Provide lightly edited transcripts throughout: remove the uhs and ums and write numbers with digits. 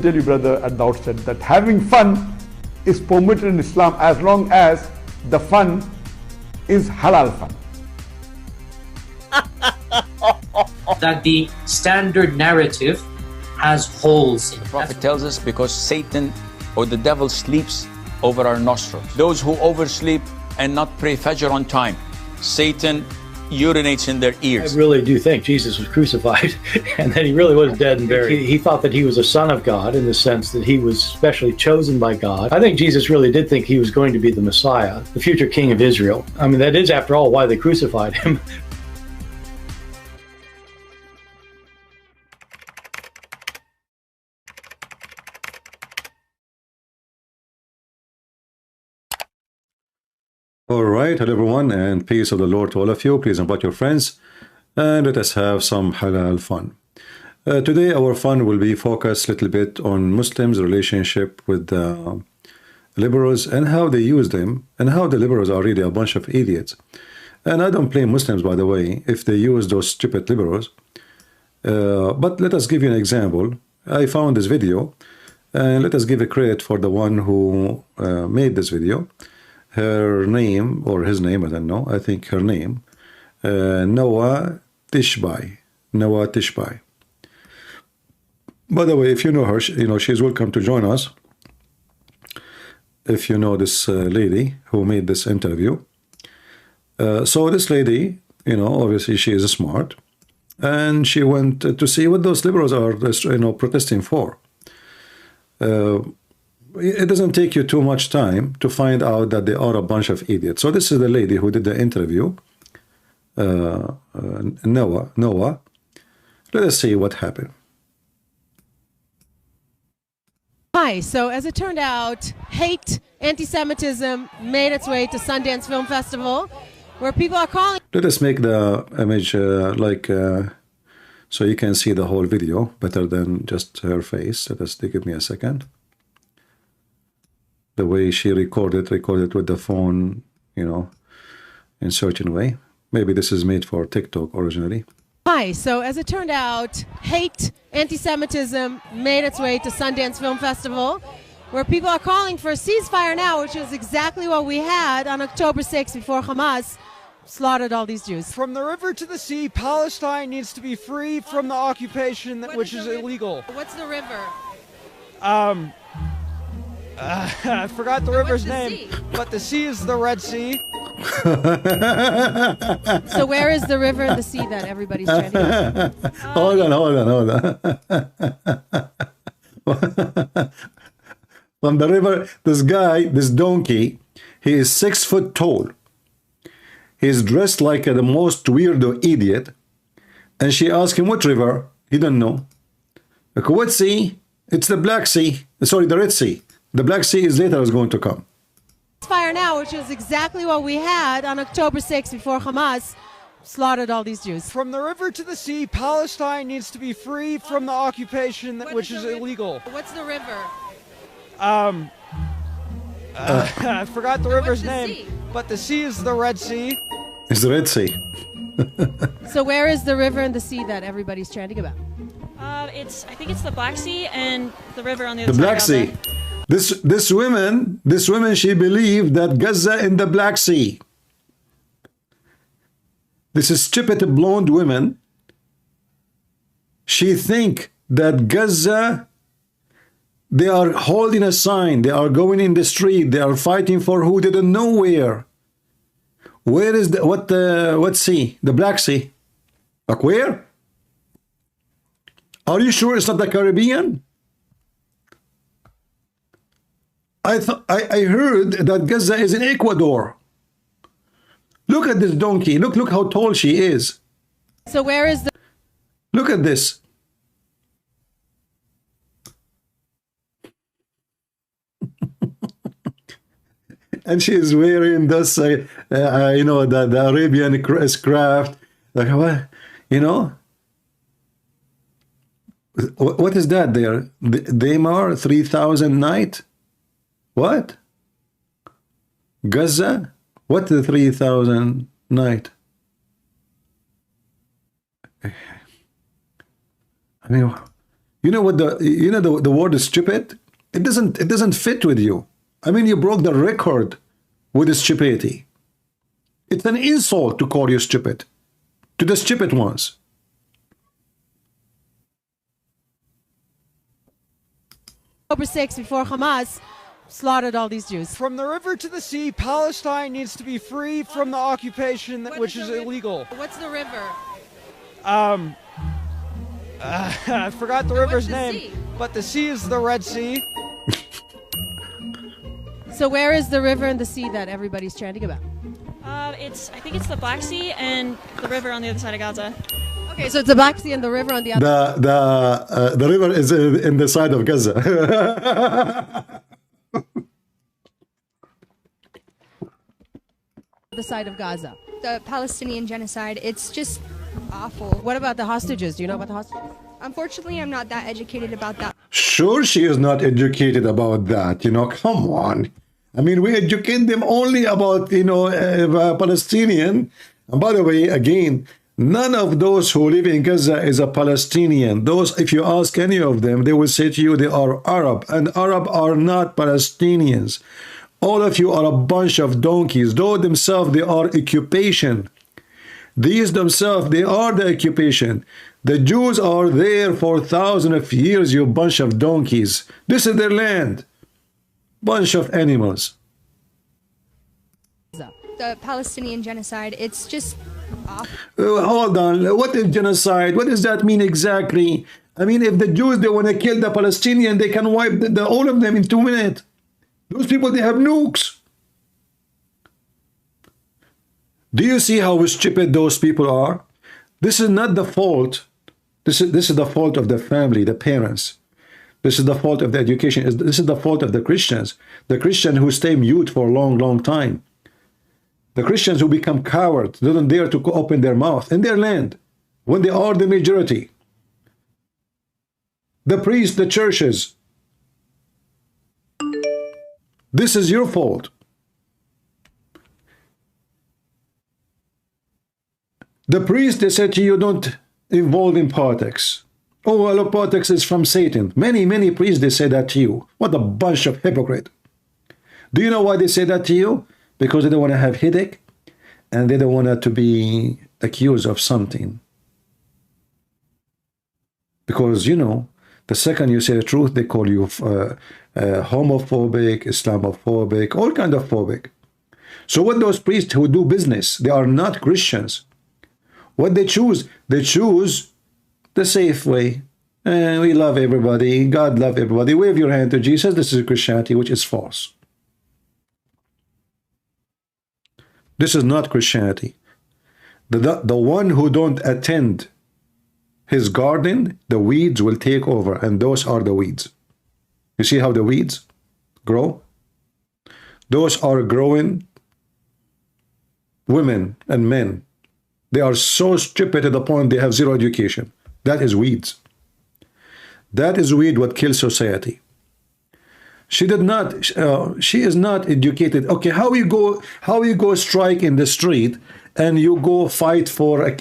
tell you, brother, at the outset that having fun is permitted in Islam as long as the fun is halal fun. That the standard narrative has holes in it. The Prophet tells us because Satan or the devil sleeps over our nostrils. Those who oversleep and not pray Fajr on time, Satan urinates in their ears. I really do think Jesus was crucified and that he really was dead and buried. He thought that he was a son of God in the sense that he was specially chosen by God. I think Jesus really did think he was going to be the Messiah, the future king of Israel. I mean, that is, after all, why they crucified him. All right, hello everyone, and peace of the Lord to all of you. Please invite your friends and let us have some halal fun. Today our fun will be focused a little bit on Muslims' relationship with the liberals and how they use them and how the liberals are really a bunch of idiots. And I don't blame Muslims, by the way, if they use those stupid liberals. But let us give you an example. I found this video and let us give a credit for the one who made this video. Her name, or his name, I don't know, I think her name, Noah Tishbai. Noah Tishbai. By the way, if you know her, you know, she's welcome to join us. If you know this lady who made this interview. So this lady, you know, obviously she is smart. And she went to see what those liberals are, you know, protesting for. It doesn't take you too much time to find out that they are a bunch of idiots. So this is the lady who did the interview, Noah. Let us see what happened. Hi, so as it turned out, hate, anti-Semitism made its way to Sundance Film Festival, where people are calling... Let us make the image so you can see the whole video better than just her face. Let us give me a second. The way she recorded with the phone, you know, in certain way. Maybe this is made for TikTok originally. Hi, so as it turned out, hate, anti-Semitism made its way to Sundance Film Festival, where people are calling for a ceasefire now, which is exactly what we had on October 6th before Hamas slaughtered all these Jews. From the river to the sea, Palestine needs to be free from the occupation, which is illegal. What's the river? I forgot the river's name, but the sea is the Red Sea. So where is the river and the sea that everybody's trying to get? Hold on. From the river, this guy, this donkey, he is 6 foot tall. He's dressed like the most weirdo idiot. And she asked him, what river? He don't know. Like, what sea? It's the Black Sea. Sorry, the Red Sea. The Black Sea is later is going to come. Fire now, which is exactly what we had on October 6th before Hamas slaughtered all these Jews. From the river to the sea, Palestine needs to be free from the occupation, which is illegal. What's the river? I forgot the river's name, but the sea is the Red Sea. It's the Red Sea. So where is the river and the sea that everybody's chanting about? I think it's the Black Sea and the river on the The other Black side. Sea. This woman, she believed that Gaza in the Black Sea. This is stupid blonde woman. She think that Gaza, they are holding a sign. They are going in the street. They are fighting for who? They don't know where. Where is what sea? The Black Sea. Like where? Are you sure it's not the Caribbean? I heard that Gaza is in Ecuador. Look at this donkey. Look how tall she is. So where is the... Look at this. And she is wearing this, you know, the Arabian craft. Like what? You know? What is that there? Daimar 3000 night? What? Gaza? What the 3000 night? I mean, You know what the word is stupid? It doesn't fit with you. I mean, you broke the record with the stupidity. It's an insult to call you stupid, to the stupid ones. October 6th, before Hamas slaughtered all these Jews. From the river to the sea, Palestine needs to be free from the occupation, which is illegal. What's the river? I forgot the river's name, but the sea is the Red Sea. So where is the river and the sea that everybody's chanting about? I think it's the Black Sea and the river on the other side of Gaza. Okay, so it's the Black Sea and the river on the other. The river is in the side of Gaza. The side of Gaza. The Palestinian genocide, it's just awful. What about the hostages? Do you know about the hostages? Unfortunately, I'm not that educated about that. Sure, she is not educated about that. You know, come on. I mean, we educate them only about, Palestinian. And by the way, again, none of those who live in Gaza is a Palestinian. Those, if you ask any of them, they will say to you they are Arab. And Arab are not Palestinians. All of you are a bunch of donkeys. Though themselves, they are occupation. These themselves, they are the occupation. The Jews are there for thousands of years, you bunch of donkeys. This is their land. Bunch of animals. The Palestinian genocide, it's just awful. Hold on. What is genocide? What does that mean exactly? I mean, if the Jews, they want to kill the Palestinian, they can wipe all of them in 2 minutes. Those people, they have nukes. Do you see how stupid those people are? This is not the fault. This is the fault of the family, the parents. This is the fault of the education. This is the fault of the Christians. The Christians who stay mute for a long, long time. The Christians who become cowards, they don't dare to open their mouth in their land when they are the majority. The priests, the churches. This is your fault. The priest, they said to you, don't involve in politics. Oh, well, politics is from Satan. Many priests, they say that to you. What a bunch of hypocrite. Do you know why they say that to you? Because they don't want to have headache and they don't want to be accused of something. Because, the second you say the truth, they call you homophobic, Islamophobic, all kind of phobic. So what those priests who do business, they are not Christians. What they choose the safe way. And we love everybody. God love everybody. Wave your hand to Jesus. This is Christianity, which is false. This is not Christianity. The one who don't attend his garden, the weeds will take over, and those are the weeds. You see how the weeds grow? Those are growing women and men. They are so stupid to the point they have zero education. That is weeds. That is weed what kills society. She is not educated. Okay, how you go strike in the street and you go fight for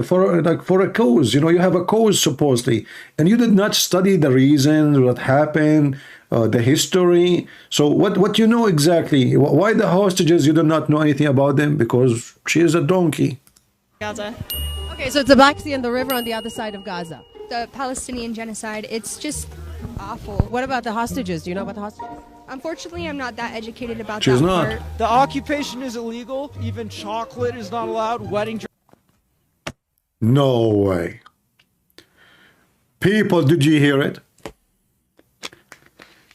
for a cause. You have a cause supposedly, and you did not study the reason, what happened, the history. So what you know exactly? Why the hostages? You do not know anything about them because she is a donkey. Gaza. Okay, so it's the Black Sea and the river on the other side of Gaza. The Palestinian genocide, it's just awful. What about the hostages? Do you know about the hostages? Unfortunately, I'm not that educated about She's that not. part. The occupation is illegal. Even chocolate is not allowed. Wedding. No way. People, did you hear it?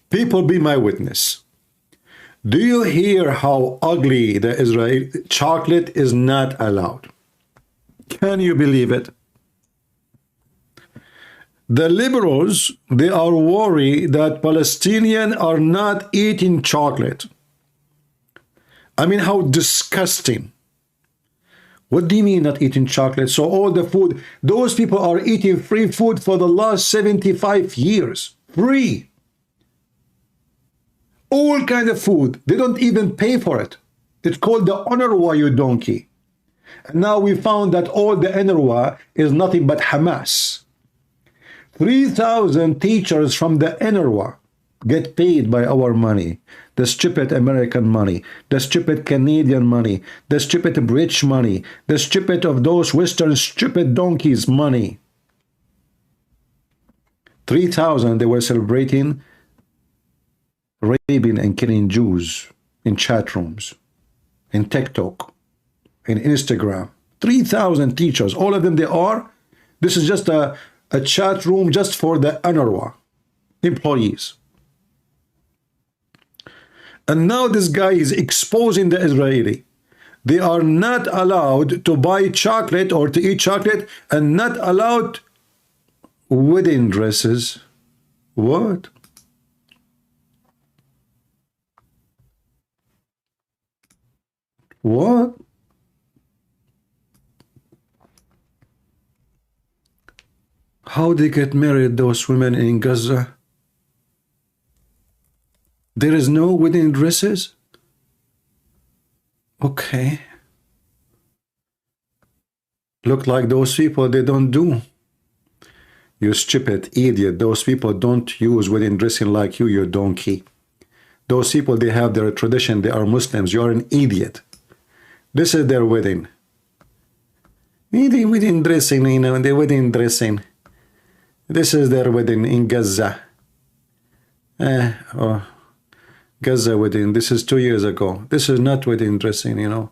People, be my witness. Do you hear how ugly the Israeli chocolate is not allowed? Can you believe it? The liberals, they are worried that Palestinians are not eating chocolate. I mean, how disgusting. What do you mean not eating chocolate? So all the food, those people are eating free food for the last 75 years. Free. All kind of food. They don't even pay for it. It's called the UNRWA, you donkey. And now we found that all the UNRWA is nothing but Hamas. 3,000 teachers from the UNRWA get paid by our money, the stupid American money, the stupid Canadian money, the stupid British money, the stupid of those Western stupid donkeys money. 3,000, they were celebrating raping and killing Jews in chat rooms, in TikTok, in Instagram. 3,000 teachers, all of them they are. This is just a chat room just for the UNRWA employees. And now this guy is exposing the Israeli. They are not allowed to buy chocolate or to eat chocolate, and not allowed wedding dresses. What? What? How they get married, those women in Gaza? There is no wedding dresses? Okay. Look like those people, they don't do. You stupid idiot. Those people don't use wedding dressing like you donkey. Those people, they have their tradition. They are Muslims. You are an idiot. This is their wedding. The wedding dressing, you know, the wedding dressing. This is their wedding in Gaza. Gaza wedding. This is 2 years ago. This is not wedding dressing, you know.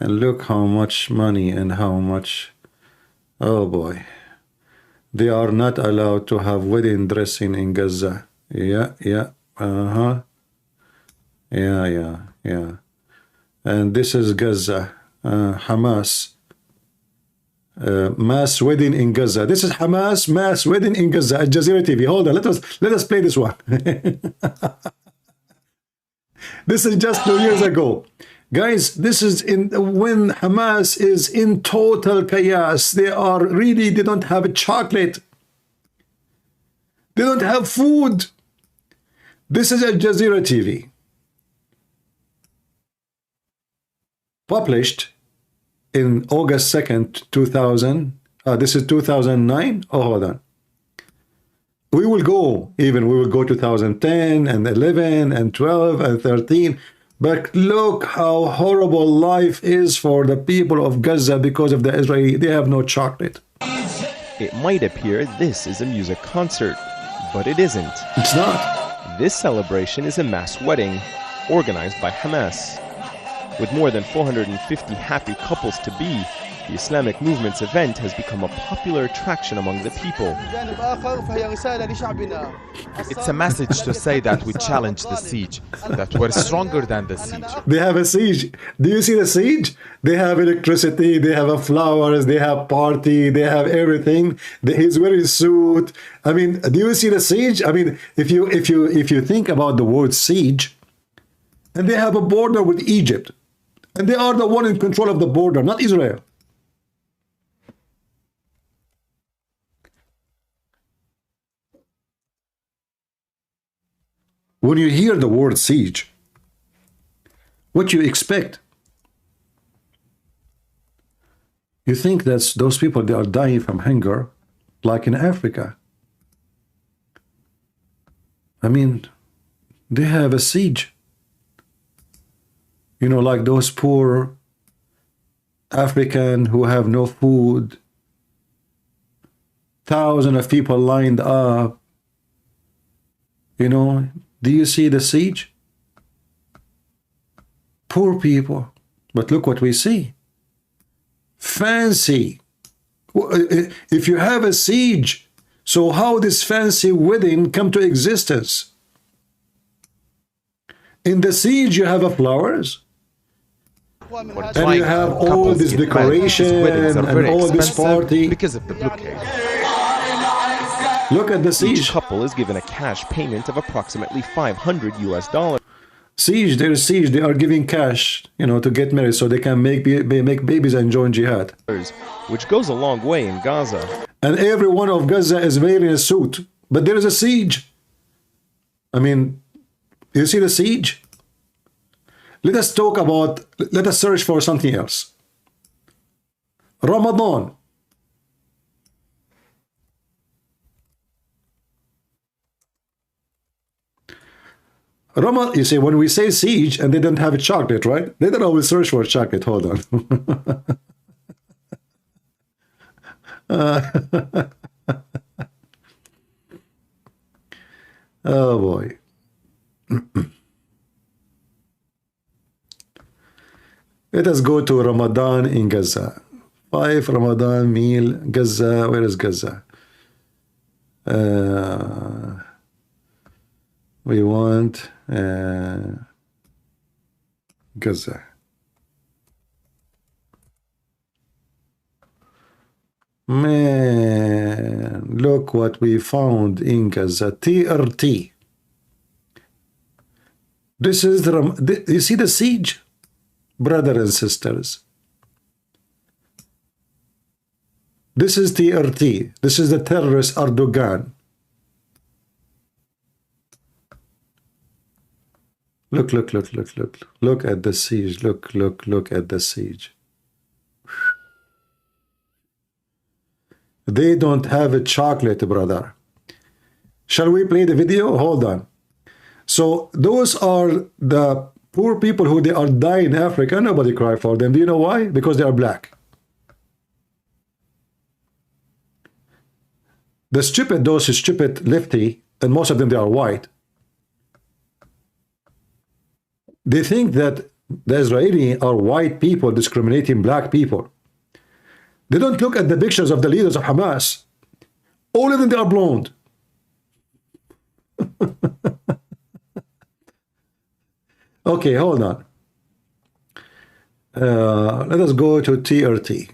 And look how much money and how much. Oh boy. They are not allowed to have wedding dressing in Gaza. Yeah. Yeah. And this is Gaza. Hamas. Mass wedding in Gaza. This is Hamas mass wedding in Gaza. Al Jazeera TV. Hold on. Let us play this one. This is just 2 years ago. Guys, this is when Hamas is in total chaos. They don't have chocolate. They don't have food. This is Al Jazeera TV. Published in August 2nd, 2000. This is 2009. Oh, hold on. We will go 2010 and 11 and 12 and 13. But look how horrible life is for the people of Gaza because of the Israeli. They have no chocolate. It might appear this is a music concert, but it isn't. It's not. This celebration is a mass wedding organized by Hamas. With more than 450 happy couples to be, the Islamic movement's event has become a popular attraction among the people. It's a message to say that we challenge the siege, that we're stronger than the siege. They have a siege. Do you see the siege? They have electricity, they have flowers, they have party, they have everything. He's wearing a suit. I mean, do you see the siege? I mean, if you think about the word siege, and they have a border with Egypt, and they are the one in control of the border, not Israel. When you hear the word siege, what you expect? You think that those people, they are dying from hunger, like in Africa. I mean, they have a siege. You know, like those poor African who have no food. Thousands of people lined up. You know, do you see the siege? Poor people. But look what we see. Fancy. If you have a siege, so how this fancy wedding come to existence? In the siege you have flowers. And you have all this decoration and all this party. Because of the blockade. Look at the siege. Each couple is given a cash payment of approximately $500 US. Siege, their siege, they are giving cash, you know, to get married so they can make babies and join jihad. Which goes a long way in Gaza. And every one of Gaza is wearing a suit. But there is a siege. I mean, you see the siege? Let us search for something else. Ramadan. You see, when we say siege and they don't have a chocolate, right? They don't always search for chocolate. Hold on. Oh boy. Let us go to Ramadan in Gaza. 5 Ramadan meal, Gaza. Where is Gaza? We want Gaza. Man, look what we found in Gaza. TRT. This is you see the siege, brothers and sisters. This is TRT. This is the terrorist Erdogan. Look at the siege. Look at the siege. They don't have a chocolate, brother. Shall we play the video? Hold on. So those are the poor people who they are dying in Africa. Nobody cry for them. Do you know why? Because they are black. Those stupid lefty, and most of them they are white. They think that the Israeli are white people discriminating black people. They don't look at the pictures of the leaders of Hamas. All of them, they are blonde. Okay, hold on. Let us go to TRT.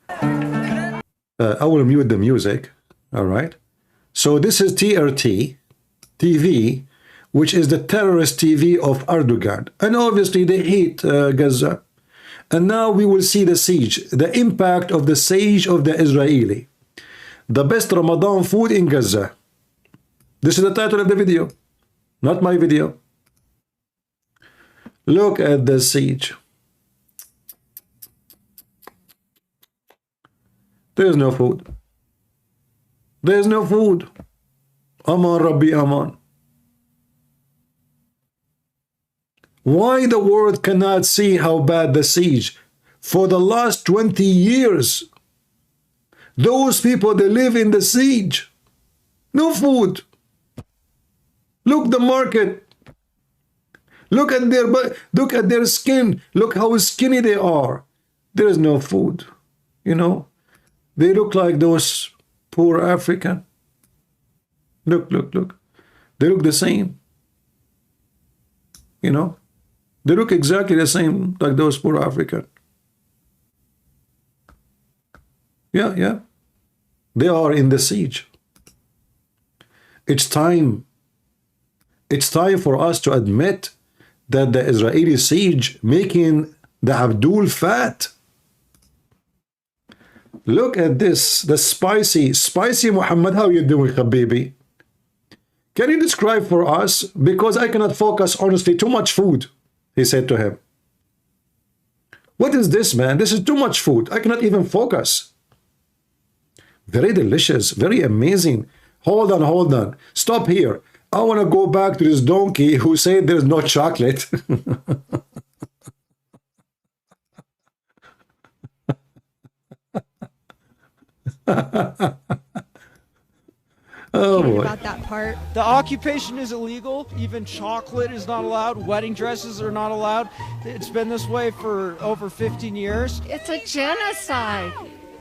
I will mute the music. All right. So this is TRT TV, which is the terrorist TV of Erdogan. And obviously they hate Gaza. And now we will see the siege, the impact of the siege of the Israeli. The best Ramadan food in Gaza. This is the title of the video, not my video. Look at the siege. There's no food. There's no food. Aman Rabbi Aman. Why the world cannot see how bad the siege? For the last 20 years, those people, they live in the siege. No food. Look the market. Look at their skin. Look how skinny they are. There is no food. You know, they look like those poor African. Look. They look the same. You know, they look exactly the same like those poor African. Yeah. They are in the siege. It's time for us to admit that the Israeli siege making the Abdul fat. Look at this, the spicy Muhammad. How you doing, Habibi? Can you describe for us? Because I cannot focus, honestly, too much food, he said to him. What is this, man? This is too much food. I cannot even focus. Very delicious, very amazing. Hold on. Stop here. I want to go back to this donkey who said there's no chocolate. Oh boy. About that part. The occupation is illegal. Even chocolate is not allowed. Wedding dresses are not allowed. It's been this way for over 15 years. It's a genocide.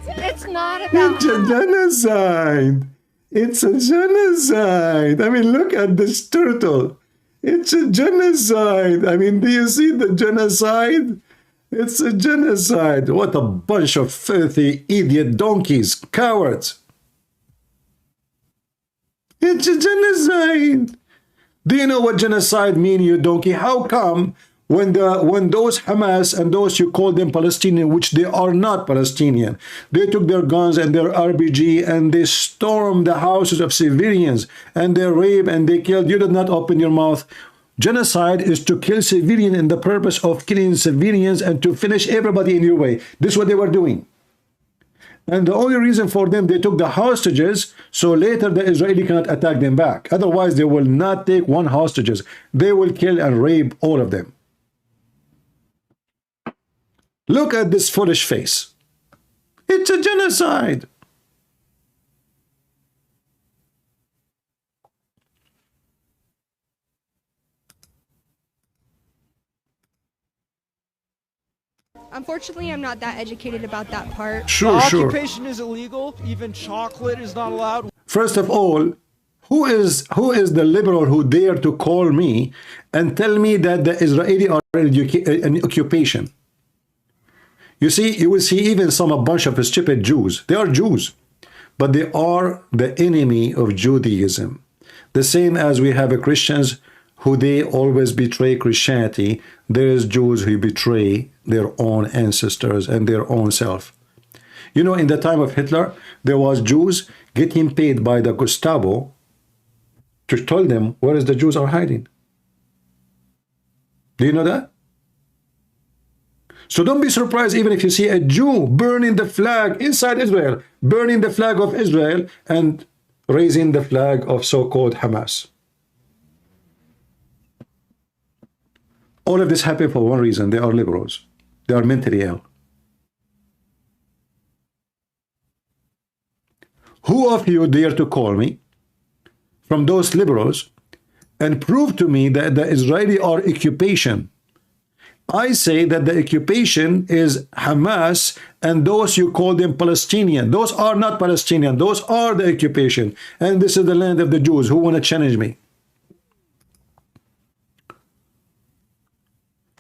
It's not about... It's a genocide. It's a genocide. I mean, look at this turtle. It's a genocide. I mean, do you see the genocide? It's a genocide. What a bunch of filthy idiot donkeys, cowards. It's a genocide. Do you know what genocide means, you donkey? How come when those Hamas and those you call them Palestinian, which they are not Palestinian, they took their guns and their RPG and they stormed the houses of civilians and they raped and they killed? You did not open your mouth. Genocide is to kill civilians in the purpose of killing civilians and to finish everybody in your way. This is what they were doing. And the only reason for them, they took the hostages, so later the Israeli cannot attack them back. Otherwise, they will not take one hostages. They will kill and rape all of them. Look at this foolish face. It's a genocide. Unfortunately, I'm not that educated about that part. Sure. Occupation is illegal. Even chocolate is not allowed. First of all, who is the liberal who dare to call me and tell me that the Israeli are an occupation? You see, you will see even a bunch of stupid Jews. They are Jews, but they are the enemy of Judaism. The same as we have Christians who they always betray Christianity. There is Jews who betray their own ancestors and their own self. You know, in the time of Hitler, there was Jews getting paid by the Gestapo to tell them where is the Jews are hiding. Do you know that? So don't be surprised even if you see a Jew burning the flag inside Israel, burning the flag of Israel and raising the flag of so-called Hamas. All of this happened for one reason. They are liberals. They are mentally ill. Who of you dare to call me from those liberals and prove to me that the Israeli are occupation? I say that the occupation is Hamas and those you call them Palestinian. Those are not Palestinian. Those are the occupation. And this is the land of the Jews. Who want to challenge me?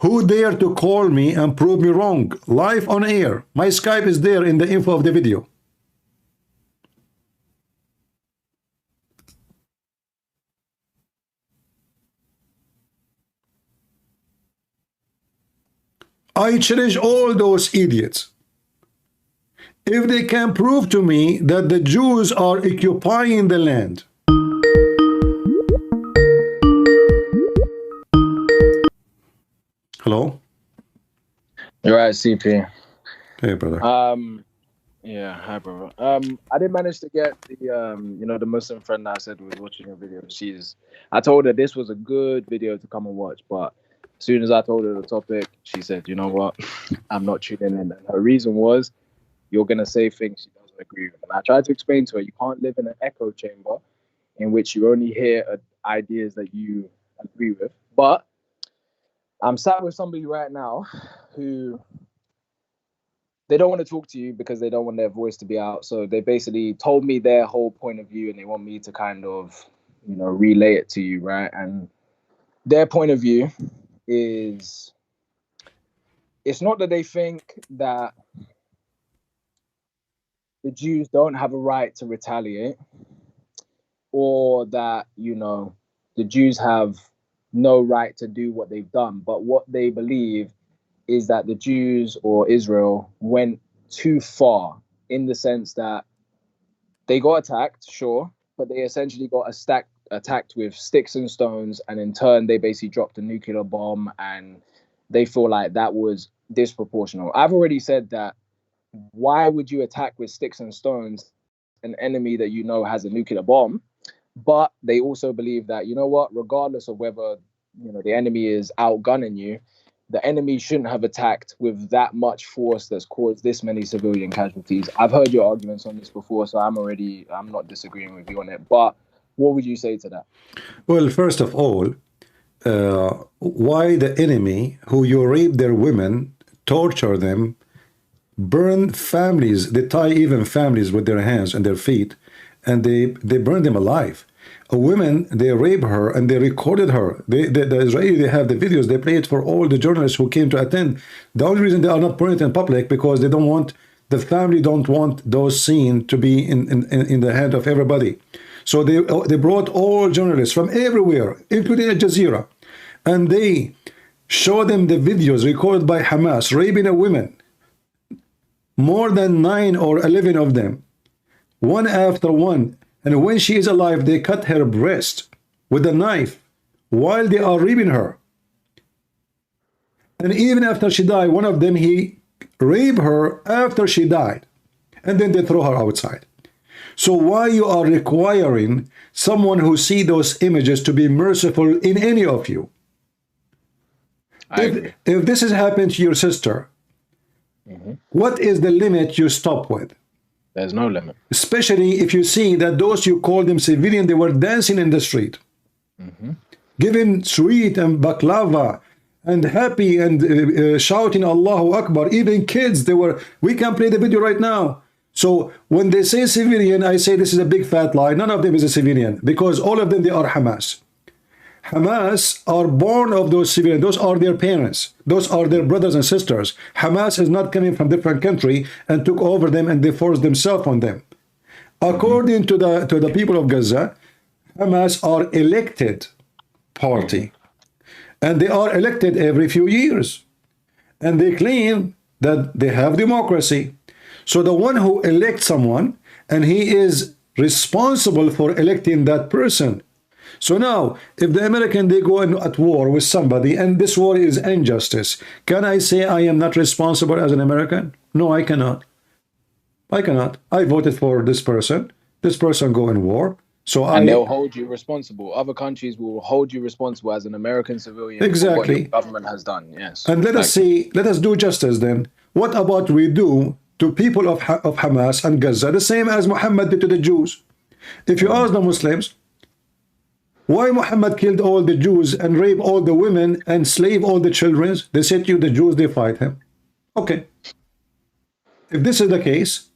Who dare to call me and prove me wrong? Live on air. My Skype is there in the info of the video. I challenge all those idiots. If they can prove to me that the Jews are occupying the land, hello? You're right, CP. Hey, brother. Yeah, hi, brother. I did manage to get the, you know, the Muslim friend that I said was watching your video. I told her this was a good video to come and watch, but as soon as I told her the topic, she said, you know what, I'm not tuning in. And her reason was, you're going to say things she doesn't agree with. And I tried to explain to her, you can't live in an echo chamber in which you only hear ideas that you agree with. But I'm sat with somebody right now who, they don't want to talk to you because they don't want their voice to be out. So they basically told me their whole point of view and they want me to kind of, you know, relay it to you, right? And their point of view is, it's not that they think that the Jews don't have a right to retaliate, or that, you know, the Jews have no right to do what they've done. But what they believe is that the Jews or Israel went too far, in the sense that they got attacked, sure, but they essentially got attacked with sticks and stones, and in turn they basically dropped a nuclear bomb, and they feel like that was disproportional. I've already said that, why would you attack with sticks and stones an enemy that you know has a nuclear bomb? But they also believe that, you know what, regardless of whether, you know, the enemy is outgunning you, the enemy shouldn't have attacked with that much force that's caused this many civilian casualties. I've heard your arguments on this before, so I'm not disagreeing with you on it. But what would you say to that? Well, first of all, why the enemy who you rape their women, torture them, burn families, they tie even families with their hands and their feet, and they burn them alive. A woman, they rape her and they recorded her. The Israeli, they have the videos, they play it for all the journalists who came to attend. The only reason they are not putting it in public because they don't want, the family don't want those scenes to be in the hand of everybody. So they brought all journalists from everywhere, including Al Jazeera, and they show them the videos recorded by Hamas raping a woman, more than 9 or 11 of them, one after one. And when she is alive, they cut her breast with a knife while they are raping her. And even after she died, one of them, he raped her after she died. and then they throw her outside. So why you are requiring someone who see those images to be merciful in any of you? If this has happened to your sister, what is the limit you stop with? There's no limit. Especially if you see that those you call them civilian, they were dancing in the street, giving sweet and baklava and happy and shouting Allahu Akbar. Even kids, we can play the video right now. So when they say civilian, I say this is a big fat lie. None of them is a civilian, because all of them, they are Hamas. Hamas are born of those civilians. Those are their parents. Those are their brothers and sisters. Hamas is not coming from different country and took over them and they forced themselves on them. According to the people of Gaza, Hamas are elected party. And they are elected every few years. And they claim that they have democracy. So the one who elects someone, and he is responsible for electing that person. So now, if the American, they go at war with somebody, and this war is injustice, can I say I am not responsible as an American? No, I cannot. I cannot. I voted for this person. This person go in war. And they'll hold you responsible. Other countries will hold you responsible as an American civilian. Exactly. For what your government has done. Yes. And let us do justice then. What about we do to people of Hamas and Gaza the same as Muhammad did to the Jews? If you ask the Muslims, why Muhammad killed all the Jews and raped all the women and slave all the children? They said to you, the Jews, they fight him. Okay. If this is the case,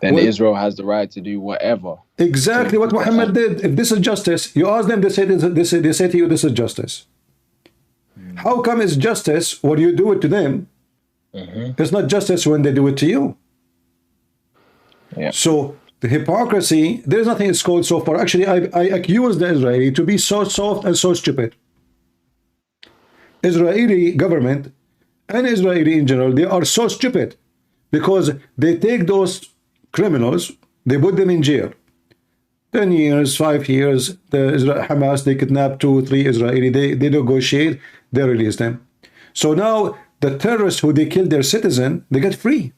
then Israel has the right to do whatever. Exactly what Muhammad did. If this is justice, you ask them, they say to you, this is justice. How come it's justice when you do it to them? It's not justice when they do it to you. Yeah. So the hypocrisy, there's nothing it's called so far. Actually, I accuse the Israeli to be so soft and so stupid. Israeli government and Israeli in general, they are so stupid because they take those criminals, they put them in jail. 10 years, 5 years, Hamas, they kidnap 2, 3 Israeli, they negotiate, they release them. So now the terrorists who they killed their citizen, they get free.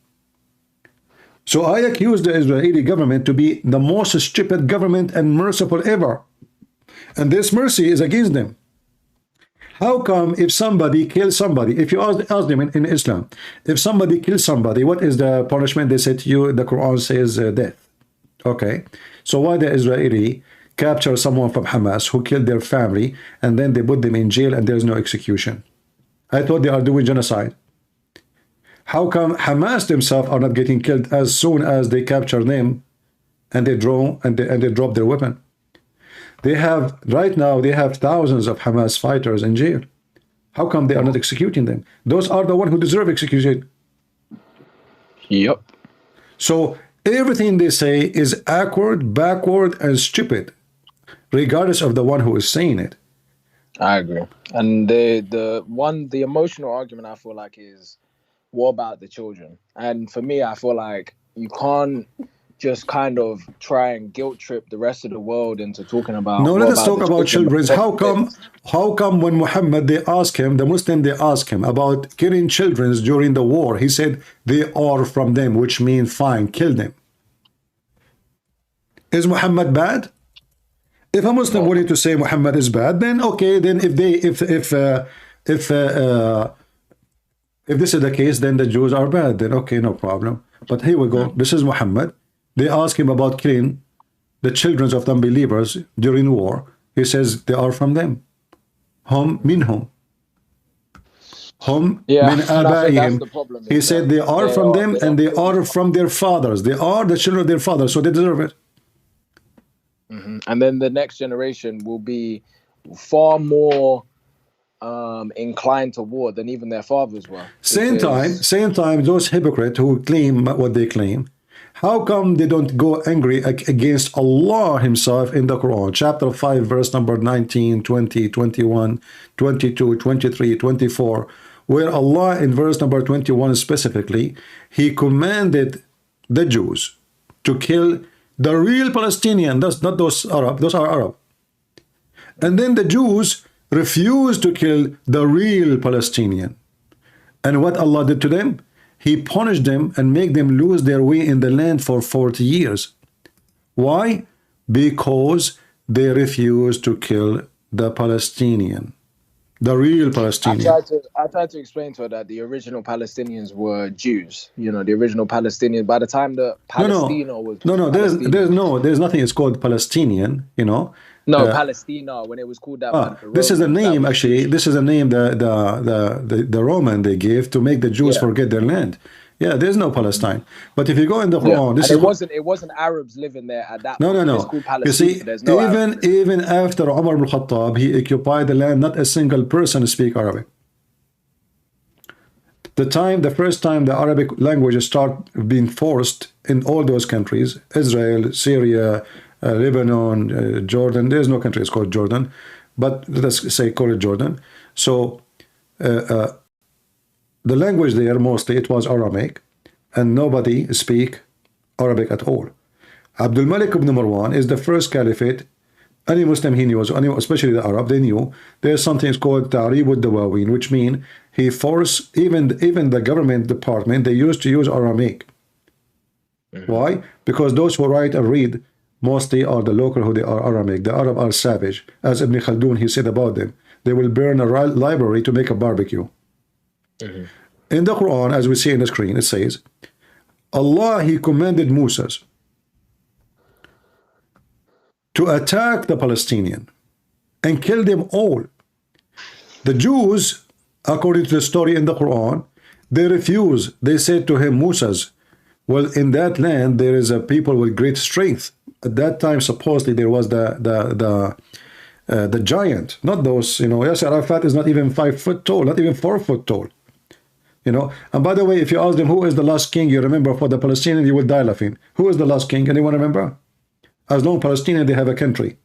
So I accuse the Israeli government to be the most stupid government and merciful ever. And this mercy is against them. How come if somebody kills somebody, if you ask them in Islam, if somebody kills somebody, what is the punishment? They say to you, the Quran says death. Okay. So why the Israeli capture someone from Hamas who killed their family and then they put them in jail and there's no execution? I thought they are doing genocide. How come Hamas themselves are not getting killed as soon as they capture them and they drop their weapon? They have, right now, they have thousands of Hamas fighters in jail. How come they are not executing them? Those are the ones who deserve execution. Yep. So everything they say is awkward, backward, and stupid, regardless of the one who is saying it. I agree. And the emotional argument I feel like is, what about the children? And for me, I feel like you can't just kind of try and guilt trip the rest of the world into talking about. No, let us talk about children. How come when Muhammad, they ask him, the Muslim, they ask him about killing children during the war, he said they are from them, which means fine, kill them. Is Muhammad bad? If a Muslim wanted to say Muhammad is bad, then okay, then if this is the case, then the Jews are bad, then okay, no problem. But here we go. This is Muhammad. They ask him about killing the children of the unbelievers during war. He says they are from them. Hum minhum. Hum min abaihim. He said they are from them and they are from their fathers. They are the children of their fathers, so they deserve it. And then the next generation will be far more inclined to war than even their fathers were. Same time, those hypocrites who claim what they claim, how come they don't go angry against Allah himself in the Quran? Chapter 5, verse number 19, 20, 21, 22, 23, 24, where Allah in verse number 21 specifically, he commanded the Jews to kill the real Palestinian. That's not those Arab, those are Arab. And then the Jews refused to kill the real Palestinian. And what Allah did to them? he punished them and make them lose their way in the land for 40 years. Why? Because they refused to kill the Palestinian, the real Palestinian. I tried to explain to her that the original Palestinians were Jews. You know, the original Palestinians. By the time the Palestina was there's nothing. It's called Palestinian. You know. No, Palestina, when it was called that. This is a name, actually. This is a name the Roman they gave to make the Jews forget their land. Yeah, there's no Palestine. But if you go in the Quran, it wasn't Arabs living there at that point. No. It's called Palestine. You see, there's no even after Umar ibn Khattab, he occupied the land, not a single person speak Arabic. The first time the Arabic language started being forced in all those countries, Israel, Syria, Lebanon, Jordan. There's no country it's called Jordan, but let's say call it Jordan. So the language there mostly it was Aramaic, and nobody speak Arabic at all. Abdul Malik ibn Marwan is the first caliphate. Any Muslim he knew, especially the Arab, they knew there's something called Ta'rib al-Dawawin, which means he forced even the government department, they used to use Aramaic. Why? Because those who write and read mostly are the local who they are Aramaic. The Arab are savage. As Ibn Khaldun, he said about them, they will burn a library to make a barbecue. In the Quran, as we see in the screen, it says, Allah, he commanded Moses to attack the Palestinian and kill them all. The Jews, according to the story in the Quran, they refused. They said to him, Moses, well, in that land there is a people with great strength. At that time, supposedly there was the giant, not those, you know. Yasser Arafat is not even 5 foot tall, not even 4 foot tall, you know. And by the way, if you ask them who is the last king, you remember for the Palestinian, you will die laughing. Who is the last king? Anyone remember? As long as Palestinian, they have a country,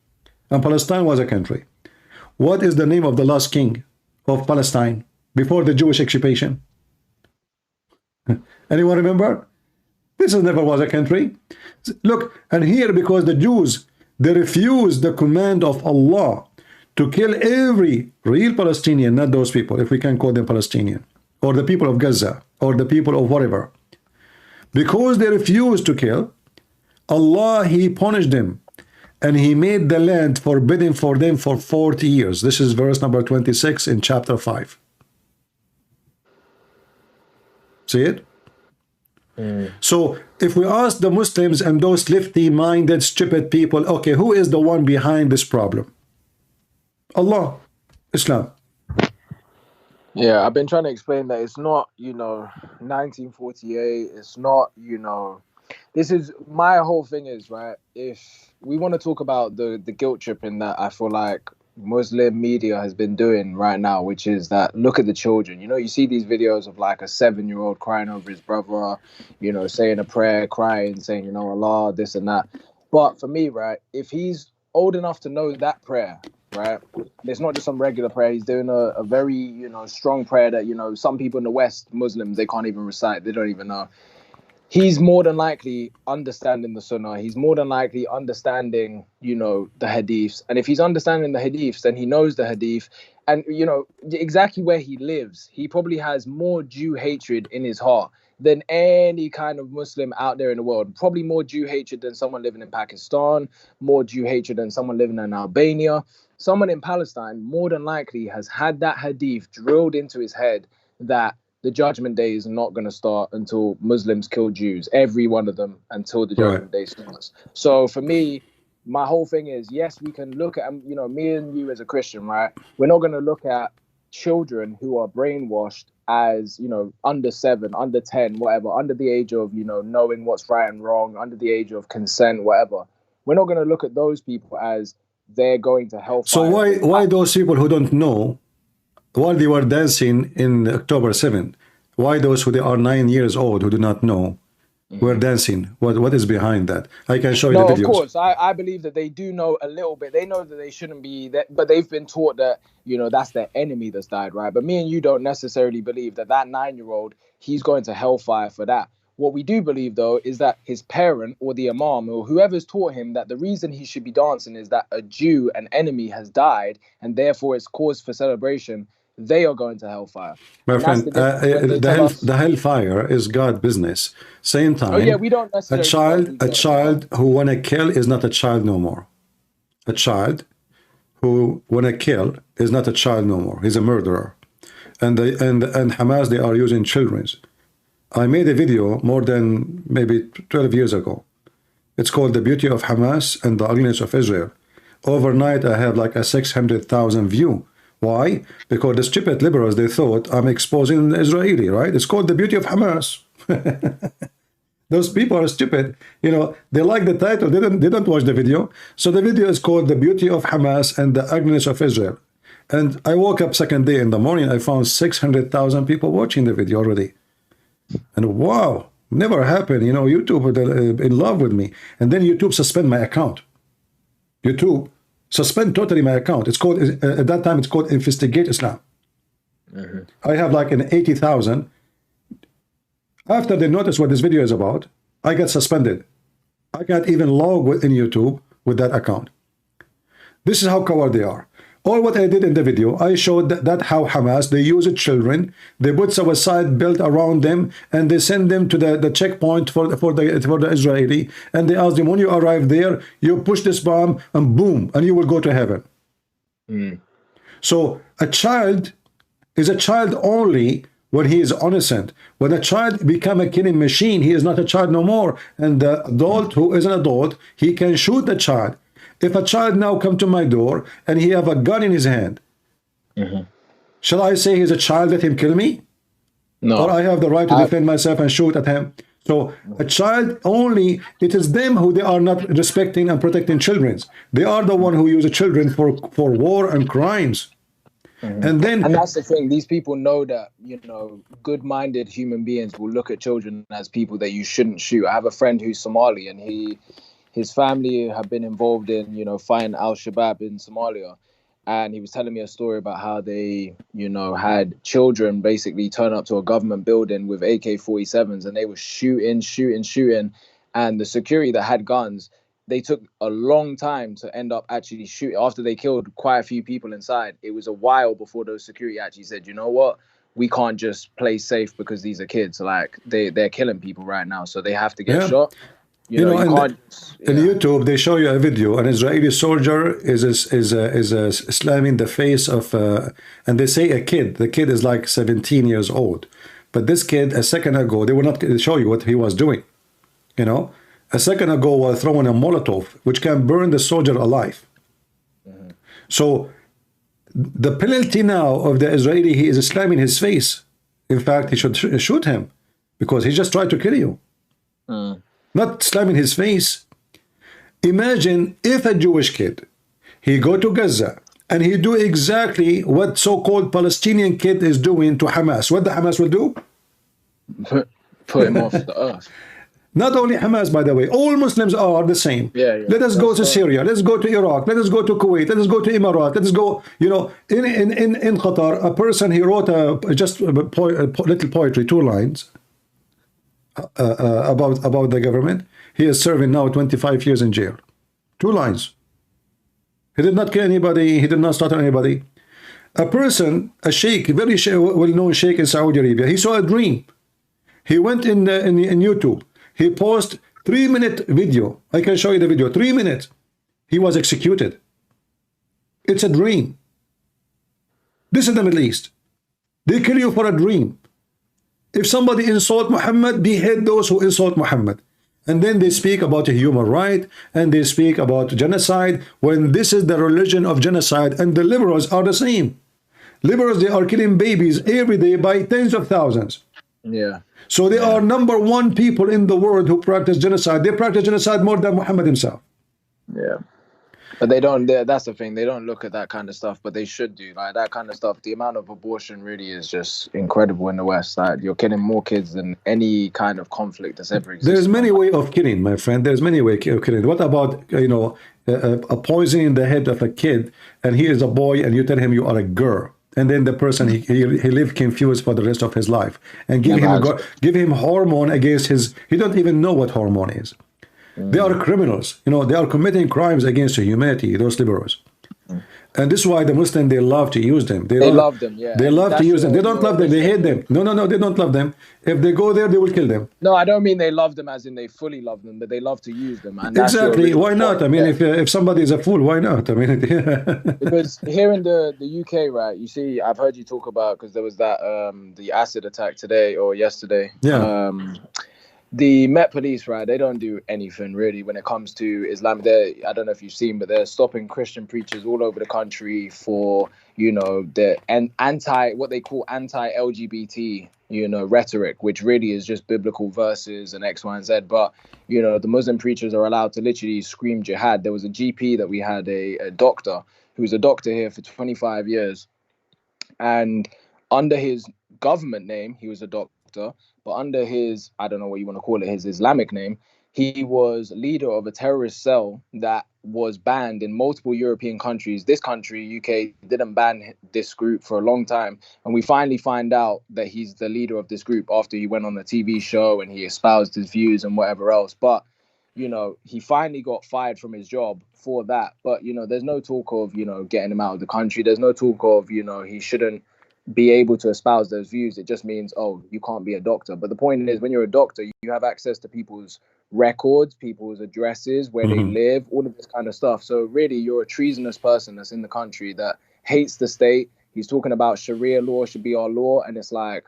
and Palestine was a country. What is the name of the last king of Palestine before the Jewish occupation? Anyone remember? This never was a country. Look, and here, because the Jews, they refused the command of Allah to kill every real Palestinian, not those people, if we can call them Palestinian, or the people of Gaza, or the people of whatever. Because they refused to kill, Allah, he punished them, and he made the land forbidden for them for 40 years. This is verse number 26 in chapter 5. See it? So if we ask the Muslims and those lefty-minded, stupid people, okay, who is the one behind this problem? Allah, Islam. Yeah, I've been trying to explain that it's not, 1948. It's not, this is, my whole thing is, right, if we want to talk about the guilt tripping that I feel like Muslim media has been doing right now, which is that, look at the children. You see these videos of like a 7-year-old crying over his brother, saying a prayer, crying, saying, Allah, this and that. But for me, right, if he's old enough to know that prayer, right, it's not just some regular prayer. He's doing a very, strong prayer that, some people in the West, Muslims, they can't even recite. They don't even know. He's more than likely understanding the Sunnah. He's more than likely understanding, the Hadiths. And if he's understanding the Hadiths, then he knows the Hadith. And, exactly where he lives, he probably has more Jew hatred in his heart than any kind of Muslim out there in the world. Probably more Jew hatred than someone living in Pakistan, more Jew hatred than someone living in Albania. Someone in Palestine more than likely has had that Hadith drilled into his head that the judgment day is not going to start until Muslims kill Jews, every one of them, until the judgment day starts. So for me, my whole thing is, yes, we can look at, me and you as a Christian, right? We're not going to look at children who are brainwashed as, under 7, under 10, whatever, under the age of, knowing what's right and wrong, under the age of consent, whatever. We're not going to look at those people as they're going to hellfire. So why those people who don't know, while they were dancing in October 7th, why those who they are 9 years old who do not know were dancing? What is behind that? I can show you the videos. Of course, I believe that they do know a little bit. They know that they shouldn't be that, but they've been taught that, that's their enemy that's died, right? But me and you don't necessarily believe that 9-year-old, he's going to hellfire for that. What we do believe, though, is that his parent or the imam or whoever's taught him that the reason he should be dancing is that a Jew, an enemy, has died, and therefore it's cause for celebration. they are going to hellfire. My And friend, that's the difference when they tell us- the hellfire is God business. Same time, Oh yeah, we don't necessarily. a child who wanna kill is not a child no more. A child who wanna kill is not a child no more. He's a murderer. And Hamas, they are using children. I made a video more than maybe 12 years ago. It's called The Beauty of Hamas and the Ugliness of Israel. Overnight, I have like a 600,000 view. Why? Because the stupid liberals, they thought I'm exposing the Israeli, right? It's called The Beauty of Hamas. Those people are stupid. You know, they like the title. They don't watch the video. So the video is called The Beauty of Hamas and the Ugliness of Israel. And I woke up second day in the morning, I found 600,000 people watching the video already. And wow, never happened. You know, YouTube in love with me. And then YouTube suspend my account. YouTube suspend totally my account. It's called, at that time, it's called Investigate Islam. I have like an 80,000. After they notice what this video is about, I get suspended. I can't even log in YouTube with that account. This is how coward they are. All what I did in the video, I showed that how Hamas, they use children, they put suicide built around them, and they send them to the checkpoint for the Israeli, and they ask them, when you arrive there, you push this bomb, and boom, and you will go to heaven. So a child is a child only when he is innocent. When a child become a killing machine, he is not a child no more. And the adult who is an adult, he can shoot the child. If a child now come to my door and he have a gun in his hand, shall I say he's a child, let him kill me? No. Or I have the right to defend myself and shoot at him? So a child only, it is them who they are not respecting and protecting children. They are the one who use the children for war and crimes. And that's the thing, these people know that, you know, good-minded human beings will look at children as people that you shouldn't shoot. I have a friend who's Somali, and his family have been involved in, you know, fighting al-Shabaab in Somalia. And he was telling me a story about how they, you know, had children basically turn up to a government building with AK-47s, and they were shooting. And the security that had guns, they took a long time to end up actually shooting. After they killed quite a few people inside, it was a while before those security actually said, you know what, we can't just play safe because these are kids. Like, they're killing people right now, so they have to get shot. You know, in YouTube, they show you a video. An Israeli soldier is slamming the face of, and they say a kid. The kid is like 17 years old. But this kid, a second ago, they will not show you what he was doing. You know, a second ago was throwing a Molotov, which can burn the soldier alive. So the penalty now of the Israeli, he is slamming his face. In fact, he should shoot him because he just tried to kill you. Not slamming his face. Imagine if a Jewish kid, he go to Gaza and he do exactly what so-called Palestinian kid is doing to Hamas. What the Hamas will do? Put him off the earth. Not only Hamas, by the way, all Muslims are the same. Let us go to Syria. Let's go to Iraq. Let us go to Kuwait. Let us go to Emirat. Let us go, you know, in Qatar, a person, he wrote just a little poetry, 2 lines. About the government. He is serving now 25 years in jail. 2 lines. He did not kill anybody. He did not slaughter anybody. A person, a sheikh, very well-known sheikh in Saudi Arabia, he saw a dream. He went in YouTube. He posted 3-minute video. I can show you the video. 3 minutes. He was executed. It's a dream. This is the Middle East. They kill you for a dream. If somebody insult Muhammad, behead those who insult Muhammad. And then they speak about a human right, and they speak about genocide, when this is the religion of genocide, and the liberals are the same. Liberals, they are killing babies every day by tens of thousands. So they are #1 people in the world who practice genocide. They practice genocide more than Muhammad himself. But they don't, that's the thing, they don't look at that kind of stuff, but they should do. Like, that kind of stuff, the amount of abortion really is just incredible in the West. Like, you're killing more kids than any kind of conflict that's ever existed. There's many ways of killing, my friend. There's many ways of killing. What about, you know, a poison in the head of a kid, and he is a boy, and you tell him you are a girl, and then the person, he live confused for the rest of his life, and give him hormone against his, he don't even know what hormone is. They are criminals. You know, they are committing crimes against humanity, those liberals. And this is why the Muslims, they love to use them. They love them, yeah. They love to use them. They don't love them, they hate them. No, they don't love them. If they go there, they will kill them. No, I don't mean they love them as in they fully love them, but they love to use them. And that's exactly. Why not? I mean, if somebody is a fool, why not? I mean, because here in the UK, right, you see, I've heard you talk about, because there was that, the acid attack today or yesterday. Yeah. The Met Police, right, they don't do anything really when it comes to Islam. I don't know if you've seen, but they're stopping Christian preachers all over the country for, you know, what they call anti-LGBT, you know, rhetoric, which really is just biblical verses and X, Y, and Z. But, you know, the Muslim preachers are allowed to literally scream jihad. There was a GP that we had, a doctor, who was a doctor here for 25 years. And under his government name, he was a doctor. But under his, I don't know what you want to call it, his Islamic name, he was leader of a terrorist cell that was banned in multiple European countries. This country, UK, didn't ban this group for a long time. And we finally find out that he's the leader of this group after he went on the TV show and he espoused his views and whatever else. But, you know, he finally got fired from his job for that. But, you know, there's no talk of, you know, getting him out of the country. There's no talk of, you know, he shouldn't be able to espouse those views. It just means, oh, you can't be a doctor. But the point is, when you're a doctor, you have access to people's records, people's addresses, where they live, all of this kind of stuff. So really, you're a treasonous person that's in the country that hates the state. He's talking about Sharia law should be our law. And it's like,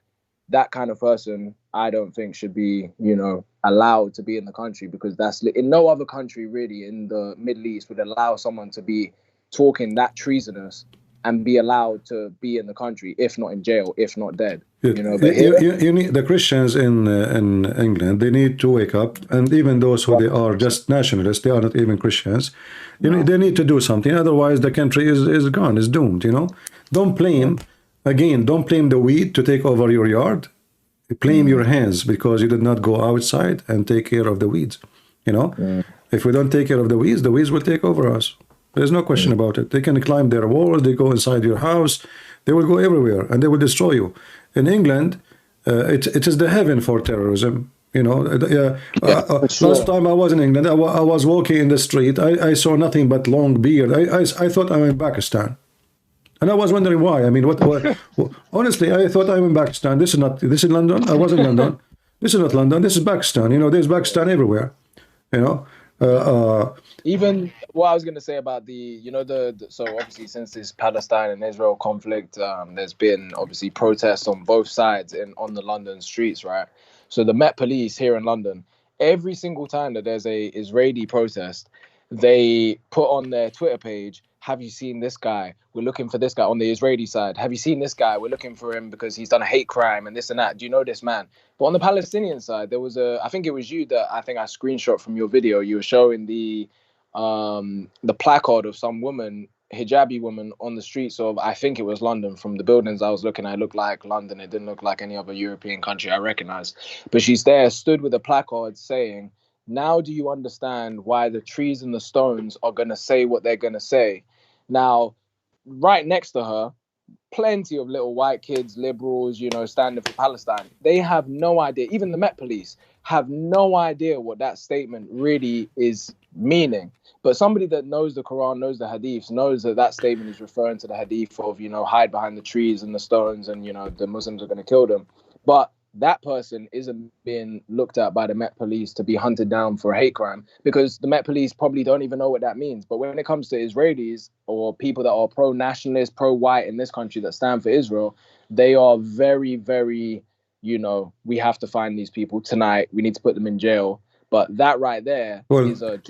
that kind of person, I don't think should be, you know, allowed to be in the country, because that's in no other country really in the Middle East would allow someone to be talking that treasonous and be allowed to be in the country, if not in jail, if not dead. You know, but you need, the Christians in England, they need to wake up, and even those who they are just nationalists, they are not even Christians. You know, they need to do something. Otherwise, the country is gone, is doomed. You know, don't blame don't blame the weed to take over your yard. Blame your hands because you did not go outside and take care of the weeds. You know, if we don't take care of the weeds will take over us. There's no question about it. They can climb their walls, they go inside your house, they will go everywhere, and they will destroy you. In England, it is the heaven for terrorism. You know, last time I was in England, I was walking in the street, I saw nothing but long beard. I thought I'm in Pakistan. And I was wondering why. I mean, what honestly, I thought I'm in Pakistan. This is London. I was in London. This is not London, this is Pakistan. You know, there's Pakistan everywhere. You know, even what I was going to say about so obviously since this Palestine and Israel conflict, there's been obviously protests on both sides on the London streets, right? So the Met Police here in London, every single time that there's a Israeli protest, they put on their Twitter page, have you seen this guy? We're looking for this guy on the Israeli side. Have you seen this guy? We're looking for him because he's done a hate crime and this and that. Do you know this man? But on the Palestinian side, there was I think it was you that I think I screenshot from your video. You were showing the placard of some woman, hijabi woman, on the streets of, I think it was London. From the buildings I was looking at, it looked like London. It didn't look like any other European country I recognized. But she's there, stood with a placard saying, now do you understand why the trees and the stones are going to say what they're going to say? Now, right next to her, plenty of little white kids, liberals, you know, standing for Palestine. They have no idea. Even the Met Police have no idea what that statement really is meaning. But somebody that knows the Quran, knows the Hadiths, knows that that statement is referring to the Hadith of, you know, hide behind the trees and the stones and, you know, the Muslims are going to kill them. But that person isn't being looked at by the Met Police to be hunted down for a hate crime, because the Met Police probably don't even know what that means. But when it comes to Israelis or people that are pro-nationalist, pro-white in this country that stand for Israel, they are very, very, you know, we have to find these people tonight. We need to put them in jail. But that right there is a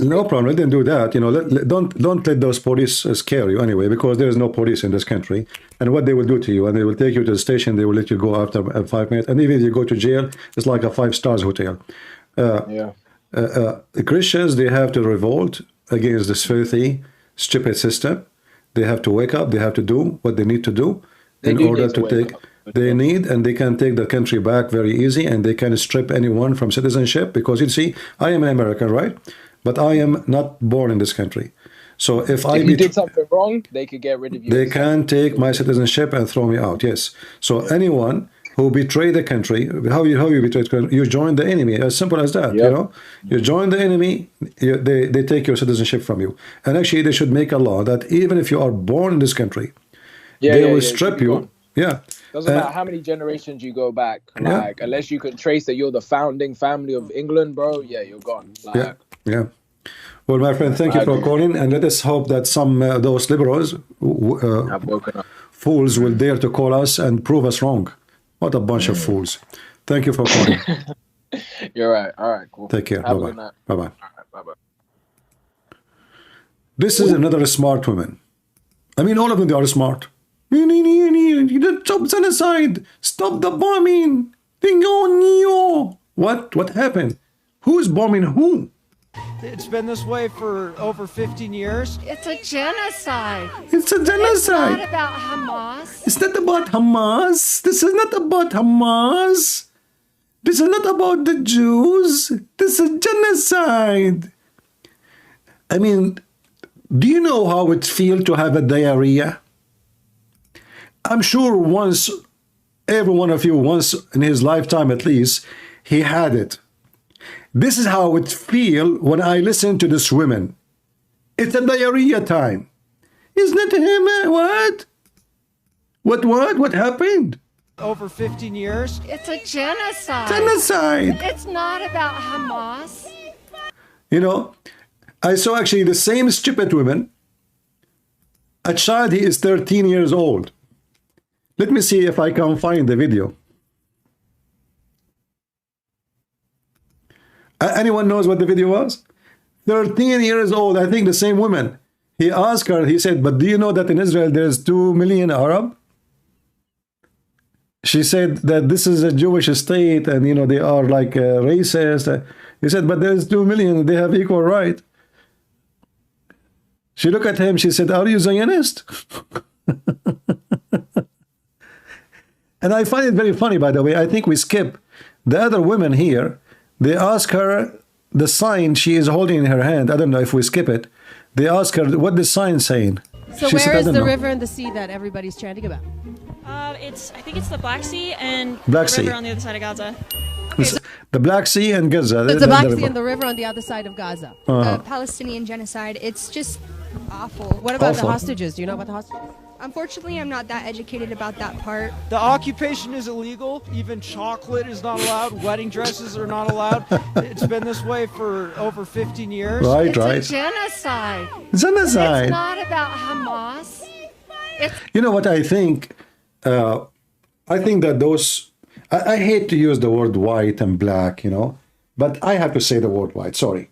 no problem. Let them do that. You know, don't let those police scare you anyway, because there is no police in this country. And what they will do to you, and they will take you to the station. They will let you go after 5 minutes, and even if you go to jail, it's like a 5-star hotel. The Christians, they have to revolt against this filthy, stupid system. They have to wake up. They have to do what they need to do in order to take. They need, and they can take the country back very easy, and they can strip anyone from citizenship, because you see, I am an American, right? But I am not born in this country. So if you did something wrong, they could get rid of you. They can take my citizenship and throw me out, yes. So anyone who betray the country. How you betray the country? You join the enemy. As simple as that. You know, you join the enemy. They take your citizenship from you. And actually, they should make a law that even if you are born in this country, they will strip you. Yeah. Doesn't matter how many generations you go back, like unless you can trace that you're the founding family of England, bro. Yeah, you're gone. Like, yeah. Well, my friend, thank you for calling, and let us hope that some those liberals, have woken up. fools, will dare to call us and prove us wrong. What a bunch of fools! Thank you for calling. You're right. All right, cool. Take care. Have a Bye good bye. night. Bye bye. All right, bye bye. This is another smart woman. I mean, all of them, they are smart. Stop genocide. Stop the bombing. What happened? Who's bombing who? It's been this way for over 15 years. It's a genocide. It's a genocide. It's not about Hamas. It's not about Hamas. This is not about Hamas. This is not about the Jews. This is genocide. I mean, do you know how it feels to have a diarrhea? I'm sure once, every one of you, once in his lifetime at least, he had it. This is how it feels when I listen to this woman. It's a diarrhea time. Isn't it him? What? What happened? Over 15 years. It's a genocide. Genocide. It's not about Hamas. You know, I saw actually the same stupid woman. A child, he is 13 years old. Let me see if I can find the video. Anyone knows what the video was? 13 years old, I think the same woman. He asked her, he said, but do you know that in Israel there's 2 million Arab? She said that this is a Jewish state and, you know, they are like racist. He said, but there's 2 million, they have equal right. She looked at him, she said, are you Zionist? And I find it very funny, by the way. I think we skip the other women here. They ask her the sign she is holding in her hand. I don't know if we skip it. They ask her what the sign saying. So she where said, is the know. river and the sea that everybody's chanting about? I think it's the Black Sea and Black the Sea. river on the other side of Gaza. The Black Sea and Gaza. The Black Sea and the river on the other side of Gaza. Palestinian genocide. It's just awful. What about Awful. the hostages? Do you know about the hostages? Unfortunately, I'm not that educated about that part. The occupation is illegal. Even chocolate is not allowed. Wedding dresses are not allowed. It's been this way for over 15 years. Right, It's right. a genocide. Genocide. It's not about Hamas. You know what I think? I think that those... I hate to use the word white and black, you know, but I have to say the word white, sorry.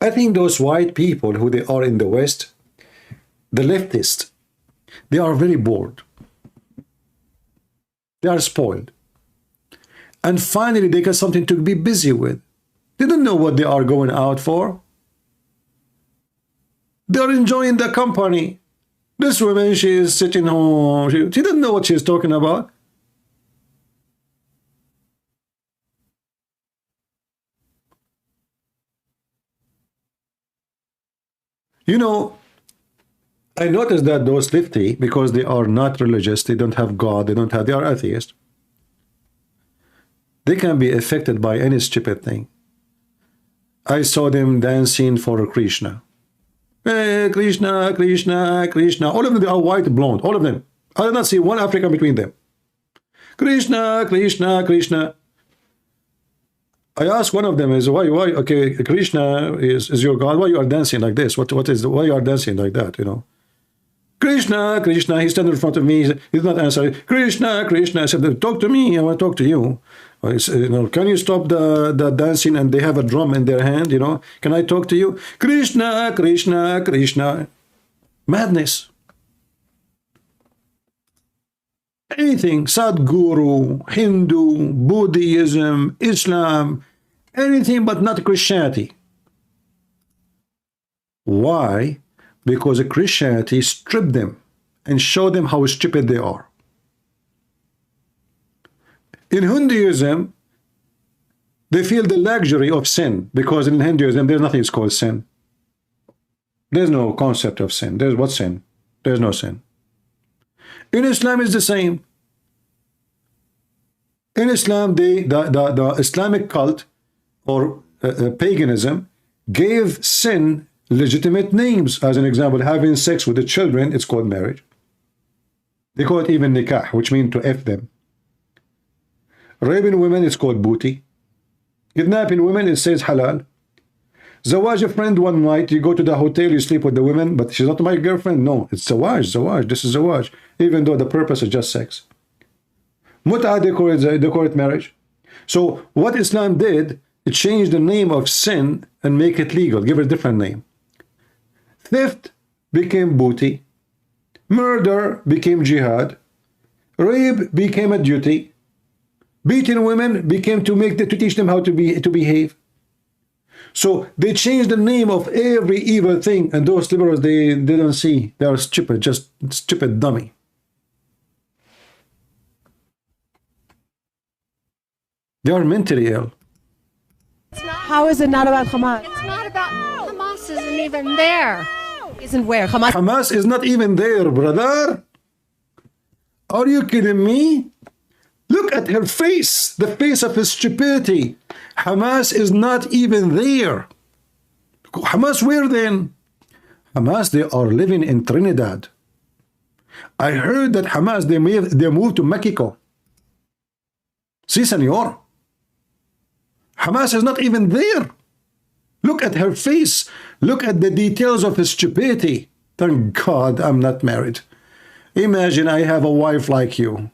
I think those white people who they are in the West, the leftists, they are very bored. They are spoiled. And finally, they got something to be busy with. They don't know what they are going out for. They are enjoying the company. This woman, she is sitting home. She doesn't know what she's talking about. You know, I noticed that those lefty, because they are not religious, they don't have God, they are atheists. They can be affected by any stupid thing. I saw them dancing for Krishna. Hey, Krishna, Krishna, Krishna. All of them, they are white, blonde, all of them. I did not see one African between them. Krishna, Krishna, Krishna. I asked one of them, is why, okay, Krishna is your God, why you are dancing like this? Why you are dancing like that, you know? Krishna, Krishna, he standing in front of me, he did not answer. Krishna, Krishna, I said, talk to me, I want to talk to you. You know, can you stop the dancing? And they have a drum in their hand, you know, can I talk to you? Krishna, Krishna, Krishna. Madness. Anything, Sadhguru, Hindu, Buddhism, Islam, anything but not Christianity. Why? Because Christianity stripped them and showed them how stupid they are. In Hinduism, they feel the luxury of sin, because in Hinduism, there's nothing called sin. There's no concept of sin. There's what sin? There's no sin. In Islam, it's the same. In Islam, the Islamic cult or paganism gave sin legitimate names. As an example, having sex with the children, it's called marriage. They call it even nikah, which means to F them. Raping women is called booty. Kidnapping women, it says halal. Zawaj a friend one night, you go to the hotel, you sleep with the women, but she's not my girlfriend. No, it's zawaj, this is zawaj, even though the purpose is just sex. Mut'ah, decorate marriage. So what Islam did, it changed the name of sin and make it legal, give it a different name. Theft became booty. Murder became jihad. Rape became a duty. Beating women became to teach them how to behave. So they changed the name of every evil thing, and those liberals, they don't see. They are stupid, just stupid dummy. They are mentally ill. How is it not about Hamas? It's not about Hamas. Isn't even there. Isn't where? Hamas is not even there, brother. Are you kidding me? Look at her face, the face of stupidity. Hamas is not even there. Hamas where then? Hamas, they are living in Trinidad. I heard that Hamas, they moved to Mexico. Si, senor. Hamas is not even there. Look at her face. Look at the details of stupidity. Thank God I'm not married. Imagine I have a wife like you.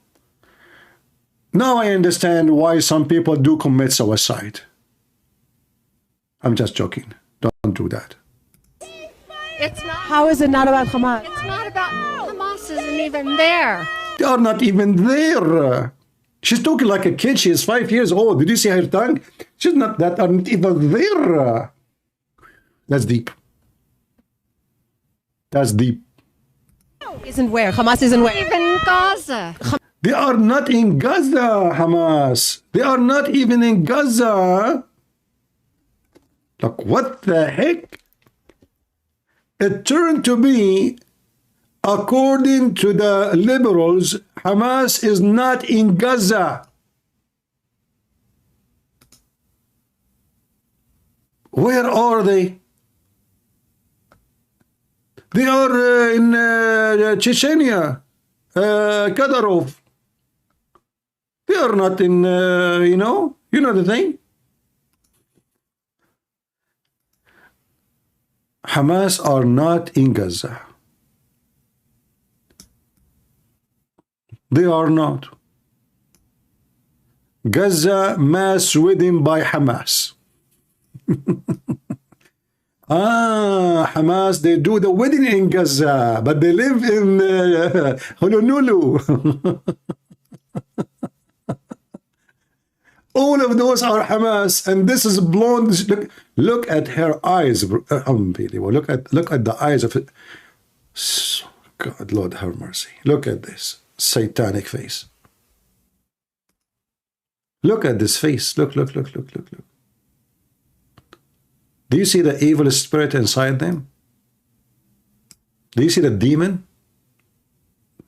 Now I understand why some people do commit suicide. I'm just joking. Don't do that. It's not. How is it not about Hamas? It's not about Hamas. Isn't even there. They are not even there. She's talking like a kid. She is 5 years old. Did you see her tongue? She's not that. Are not even there. That's deep. That's deep. Isn't where? Hamas isn't where? Even Gaza. They are not in Gaza, Hamas. They are not even in Gaza. Like, what the heck? It turned to be, according to the liberals, Hamas is not in Gaza. Where are they? They are in Chechnya, Kadyrov. They are not in, you know the thing. Hamas are not in Gaza. They are not. Gaza mass wedding by Hamas. Hamas, they do the wedding in Gaza, but they live in Honolulu. All of those are Hamas, and this is blonde. Look at her eyes. Unbelievable. Look at the eyes of it. God, Lord have mercy. Look at this satanic face. Look at this face. Look. Do you see the evil spirit inside them? Do you see the demon?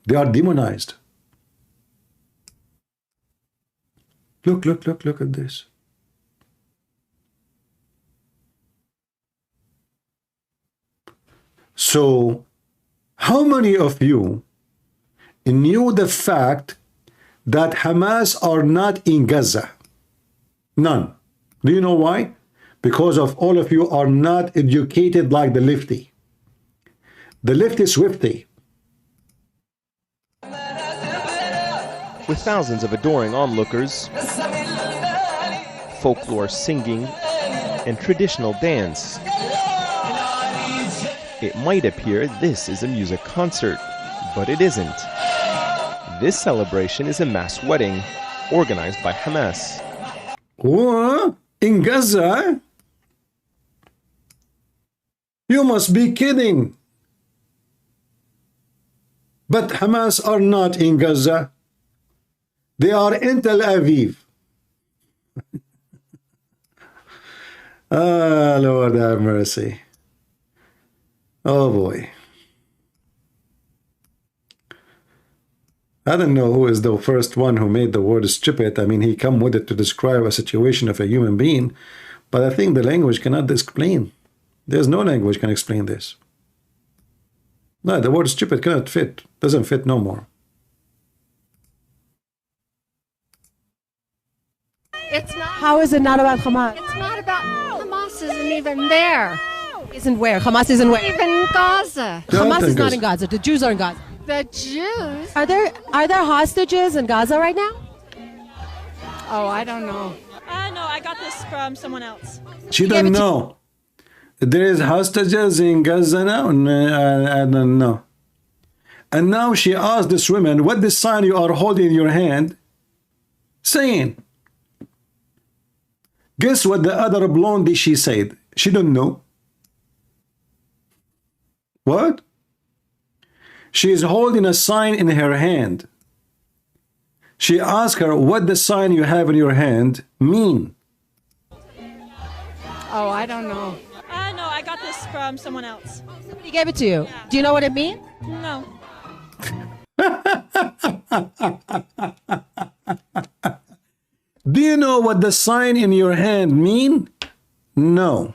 They are demonized. Look at this. So, how many of you knew the fact that Hamas are not in Gaza? None. Do you know why? Because of all of you are not educated like the lefty. The lefty is swifty. With thousands of adoring onlookers, folklore singing, and traditional dance, it might appear this is a music concert, but it isn't. This celebration is a mass wedding organized by Hamas. What? In Gaza? You must be kidding. But Hamas are not in Gaza. They are in Tel Aviv. Lord have mercy. Oh boy. I don't know who is the first one who made the word stupid. I mean, he come with it to describe a situation of a human being, but I think the language cannot explain. There's no language can explain this. No, the word stupid cannot fit. Doesn't fit no more. It's not. How is it not about Hamas? It's not about. Hamas isn't even there. Isn't where? Hamas isn't where? Even in Gaza. Hamas is not in Gaza. The Jews are in Gaza. The Jews. Are there hostages in Gaza right now? Oh, I don't know. No, I got this from someone else. She don't know. There is hostages in Gaza now? I don't know. And now she asked this woman, what the sign you are holding in your hand saying? Guess what the other blondie she said? She don't know. What? She is holding a sign in her hand. She asked her, what the sign you have in your hand mean? Oh, I don't know. No, I got this from someone else. Somebody gave it to you. Yeah. Do you know what it means? No. Do you know what the sign in your hand mean? No.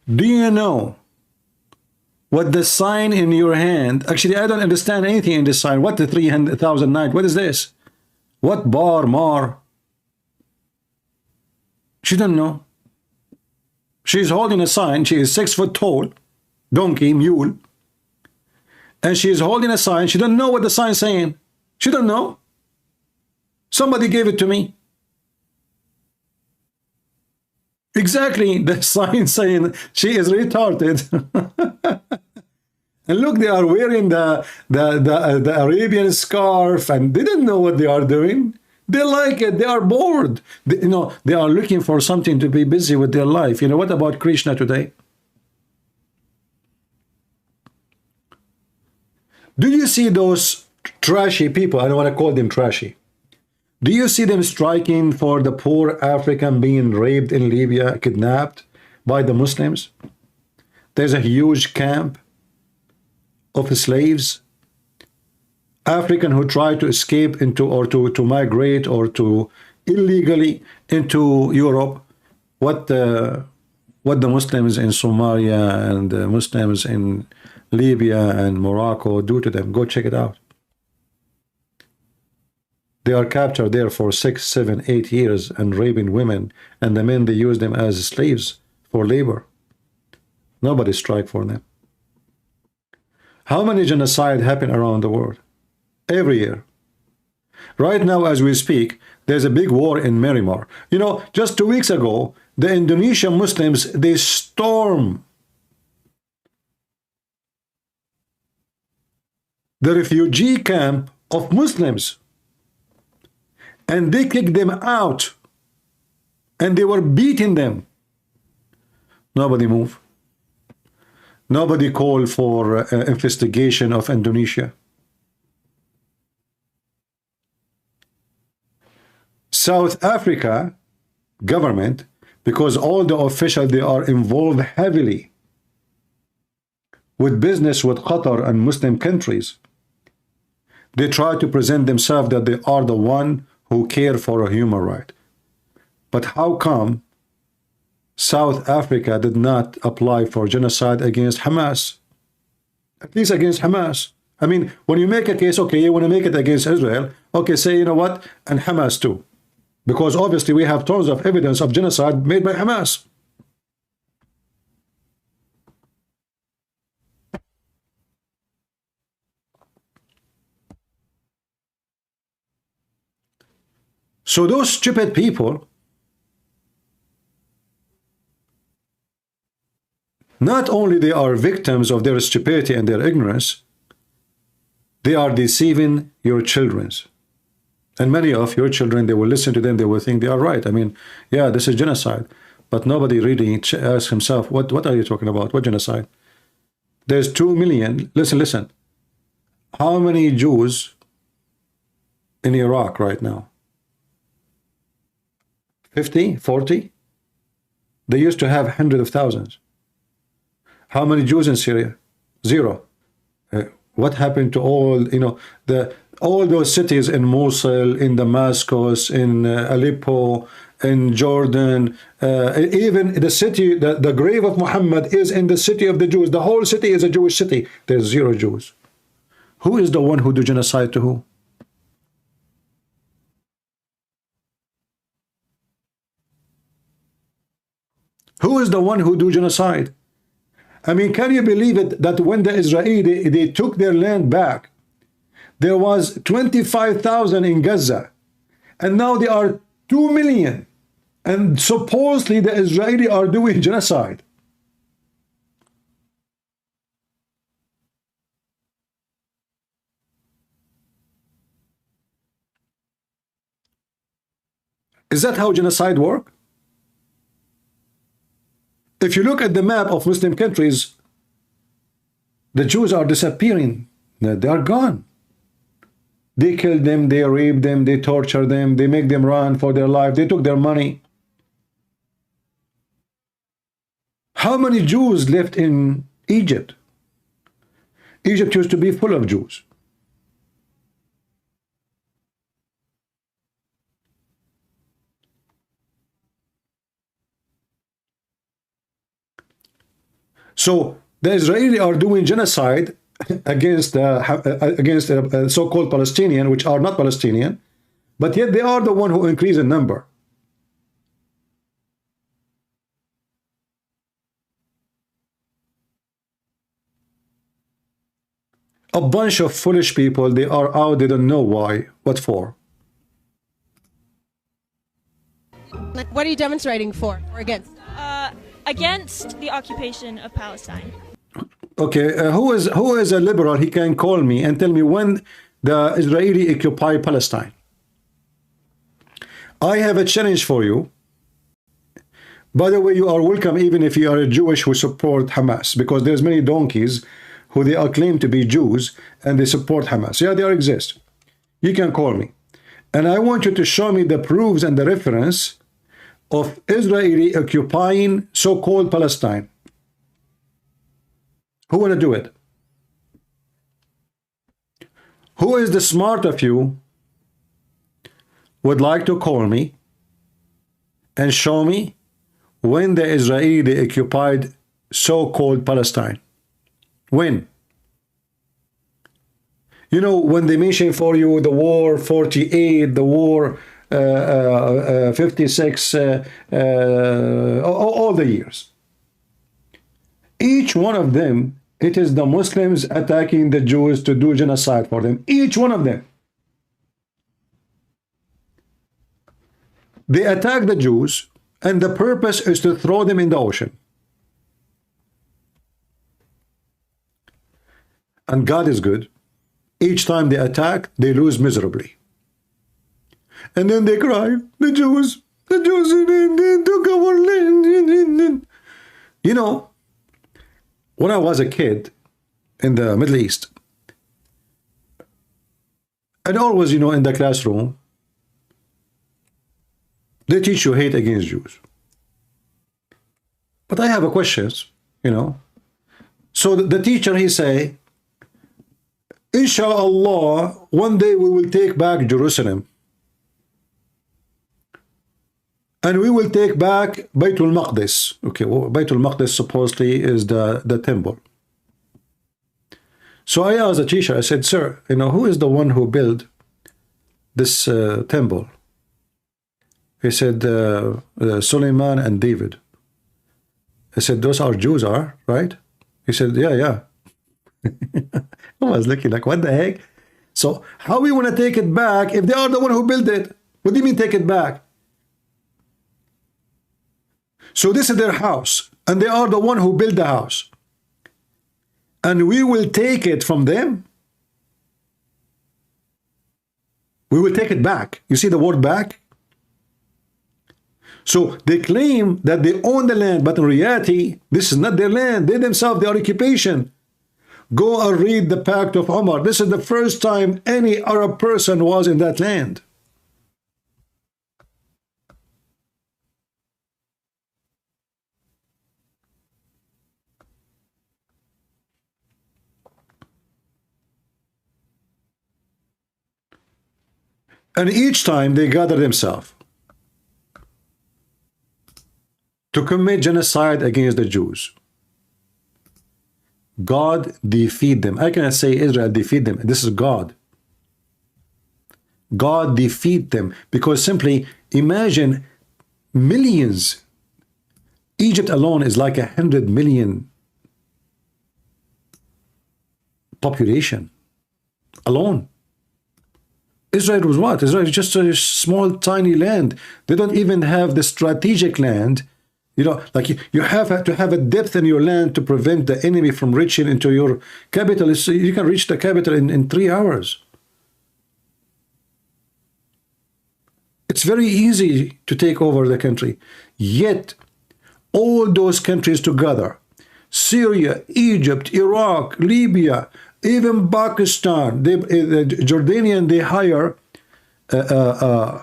Do you know what the sign in your hand? Actually, I don't understand anything in this sign. What the 300,000 night? What is this? What bar, mar? She doesn't know. She's holding a sign. She is 6 foot tall, donkey, mule. And she is holding a sign. She doesn't know what the sign is saying. She doesn't know. Somebody gave it to me. Exactly, the sign saying she is retarded. And look, they are wearing the Arabian scarf, and they didn't know what they are doing. They like it. They are bored. They are looking for something to be busy with their life. What about Krishna today? Do you see those trashy people? I don't want to call them trashy. Do you see them striking for the poor African being raped in Libya, kidnapped by the Muslims? There's a huge camp of slaves, African who try to escape into or to migrate or to illegally into Europe. What the Muslims in Somalia and the Muslims in Libya and Morocco do to them? Go check it out. They are captured there for 6, 7, 8 years and raping women, and the men, they use them as slaves for labor. Nobody strike for them. How many genocides happen around the world? Every year. Right now, as we speak, there's a big war in Myanmar. Just 2 weeks ago, the Indonesian Muslims, they stormed the refugee camp of Muslims. And they kicked them out. And they were beating them. Nobody moved. Nobody called for investigation of Indonesia. South Africa government, because all the officials, they are involved heavily with business with Qatar and Muslim countries. They try to present themselves that they are the one who care for a human right. But how come South Africa did not apply for genocide against Hamas? At least against Hamas. I mean, when you make a case, okay, you want to make it against Israel, okay, say, you know what, and Hamas too. Because obviously we have tons of evidence of genocide made by Hamas. So those stupid people, not only they are victims of their stupidity and their ignorance, they are deceiving your children. And many of your children, they will listen to them, they will think they are right. I mean, yeah, this is genocide. But nobody really asks himself, what are you talking about? What genocide? There's 2 million, listen. How many Jews in Iraq right now? 50, 40? They used to have hundreds of thousands. How many Jews in Syria? Zero. What happened to all, all those cities in Mosul, in Damascus, in Aleppo, in Jordan, even the city, the grave of Muhammad is in the city of the Jews. The whole city is a Jewish city. There's zero Jews. Who is the one who do genocide to who? Who is the one who do genocide? I mean, can you believe it that when the Israeli, they took their land back, there was 25,000 in Gaza, and now they are 2 million, and supposedly the Israeli are doing genocide. Is that how genocide works? If you look at the map of Muslim countries, the Jews are disappearing. They are gone. They kill them, they rape them, they torture them, they make them run for their life, they took their money. How many Jews left in Egypt? Egypt used to be full of Jews. So the Israeli are doing genocide against so-called Palestinian, which are not Palestinian, but yet they are the one who increase in number. A bunch of foolish people, they are out, they don't know why, what for. What are you demonstrating for or against? Against the occupation of Palestine. Okay, who is a liberal? He can call me and tell me when the Israeli occupy Palestine. I have a challenge for you. By the way, you are welcome even if you are a Jewish who support Hamas, because there's many donkeys who they are claimed to be Jews and they support Hamas. Yeah, they exist. You can call me. And I want you to show me the proofs and the reference of Israeli occupying so-called Palestine. Who want to do it? Who is the smart of you would like to call me and show me when the Israeli occupied so-called Palestine? When? You know, when they mention for you the war 48, the war 56, all the years. Each one of them, it is the Muslims attacking the Jews to do genocide for them. Each one of them. They attack the Jews, and the purpose is to throw them in the ocean. And God is good. Each time they attack, they lose miserably. And then they cry, the Jews took our land. You know, when I was a kid in the Middle East, and always, you know, in the classroom, they teach you hate against Jews. But I have a question, you know. So the teacher, he say, Inshallah, one day we will take back Jerusalem. And we will take back Baytul Maqdis. Okay, well, Baytul Maqdis supposedly is the temple. So I asked the teacher, I said, sir, you know, who is the one who built this temple? He said, Suleiman and David. I said, those are Jews, right? He said, yeah. I was looking like, what the heck? So how we want to take it back if they are the one who built it? What do you mean take it back? So this is their house, and they are the one who built the house. And we will take it from them. We will take it back. You see the word back? So they claim that they own the land, but in reality, this is not their land. They themselves, they are occupation. Go and read the Pact of Umar. This is the first time any Arab person was in that land. And each time they gather themselves to commit genocide against the Jews. God defeat them. I cannot say Israel defeat them. This is God. God defeat them, because simply imagine millions. Egypt alone is like 100 million population alone. Israel was what? Israel is just a small, tiny land. They don't even have the strategic land. You know, like you have to have a depth in your land to prevent the enemy from reaching into your capital. So you can reach the capital in 3 hours. It's very easy to take over the country. Yet, all those countries together, Syria, Egypt, Iraq, Libya, even Pakistan, the Jordanian, they hire a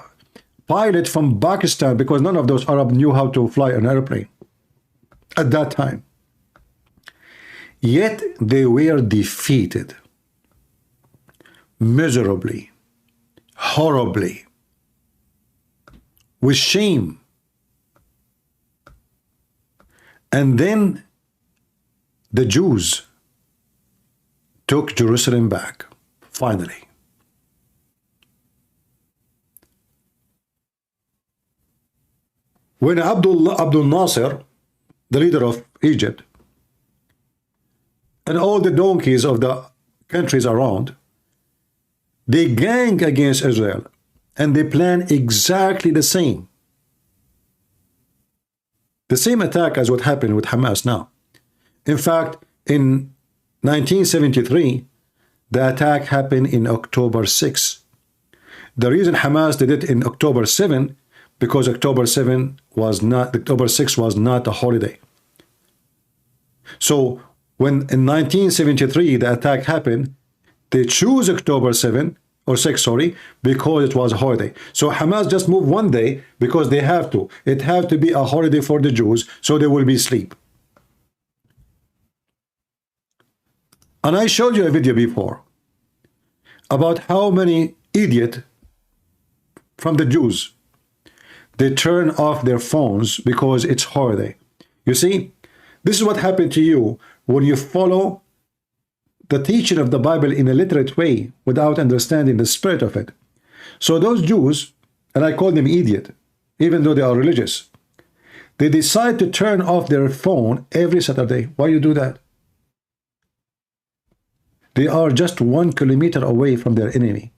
pilot from Pakistan, because none of those Arabs knew how to fly an airplane at that time. Yet they were defeated miserably, horribly, with shame. And then the Jews took Jerusalem back, finally. When Abdul Nasser, the leader of Egypt, and all the donkeys of the countries around, they gang against Israel, and they plan exactly the same attack as what happened with Hamas now. In fact, in 1973, the attack happened in October 6. The reason Hamas did it in October 7, because October 6 was not a holiday. So when in 1973 the attack happened, they choose October 7 or 6, sorry, because it was a holiday. So Hamas just moved one day because they have to. It had to be a holiday for the Jews, so there will be sleep. And I showed you a video before about how many idiots from the Jews, they turn off their phones because it's holiday. You see, this is what happened to you when you follow the teaching of the Bible in a literate way without understanding the spirit of it. So those Jews, and I call them idiot, even though they are religious, they decide to turn off their phone every Saturday. Why you do that? They are just 1 kilometer away from their enemy.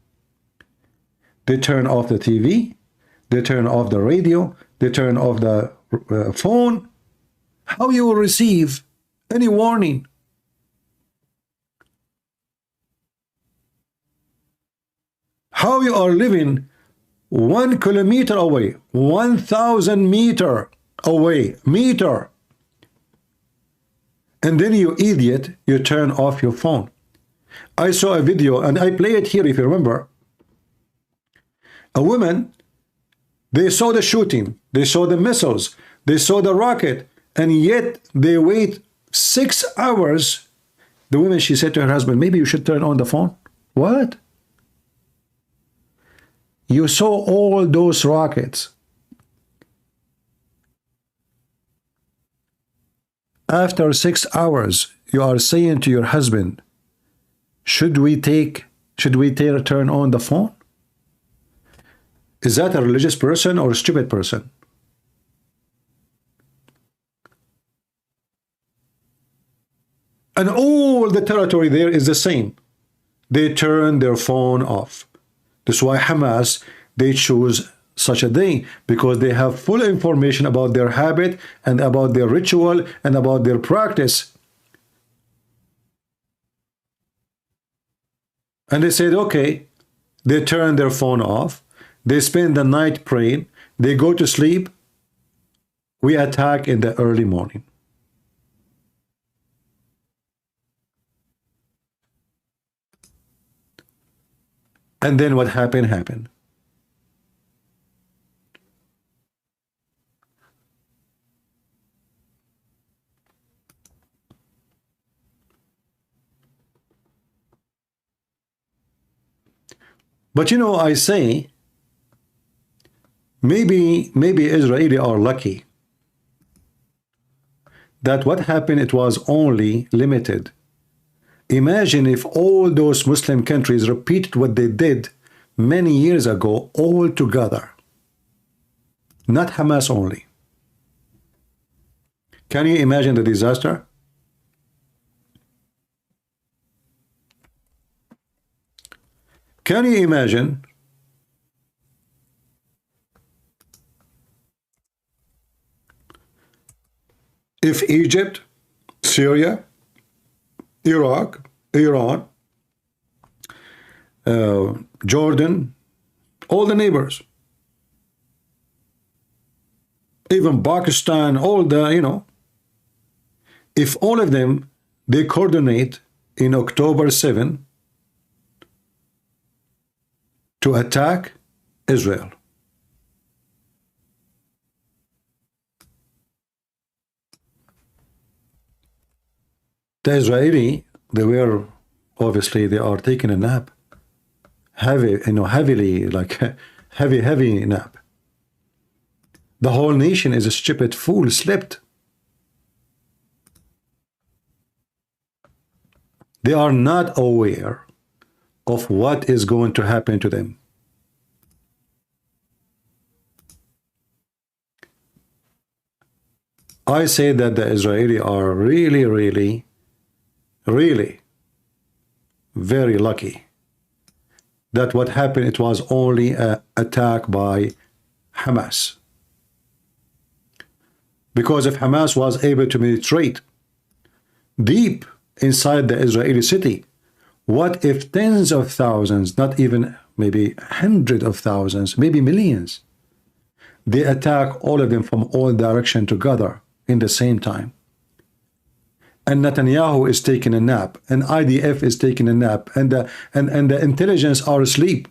They turn off the TV, they turn off the radio, they turn off the phone. How you will receive any warning? How you are living 1 kilometer away, 1,000 meter away, and then you idiot, you turn off your phone. I saw a video, and I play it here if you remember. A woman, they saw the shooting, they saw the missiles, they saw the rocket, and yet they wait 6 hours. The woman, she said to her husband, maybe you should turn on the phone. What? You saw all those rockets. After 6 hours, you are saying to your husband, should we turn on the phone? Is that a religious person or a stupid person? And all the territory there is the same. They turn their phone off. That's why Hamas, they choose such a day, because they have full information about their habit and about their ritual and about their practice. And they said, okay, they turn their phone off. They spend the night praying. They go to sleep. We attack in the early morning. And then what happened. But you know, I say maybe Israeli are lucky that what happened, it was only limited. Imagine if all those Muslim countries repeated what they did many years ago all together, not Hamas only. Can you imagine the disaster? Can you imagine if Egypt, Syria, Iraq, Iran, Jordan, all the neighbors, even Pakistan, all the, you know, if all of them, they coordinate in October 7 to attack Israel. The Israeli, they were, obviously, they are taking a nap. Heavy, you know, heavily, like heavy nap. The whole nation is a stupid fool, slept. They are not aware of what is going to happen to them. I say that the Israeli are really very lucky that what happened, it was only an attack by Hamas. Because if Hamas was able to penetrate deep inside the Israeli city, what if tens of thousands, not even maybe hundreds of thousands, maybe millions, they attack all of them from all directions together in the same time? And Netanyahu is taking a nap, and IDF is taking a nap, and the intelligence are asleep.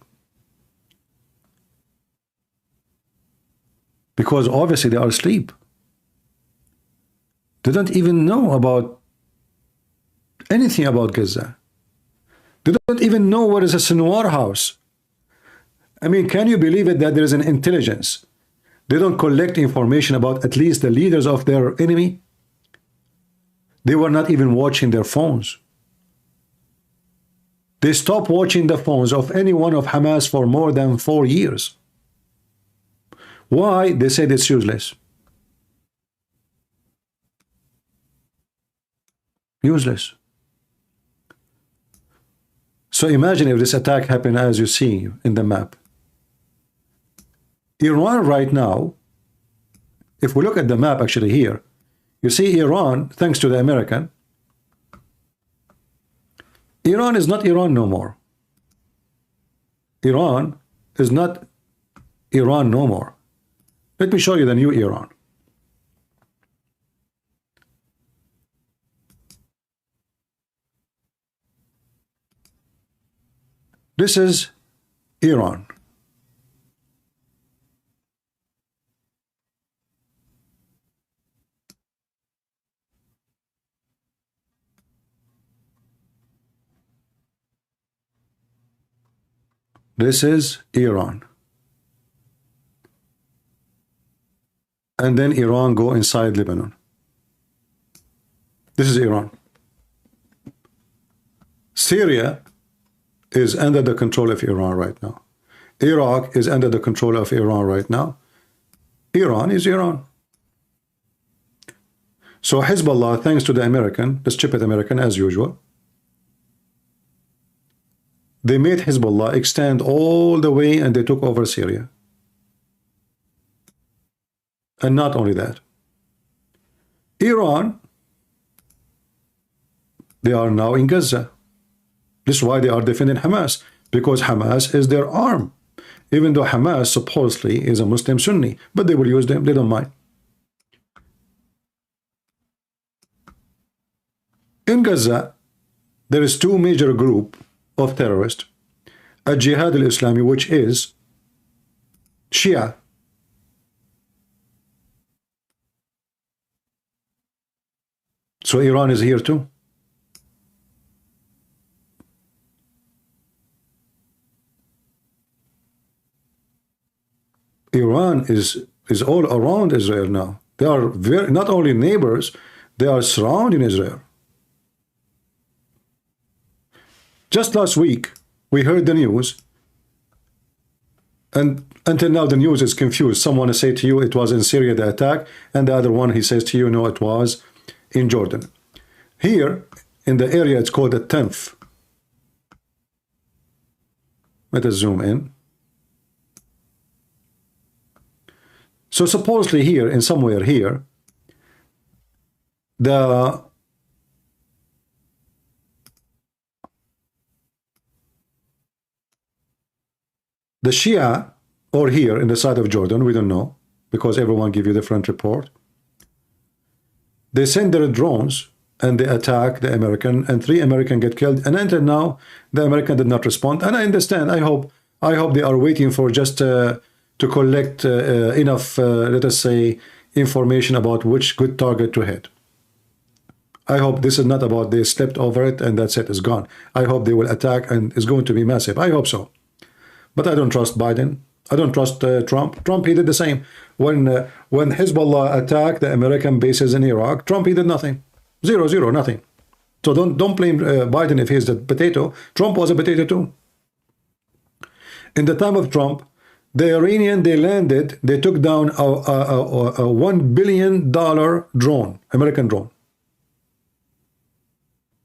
Because obviously they are asleep. They don't even know about anything about Gaza. They don't even know what is a Sinwar house. I mean, can you believe it that there is an intelligence? They don't collect information about at least the leaders of their enemy. They were not even watching their phones. They stopped watching the phones of any one of Hamas for more than 4 years. Why? They said it's useless. Useless. So imagine if this attack happened as you see in the map. Iran right now, if we look at the map actually here, you see Iran, thanks to the American, Iran is not Iran no more. Iran is not Iran no more. Let me show you the new Iran. This is Iran. This is Iran. And then Iran go inside Lebanon. This is Iran. Syria is under the control of Iran right now. Iraq is under the control of Iran right now. Iran is Iran. So Hezbollah, thanks to the American, the stupid American as usual, they made Hezbollah extend all the way and they took over Syria. And not only that, Iran, they are now in Gaza. This is why they are defending Hamas, because Hamas is their arm. Even though Hamas supposedly is a Muslim Sunni, but they will use them, they don't mind. In Gaza, there is two major groups of terrorists, a Jihad al-Islami, which is Shia. So Iran is here too. Iran is all around Israel now. They are not only neighbors, they are surrounding Israel. Just last week, we heard the news, and until now the news is confused. Someone say to you it was in Syria, the attack, and the other one, he says to you, no, it was in Jordan. Here, in the area, it's called the 10th. Let us zoom in. So supposedly here, in somewhere here, the Shia, or here in the side of Jordan, we don't know, because everyone give you different report. They send their drones and they attack the American, and 3 Americans get killed. And until now, the American did not respond. And I understand. I hope they are waiting for just to collect enough, let us say, information about which good target to hit. I hope this is not about they slept over it and that's it, it's gone. I hope they will attack and it's going to be massive. I hope so. But I don't trust Biden. I don't trust Trump. Trump, he did the same. When Hezbollah attacked the American bases in Iraq, Trump, he did nothing. Zero, zero, nothing. So don't blame Biden if he's the potato. Trump was a potato too. In the time of Trump, the Iranian, they landed, they took down a $1 billion drone, American drone.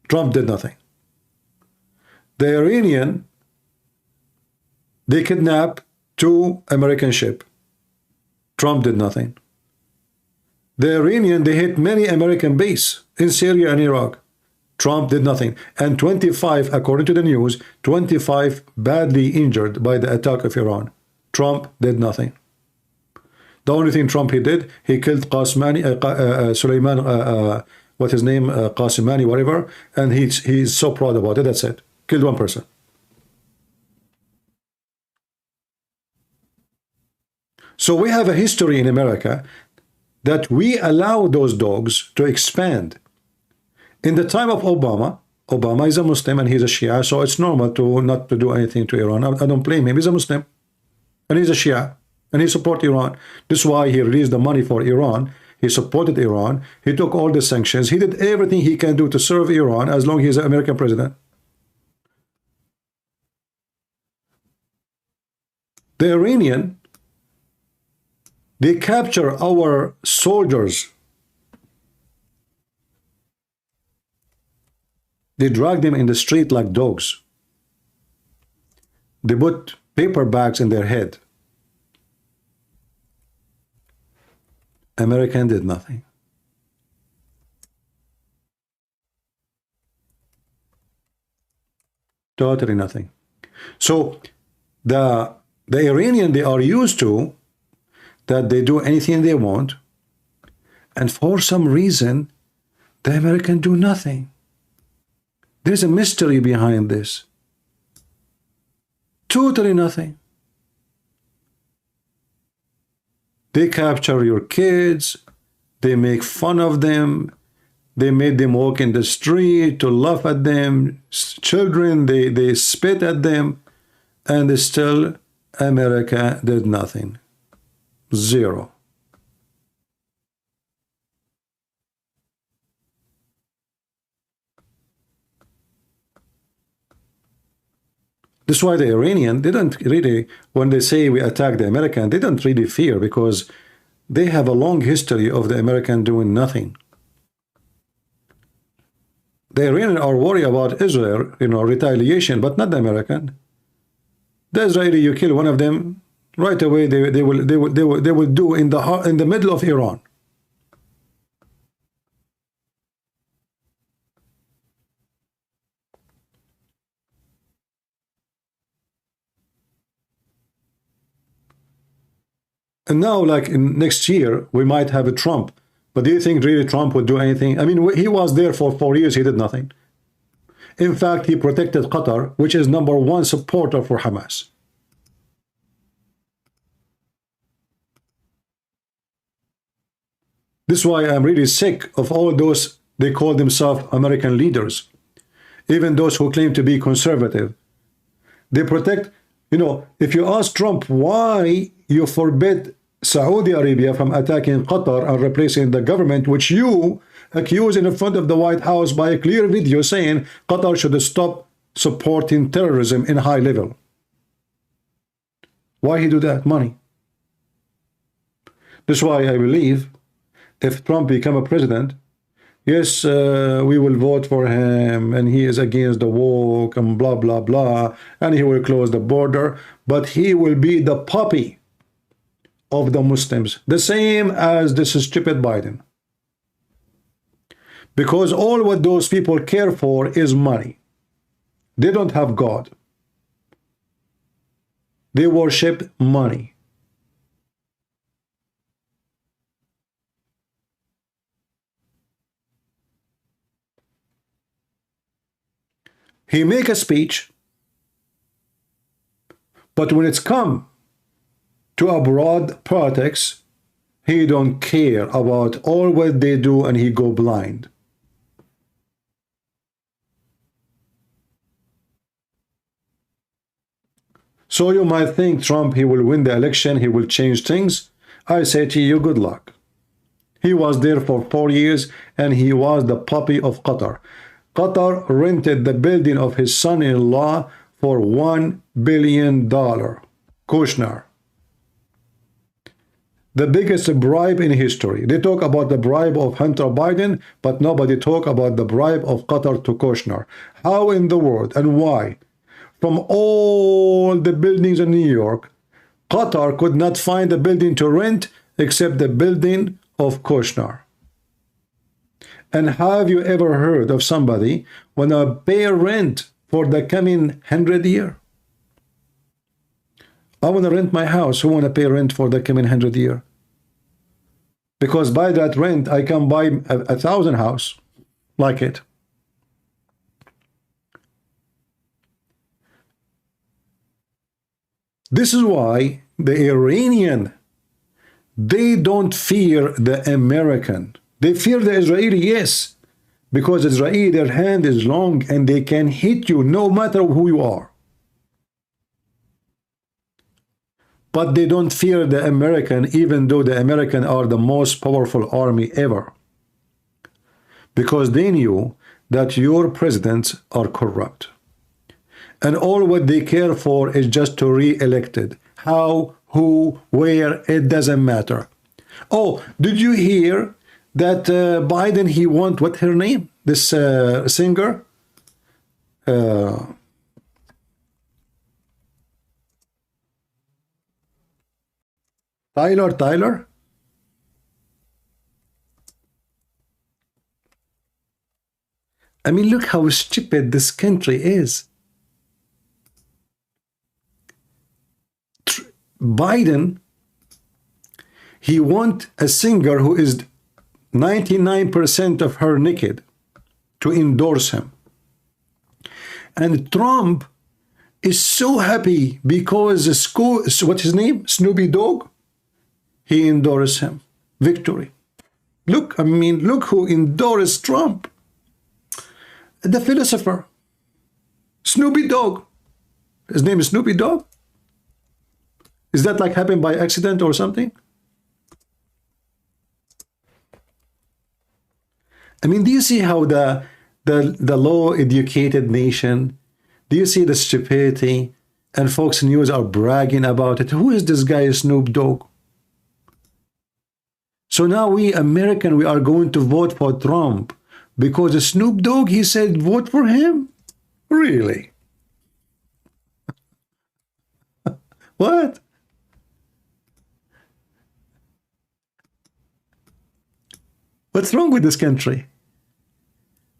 Trump did nothing. The Iranian, they kidnapped 2 American ships. Trump did nothing. The Iranian, they hit many American bases in Syria and Iraq. Trump did nothing. And 25, according to the news, 25 badly injured by the attack of Iran. Trump did nothing. The only thing Trump he did, he killed Suleiman, what's his name, Qasimani, whatever, and he's so proud about it. That's it. Killed 1 person. So we have a history in America that we allow those dogs to expand. In the time of Obama, Obama is a Muslim and he's a Shia, so it's normal to not to do anything to Iran. I don't blame him. He's a Muslim and he's a Shia and he supports Iran. This is why he released the money for Iran. He supported Iran. He took all the sanctions. He did everything he can do to serve Iran as long as he's an American president. The Iranian, they capture our soldiers. They drag them in the street like dogs. They put paper bags in their head. American did nothing. Totally nothing. So the Iranian, they are used to that they do anything they want, and for some reason the American do nothing. There's a mystery behind this. Totally nothing. They capture your kids, they make fun of them, they made them walk in the street to laugh at them, children, they spit at them, and still America did nothing. Zero. This is why the Iranian didn't really, when they say we attack the American, they don't really fear, because they have a long history of the American doing nothing. The Iranian are worried about Israel, retaliation, but not the American. The Israeli, you kill one of them, right away they will do in the middle of Iran. And now, like in next year, we might have a Trump. But do you think really Trump would do anything? I mean, he was there for 4 years, he did nothing. In fact, he protected Qatar, which is #1 supporter for Hamas. This is why I'm really sick of all those, they call themselves American leaders. Even those who claim to be conservative. They protect, if you ask Trump why you forbid Saudi Arabia from attacking Qatar and replacing the government, which you accuse in front of the White House by a clear video saying Qatar should stop supporting terrorism in high level. Why he do that? Money. That's why I believe if Trump become a president, yes, we will vote for him and he is against the woke and blah, blah, blah, and he will close the border, but he will be the puppy of the Muslims, the same as this stupid Biden. Because all what those people care for is money. They don't have God. They worship money. He make a speech, but when it's come to abroad politics, he don't care about all what they do and he go blind. So you might think Trump, he will win the election, he will change things. I say to you, good luck. He was there for 4 years and he was the puppy of Qatar. Qatar rented the building of his son-in-law for $1 billion. Kushner. The biggest bribe in history. They talk about the bribe of Hunter Biden, but nobody talk about the bribe of Qatar to Kushner. How in the world and why? From all the buildings in New York, Qatar could not find a building to rent except the building of Kushner. And have you ever heard of somebody when I pay rent for the coming 100 year? I want to rent my house. Who want to pay rent for the coming 100 year? Because by that rent, I can buy a 1,000 house like it. This is why the Iranian, they don't fear the American. They fear the Israeli, yes, because Israeli, their hand is long and they can hit you no matter who you are. But they don't fear the American, even though the American are the most powerful army ever. Because they knew that your presidents are corrupt. And all what they care for is just to re-elected. How, who, where, it doesn't matter. Oh, did you hear that Biden, he want, what her name? This singer? Tyler? I mean, look how stupid this country is. Biden, he want a singer who is 99% of her naked to endorse him. And Trump is so happy because what's his name? Snoopy Dogg? He endorsed him. Victory. Look, I mean, look who endorsed Trump. The philosopher. Snoopy Dogg. His name is Snoopy Dogg. Is that like happened by accident or something? I mean, do you see how the law-educated nation, do you see the stupidity? And Fox News are bragging about it. Who is this guy, Snoop Dogg? So now we American, we are going to vote for Trump because Snoop Dogg, he said, vote for him? Really? What? What's wrong with this country?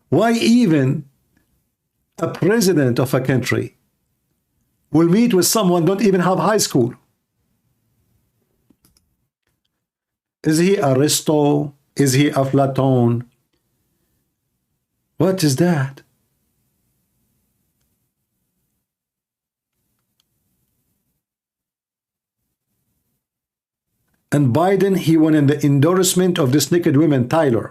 Why even a president of a country will meet with someone don't even have high school? Is he Aristo? Is he Aflatone? What is that? And Biden, he won in the endorsement of this naked woman, Tyler.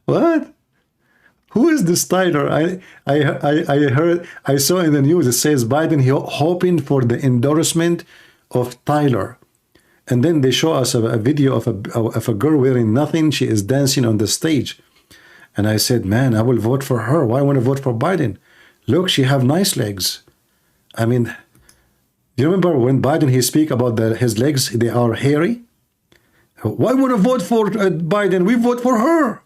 What? Who is this Tyler? I saw in the news, it says Biden hoping for the endorsement of Tyler. And then they show us a video of a girl wearing nothing. She is dancing on the stage. And I said, man, I will vote for her. Why want to vote for Biden? Look, she have nice legs. I mean, do you remember when Biden, he speak about his legs, they are hairy? Why want to vote for Biden? We vote for her.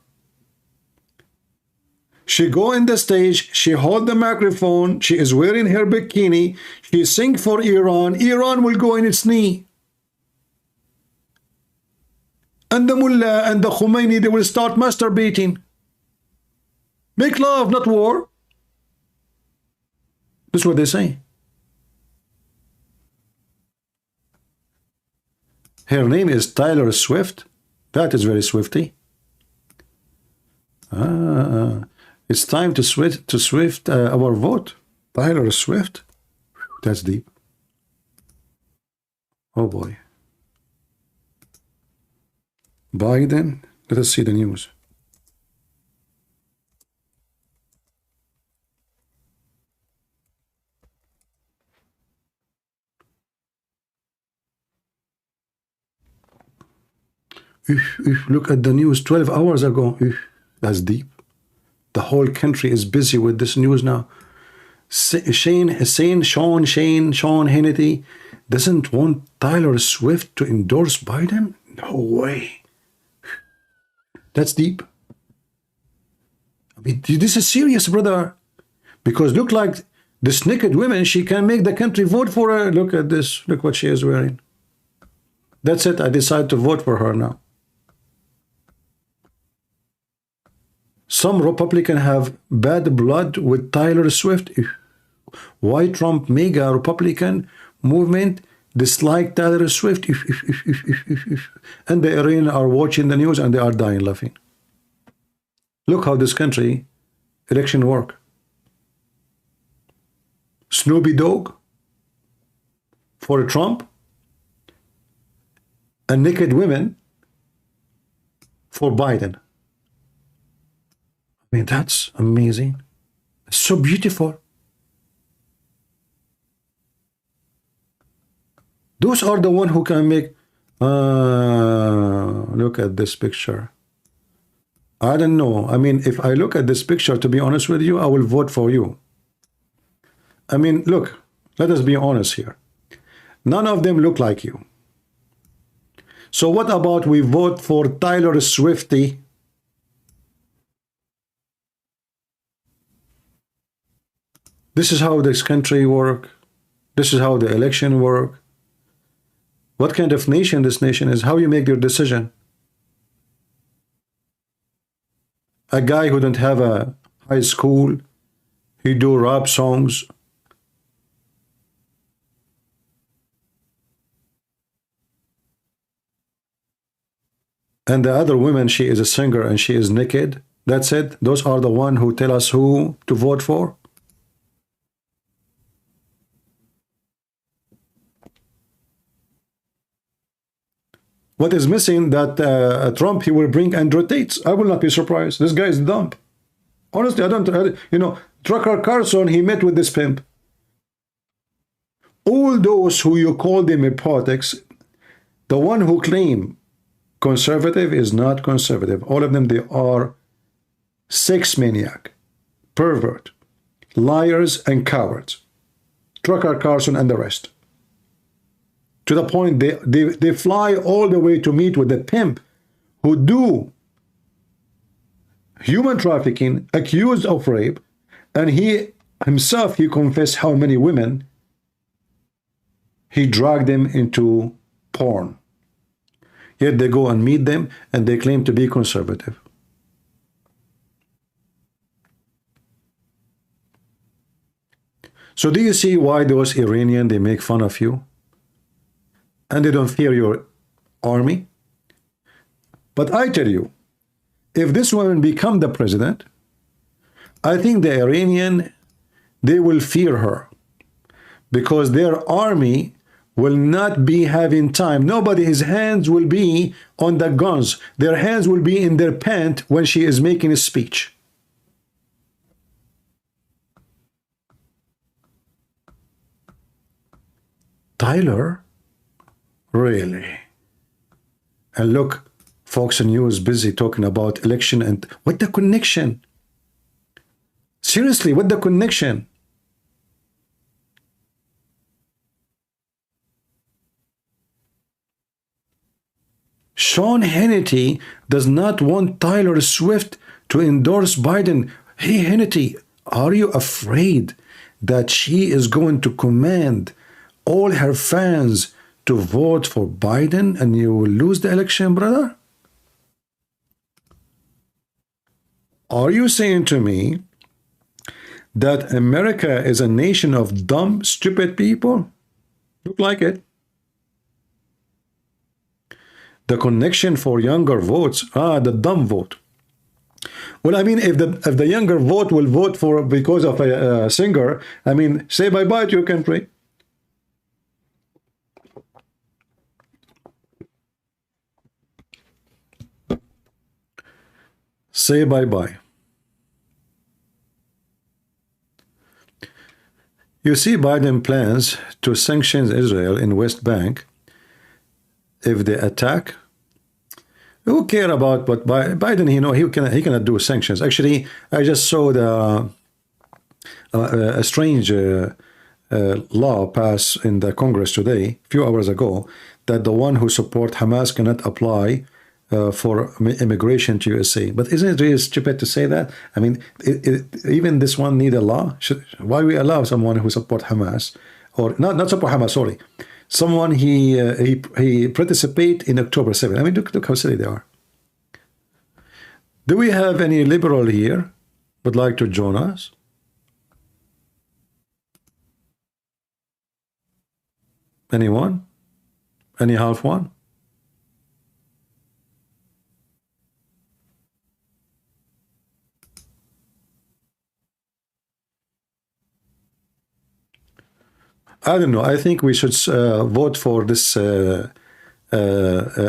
She go in the stage, she hold the microphone, she is wearing her bikini, she sing for Iran, Iran will go in its knee. And the mullah and the Khomeini, they will start masturbating. Make love, not war. That's what they say. Her name is Taylor Swift. That is very Swifty. It's time to Swift our vote. Taylor Swift. That's deep. Oh boy. Biden. Let us see the news. Look at the news 12 hours ago. That's deep. The whole country is busy with this news now. Sean Hannity doesn't want Taylor Swift to endorse Biden? No way. That's deep. I mean, this is serious, brother. Because look like this naked woman, she can make the country vote for her. Look at this. Look what she is wearing. That's it. I decide to vote for her now. Some Republicans have bad blood with Taylor Swift. Why Trump mega Republican movement dislike Taylor Swift? And the Iranians are watching the news and they are dying laughing. Look how this country election work. Snoopy Dogg for Trump and naked women for Biden. I mean, that's amazing. It's so beautiful. Those are the one who can make look at this picture. I don't know. I mean, if I look at this picture, to be honest with you, I will vote for you. I mean, look, let us be honest here. None of them look like you. So what about we vote for Taylor Swifty? This is how this country work. This is how the election work. What kind of nation this nation is, how you make your decision. A guy who don't have a high school, he do rap songs. And the other woman, she is a singer and she is naked. That's it. Those are the one who tell us who to vote for. What is missing that Trump, he will bring Andrew Tate. I will not be surprised. This guy is dumb. Honestly, I don't, you know, Tucker Carlson, he met with this pimp. All those who you call them in politics, the one who claim conservative is not conservative. All of them, they are sex maniac, pervert, liars, and cowards. Tucker Carlson and the rest. To the point they fly all the way to meet with the pimp who do human trafficking, accused of rape, and he himself, he confessed how many women he dragged them into porn. Yet they go and meet them and they claim to be conservative. So do you see why those Iranians, they make fun of you? And they don't fear your army? But I tell you, if this woman become the president, I think the Iranian, they will fear her. Because their army will not be having time. Nobody, his hands will be on the guns. Their hands will be in their pant when she is making a speech. Tyler? Really? And look, Fox News busy talking about election and what the connection? Seriously, what the connection? Sean Hannity does not want Tyler Swift to endorse Biden. Hey, Hannity, are you afraid that she is going to command all her fans to vote for Biden and you will lose the election, brother? Are you saying to me that America is a nation of dumb, stupid people? Look like it. The connection for younger votes, the dumb vote. Well, I mean, if the younger vote will vote for because of a singer, I mean, say bye-bye to your country. Say bye-bye. You see Biden plans to sanction Israel in West Bank if they attack. Who care about what Biden? You know, he cannot do sanctions. Actually, I just saw a strange law pass in the Congress today, a few hours ago, that the one who support Hamas cannot apply for immigration to USA. But isn't it really stupid to say that? I mean, even this one need a law. Why we allow someone who support Hamas, or not support Hamas? Sorry. Someone he participate in October 7th. I mean, look how silly they are. Do we have any liberal here would like to join us? Anyone? Any half one? I don't know. I think we should vote for this,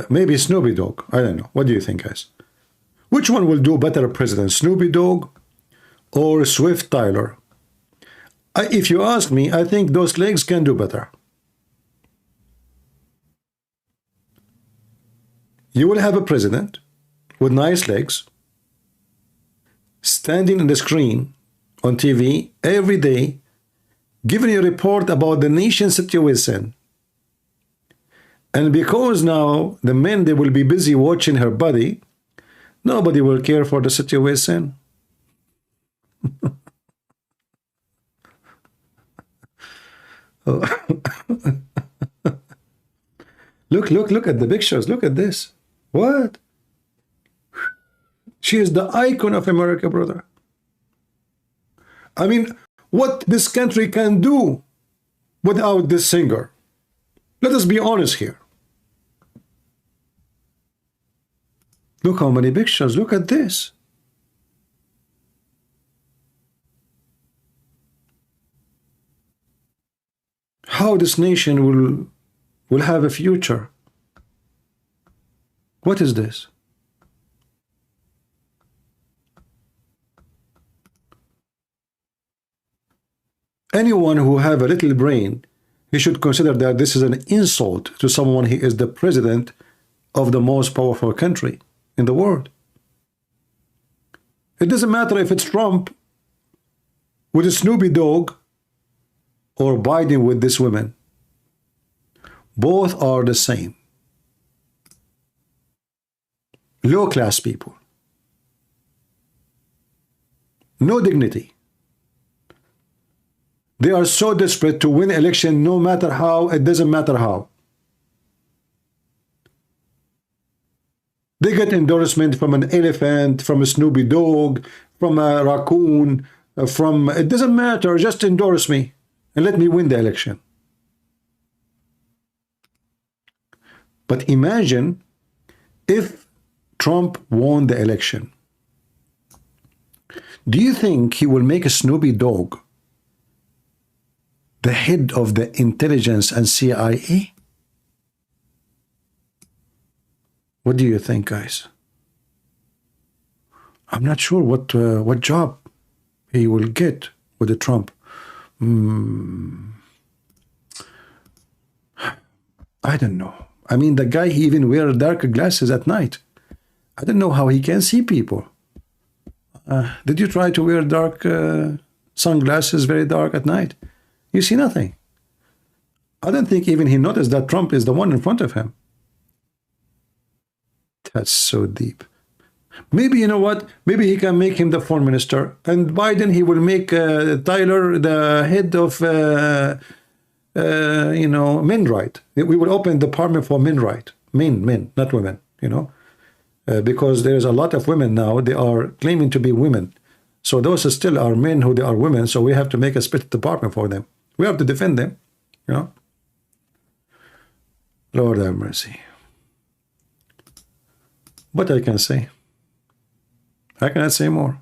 maybe Snoopy Dog. I don't know. What do you think, guys? Which one will do better president, Snoopy Dog or Swift Tyler? If you ask me, I think those legs can do better. You will have a president with nice legs standing on the screen on TV every day, giving a report about the nation's situation. And because now the men, they will be busy watching her body, nobody will care for the situation. Look at the pictures. Look at this. What? She is the icon of America, brother. I mean, what this country can do without this singer. Let us be honest here. Look how many pictures. Look at this. How this nation will have a future. What is this? Anyone who have a little brain, he should consider that this is an insult to someone who is the president of the most powerful country in the world. It doesn't matter if it's Trump with a Snoopy Dog or Biden with this woman. Both are the same. Low-class people. No dignity. They are so desperate to win election no matter how, it doesn't matter how. They get endorsement from an elephant, from a Snoopy Dog, from a raccoon, it doesn't matter, just endorse me and let me win the election. But imagine if Trump won the election. Do you think he will make a Snoopy Dog the head of the intelligence and CIA? What do you think, guys? I'm not sure what job he will get with the Trump. I don't know. I mean, the guy, he even wears dark glasses at night. I don't know how he can see people. Did you try to wear dark sunglasses, very dark at night? You see nothing. I don't think even he noticed that Trump is the one in front of him. That's so deep. Maybe, you know what? Maybe he can make him the foreign minister, and Biden, he will make Tyler the head of, you know, men right. We will open the department for men right. Men, not women, you know. Because there's a lot of women now, they are claiming to be women. So those still are men who they are women, so we have to make a special department for them. We have to defend them, you know. Lord have mercy. What I can say? I cannot say more.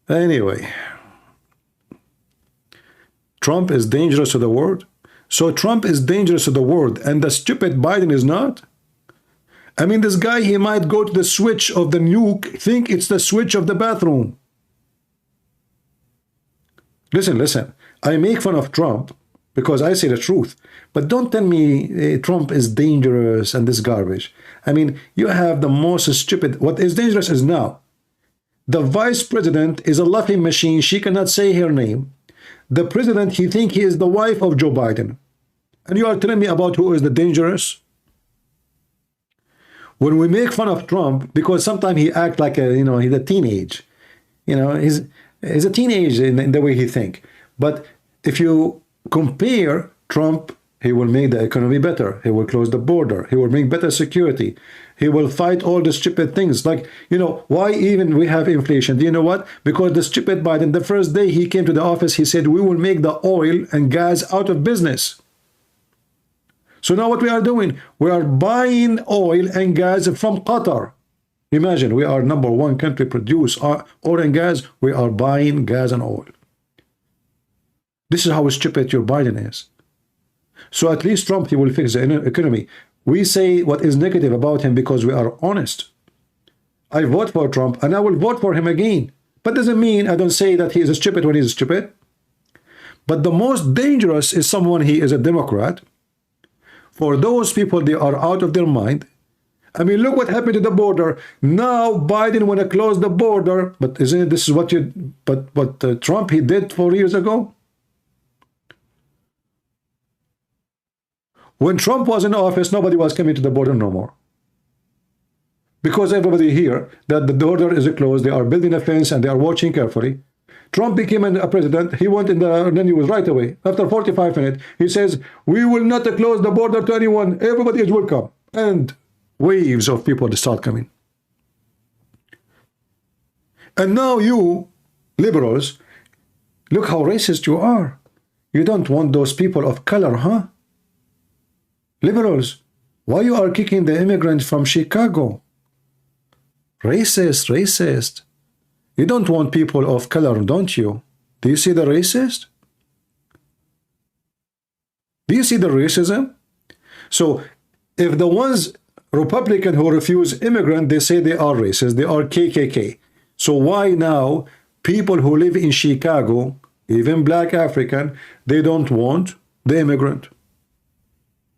Anyway, Trump is dangerous to the world. So Trump is dangerous to the world, and the stupid Biden is not? I mean, this guy, he might go to the switch of the nuke, think it's the switch of the bathroom. Listen. I make fun of Trump because I say the truth. But don't tell me Trump is dangerous and this garbage. I mean, you have the most stupid... What is dangerous is now. The vice president is a laughing machine. She cannot say her name. The president, he thinks he is the wife of Joe Biden. And you are telling me about who is the dangerous? When we make fun of Trump, because sometimes he acts like a, you know, he's a teenage. You know, he's a teenage in the way he think. But if you compare Trump, he will make the economy better. He will close the border. He will bring better security. He will fight all the stupid things. Like, you know, why even we have inflation? Do you know what? Because the stupid Biden, the first day he came to the office, he said, we will make the oil and gas out of business. So now what we are doing? We are buying oil and gas from Qatar. Imagine, we are #1 country produce oil and gas. We are buying gas and oil. This is how stupid your Biden is. So at least Trump, he will fix the economy. We say what is negative about him because we are honest. I vote for Trump and I will vote for him again. But doesn't mean I don't say that he is stupid when he is stupid. But the most dangerous is someone, he is a Democrat. For those people, they are out of their mind. I mean, look what happened to the border. Now Biden want to close the border, but isn't it, this is what you, but Trump, he did 4 years ago? When Trump was in office, nobody was coming to the border no more. Because everybody here, that the border is closed, they are building a fence and they are watching carefully. Trump became a president, he went in the, and then he was right away. After 45 minutes, he says, we will not close the border to anyone, everybody is welcome. And waves of people start coming. And now you, liberals, look how racist you are. You don't want those people of color, huh? Liberals, why you are kicking the immigrants from Chicago? Racist, racist. You don't want people of color, don't you? Do you see the racist? Do you see the racism? So, if the ones Republican who refuse immigrant, they say they are racist, they are KKK. So why now people who live in Chicago, even black African, they don't want the immigrant?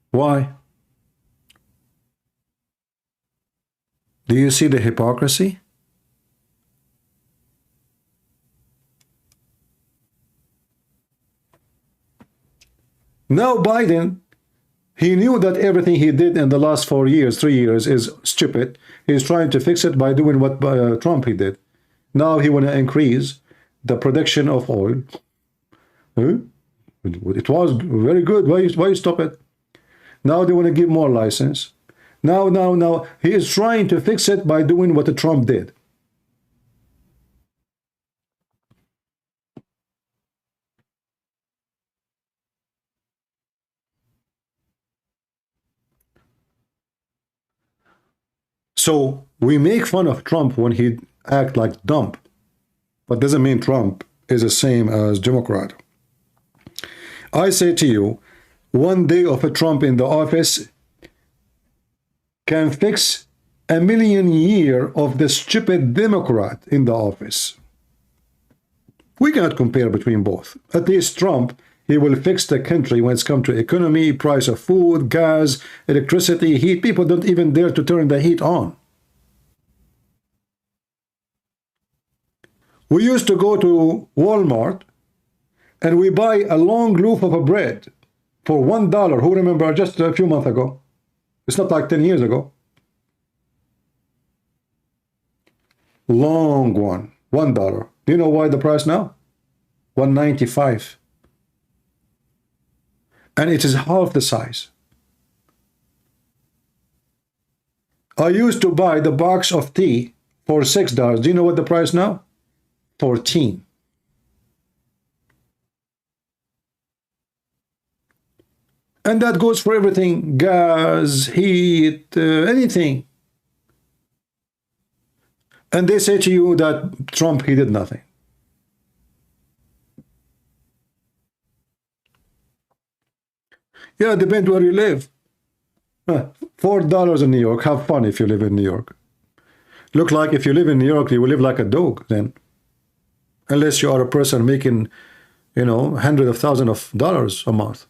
Why? Do you see the hypocrisy? Now Biden, he knew that everything he did in the last 4 years, 3 years is stupid. He's trying to fix it by doing what Trump he did. Now he want to increase the production of oil. Huh? It was very good. Why you stop it? Now they want to give more license. Now, he is trying to fix it by doing what Trump did. So we make fun of Trump when he act like dumb, but doesn't mean Trump is the same as Democrat. I say to you, one day of a Trump in the office can fix 1,000,000 years of the stupid Democrat in the office. We cannot compare between both. At least Trump, He will fix the country when it's come to economy, price of food, gas, electricity, heat. People don't even dare to turn the heat on. We used to go to Walmart and we buy a long loaf of a bread for $1. Who remember just a few months ago? It's not like 10 years ago. Long one, $1. Do you know why the price now? $1.95. And it is half the size. I used to buy the box of tea for $6. Do you know what the price now? 14. And that goes for everything, gas, heat, anything. And they say to you that Trump, he did nothing. Yeah, depends where you live. $4 in New York. Have fun if you live in New York. Look like if you live in New York, you will live like a dog then. Unless you are a person making, you know, hundreds of thousands of dollars a month.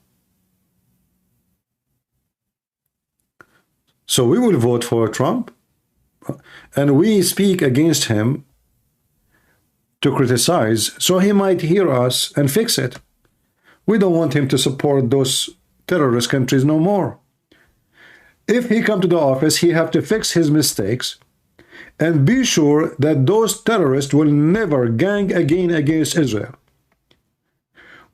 So we will vote for Trump. And we speak against him to criticize, so he might hear us and fix it. We don't want him to support those terrorist countries no more. If he come to the office, he have to fix his mistakes and be sure that those terrorists will never gang again against Israel.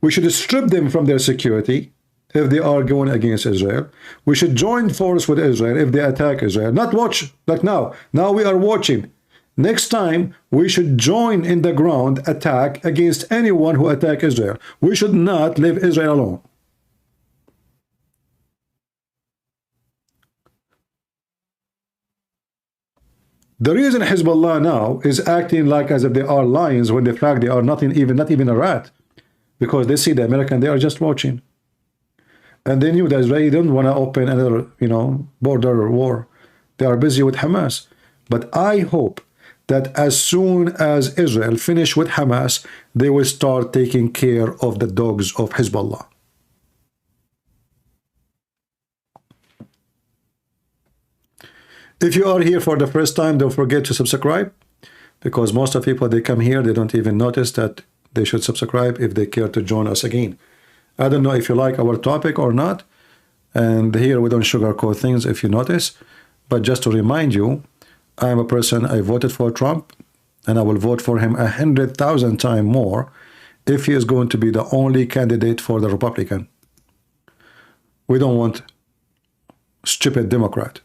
We should strip them from their security if they are going against Israel. We should join force with Israel if they attack Israel. Not watch like now. Now we are watching. Next time, we should join in the ground attack against anyone who attack Israel. We should not leave Israel alone. The reason Hezbollah now is acting like as if they are lions when in fact they are not even a rat, because they see the American, they are just watching. And they knew that Israel didn't want to open another, you know, border war. They are busy with Hamas. But I hope that as soon as Israel finish with Hamas, they will start taking care of the dogs of Hezbollah. If you are here for the first time, don't forget to subscribe, because most of the people, they come here, they don't even notice that they should subscribe if they care to join us again. I don't know if you like our topic or not, and here we don't sugarcoat things if you notice, but just to remind you, I am a person, I voted for Trump, and I will vote for him 100,000 times more if he is going to be the only candidate for the Republican. We don't want stupid Democrat.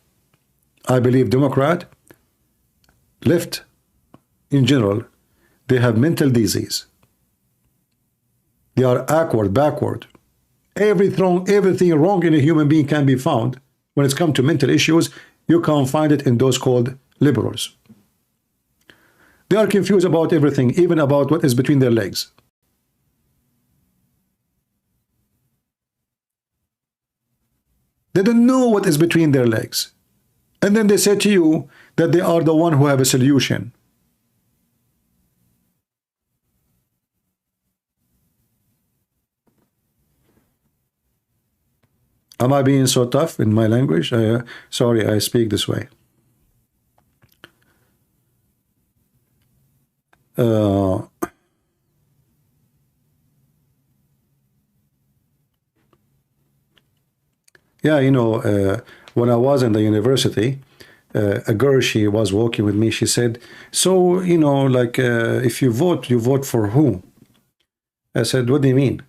I believe Democrat, left in general, they have mental disease. They are backward. Everything wrong in a human being can be found. When it's come to mental issues, you can't find it in those called liberals. They are confused about everything, even about what is between their legs. They don't know what is between their legs. And then they say to you that they are the one who have a solution. Am I being so tough in my language? Sorry, I speak this way. Yeah, you know, when I was in the university, a girl, she was walking with me. She said, so, you know, like, if you vote for who? I said, what do you mean?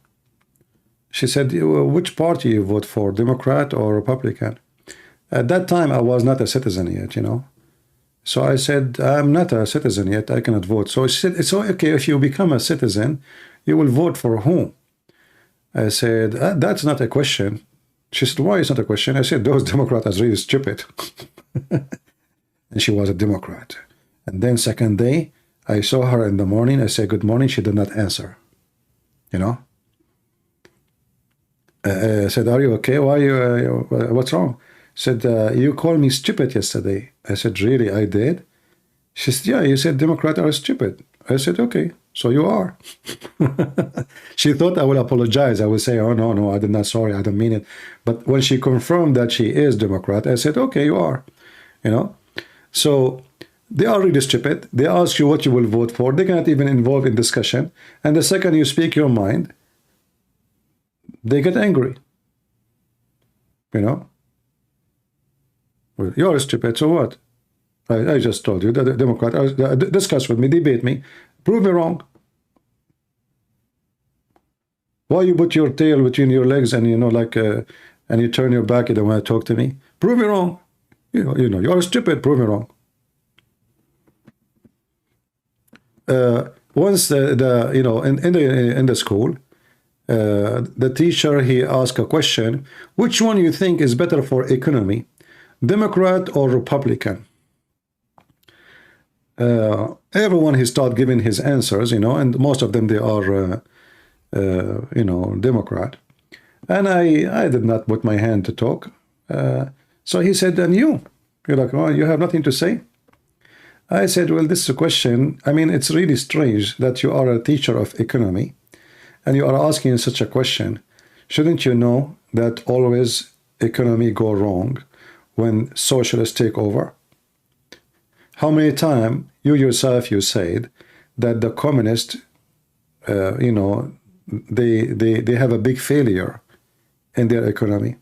She said, which party you vote for, Democrat or Republican? At that time, I was not a citizen yet, you know. So I said, I'm not a citizen yet, I cannot vote. So she said, it's okay, if you become a citizen, you will vote for whom? I said, that's not a question. She said, why is not a question? I said, those Democrats are really stupid. And she was a Democrat. And then second day, I saw her in the morning. I said, good morning. She did not answer. You know? I said, are you okay? Why you, what's wrong? She said, you called me stupid yesterday. I said, really, I did? She said, yeah, you said Democrats are stupid. I said, okay. So you are. She thought I will apologize. I will say, oh, no, no, I did not, sorry, I don't mean it. But when she confirmed that she is Democrat, I said, okay, you are, you know. So they are really stupid. They ask you what you will vote for. They cannot even involve in discussion. And the second you speak your mind, they get angry, you know. Well, you're stupid, so what? I just told you that the Democrat, discuss with me, debate me, prove me wrong. Why you put your tail between your legs and, you know, like, and you turn your back and don't want to talk to me? Prove me wrong. You know, you're stupid, prove me wrong. Once you know, in the school, the teacher, he asked a question, which one you think is better for economy, Democrat or Republican? Everyone, he started giving his answers, you know, and most of them, they are, you know, Democrat. And I did not put my hand to talk. So he said, and you're like, oh, you have nothing to say? I said, well, this is a question. I mean, it's really strange that you are a teacher of economy and you are asking such a question. Shouldn't you know that always economy go wrong when socialists take over? How many times you yourself, you said that the communists, you know, they have a big failure in their economy.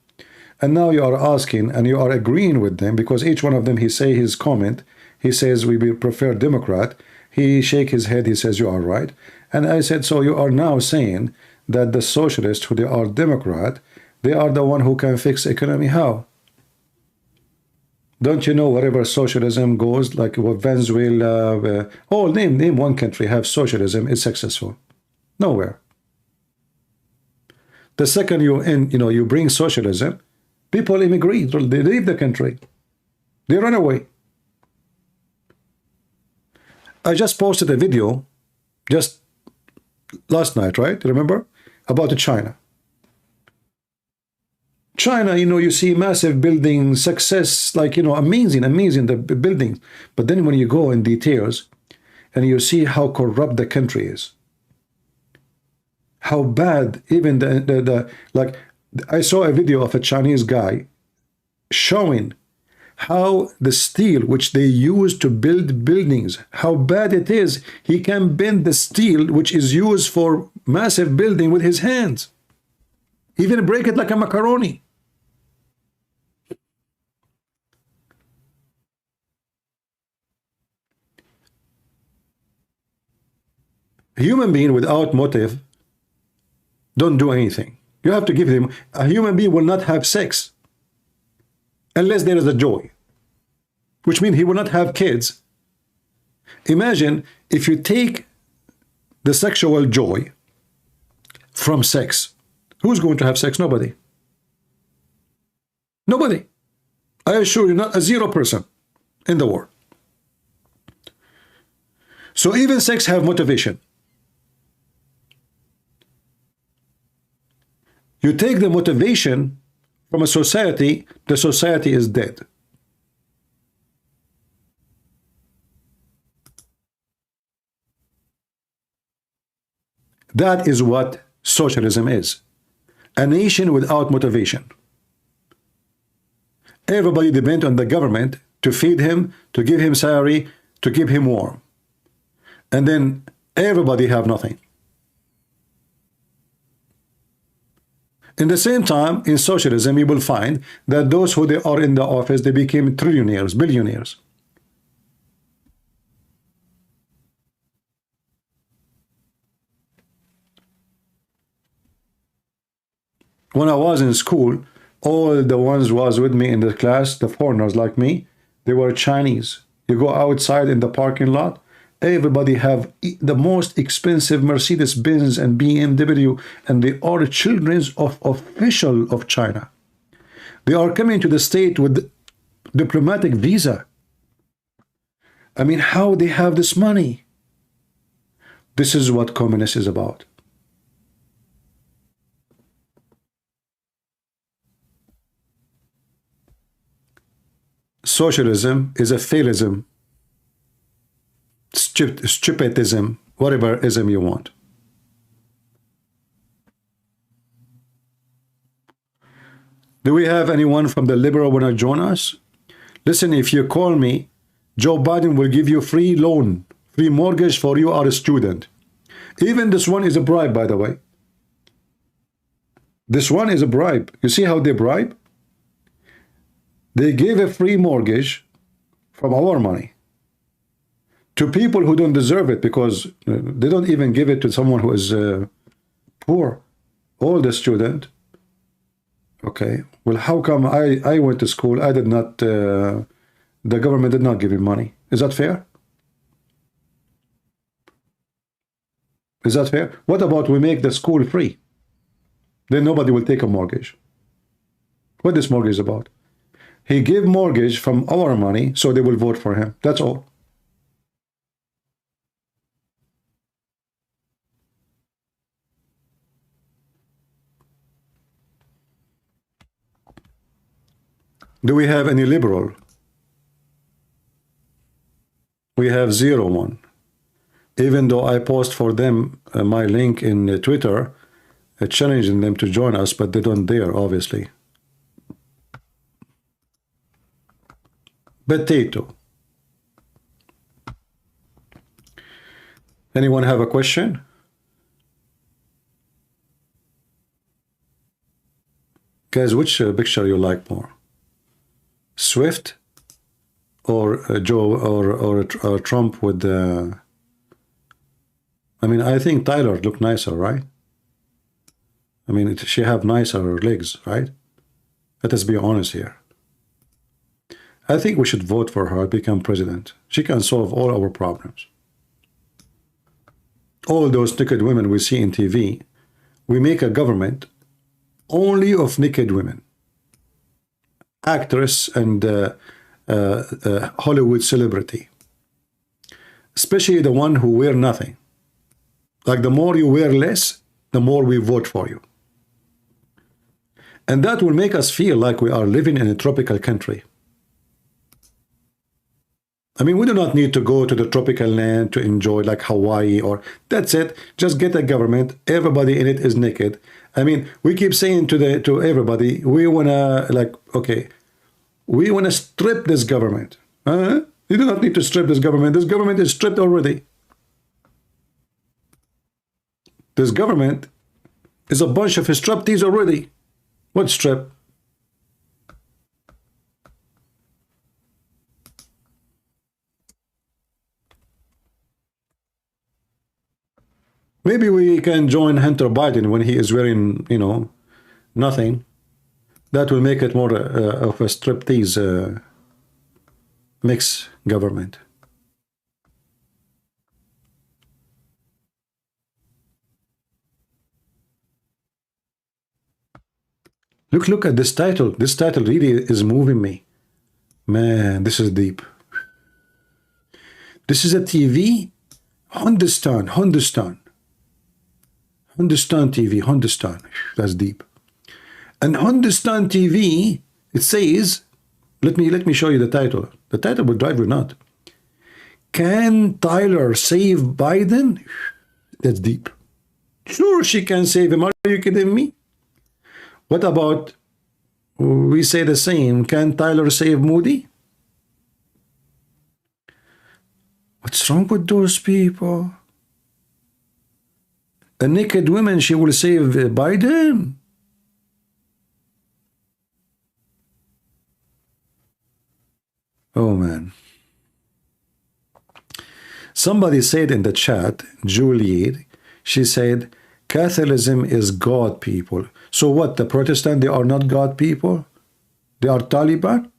And now you are asking and you are agreeing with them because each one of them, he say his comment, he says, we will prefer Democrat. He shake his head, he says, you are right. And I said, so you are now saying that the socialists, who they are Democrat, they are the one who can fix economy. How? Don't you know wherever socialism goes, like what Venezuela, oh, name one country have socialism is successful? Nowhere. The second you bring socialism, people immigrate, they leave the country, they run away. I just posted a video just last night, right? Remember? About China. China, you know, you see massive building success, like, you know, amazing, the buildings. But then when you go in details and you see how corrupt the country is, how bad, even like, I saw a video of a Chinese guy showing how the steel which they use to build buildings, how bad it is. He can bend the steel which is used for massive building with his hands. Even break it like a macaroni. A human being without motive don't do anything. You have to give him, a human being will not have sex unless there is a joy, which means he will not have kids. Imagine if you take the sexual joy from sex. Who's going to have sex? Nobody. Nobody. I assure you, not a 0% in the world. So even sex have motivation. You take the motivation from a society, the society is dead. That is what socialism is. A nation without motivation. Everybody depends on the government to feed him, to give him salary, to keep him warm. And then everybody have nothing. In the same time, in socialism, you will find that those who they are in the office, they became trillionaires, billionaires. When I was in school, all the ones who was with me in the class, the foreigners like me, they were Chinese. You go outside in the parking lot, everybody have the most expensive Mercedes-Benz and BMW, and they are children of official of China. They are coming to the state with diplomatic visa. I mean, how they have this money? This is what communist is about. Socialism is a failism, stupidism, whatever ism you want. Do we have anyone from the liberal want to join us? Listen, if you call me, Joe Biden will give you free loan, free mortgage for you are a student. Even this one is a bribe, by the way. This one is a bribe. You see how they bribe? They gave a free mortgage from our money to people who don't deserve it, because they don't even give it to someone who is poor. All the student. Okay, well, how come I went to school, I did not, the government did not give me money? Is that fair? Is that fair? What about we make the school free? Then nobody will take a mortgage. What this mortgage is about? He gave mortgage from our money, so they will vote for him. That's all. Do we have any liberal? We have 01. Even though I post for them my link in Twitter, challenging them to join us, but they don't dare, obviously. Potato. Anyone have a question? Guys, which picture you like more? Swift or Joe or Trump with the... I mean, I think Tyler looked nicer, right? I mean, she have nicer legs, right? Let us be honest here. I think we should vote for her, become president. She can solve all our problems. All those naked women we see in TV, we make a government only of naked women. Actress and Hollywood celebrity. Especially the one who wear nothing. Like the more you wear less, the more we vote for you. And that will make us feel like we are living in a tropical country. I mean, we do not need to go to the tropical land to enjoy like Hawaii or... That's it. Just get a government. Everybody in it is naked. I mean, we keep saying to everybody, we want to like, okay, we want to strip this government. You do not need to strip this government. This government is stripped already. This government is a bunch of striptease already. What strip? Maybe we can join Hunter Biden when he is wearing, you know, nothing. That will make it more of a striptease mix government. Look at this title. This title really is moving me. Man, this is deep. This is a TV. Hindustan TV, Hindustan. That's deep. And Hindustan TV, it says, let me show you the title. The title will drive you nuts. Can Tyler save Biden? That's deep. Sure, she can save him. Are you kidding me? What about, we say the same, can Tyler save Moody? What's wrong with those people? A naked woman, she will save Biden? Oh, man. Somebody said in the chat, Juliet, she said, Catholicism is God people. So what, the Protestant, they are not God people? They are Taliban?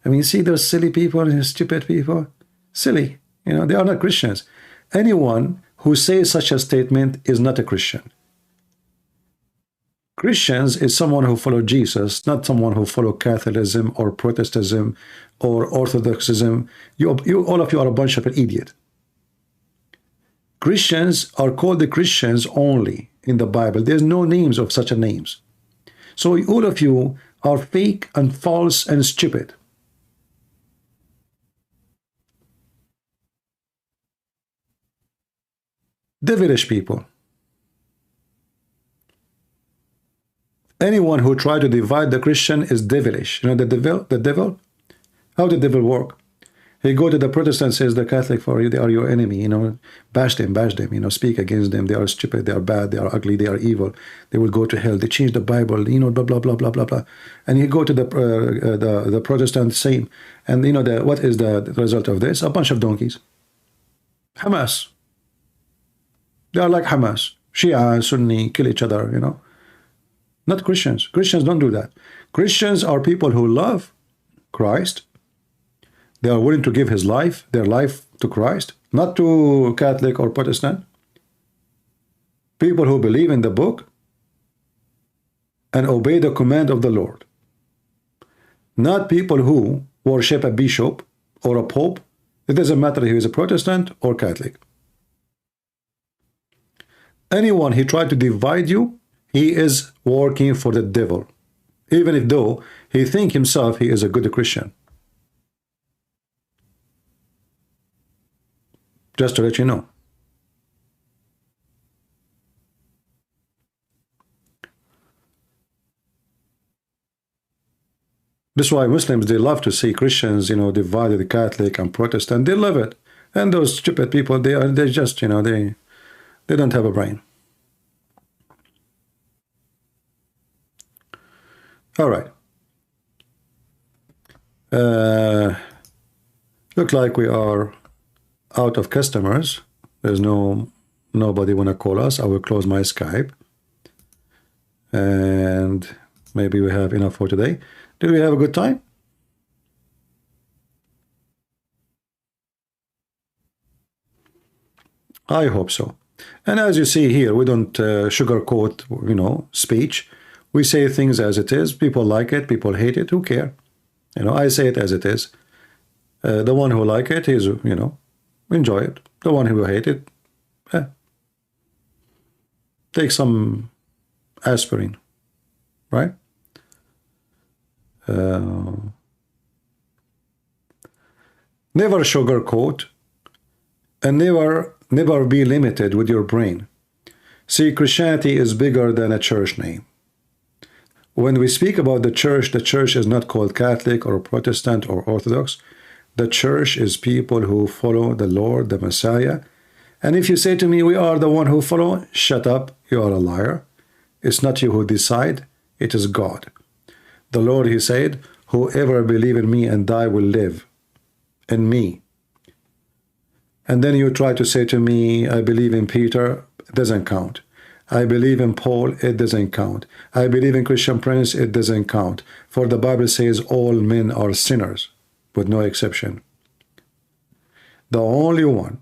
I mean, see those silly people, stupid people? Silly. You know, they are not Christians. Anyone who says such a statement is not a Christian. Christians is someone who follow Jesus, not someone who follow Catholicism or Protestantism or Orthodoxism. All of you are a bunch of idiots. Christians are called the Christians only in the Bible. There's no names of such a names. So all of you are fake and false and stupid. Devilish people. Anyone who try to divide the Christian is devilish. You know the devil? How the devil work? He go to the Protestant, says the Catholic, for you, they are your enemy, you know, bash them, you know, speak against them, they are stupid, they are bad, they are ugly, they are evil, they will go to hell, they change the Bible, you know, blah, blah, blah, blah, blah, blah. And you go to the Protestant, same. And you know, what is the result of this? A bunch of donkeys. Hamas. They are like Hamas. Shia, Sunni, kill each other, you know. Not Christians. Christians don't do that. Christians are people who love Christ. They are willing to give their life to Christ, not to Catholic or Protestant. People who believe in the book and obey the command of the Lord. Not people who worship a bishop or a pope. It doesn't matter if he is a Protestant or Catholic. Anyone who tries to divide you, he is working for the devil, even if though he thinks himself he is a good Christian. Just to let you know. That's why Muslims, they love to see Christians, you know, divided, Catholic and Protestant. They love it. And those stupid people, they just, you know, they don't have a brain. All right. Look like we are out of customers. There's nobody want to call us. I will close my Skype. And maybe we have enough for today. Did we have a good time? I hope so. And as you see here, we don't sugarcoat, you know, speech. We say things as it is. People like it, people hate it. Who care? You know, I say it as it is. The one who like it is, you know, enjoy it. The one who hate it, take some aspirin, right? Never sugarcoat, and never be limited with your brain. See, Christianity is bigger than a church name. When we speak about the church is not called Catholic or Protestant or Orthodox. The church is people who follow the Lord, the Messiah. And if you say to me, we are the one who follow, shut up, you are a liar. It's not you who decide, it is God. The Lord, he said, whoever believe in me and die will live in me. And then you try to say to me, I believe in Peter, it doesn't count. I believe in Paul, it doesn't count. I believe in Christian Prince, it doesn't count. For the Bible says all men are sinners, with no exception. The only one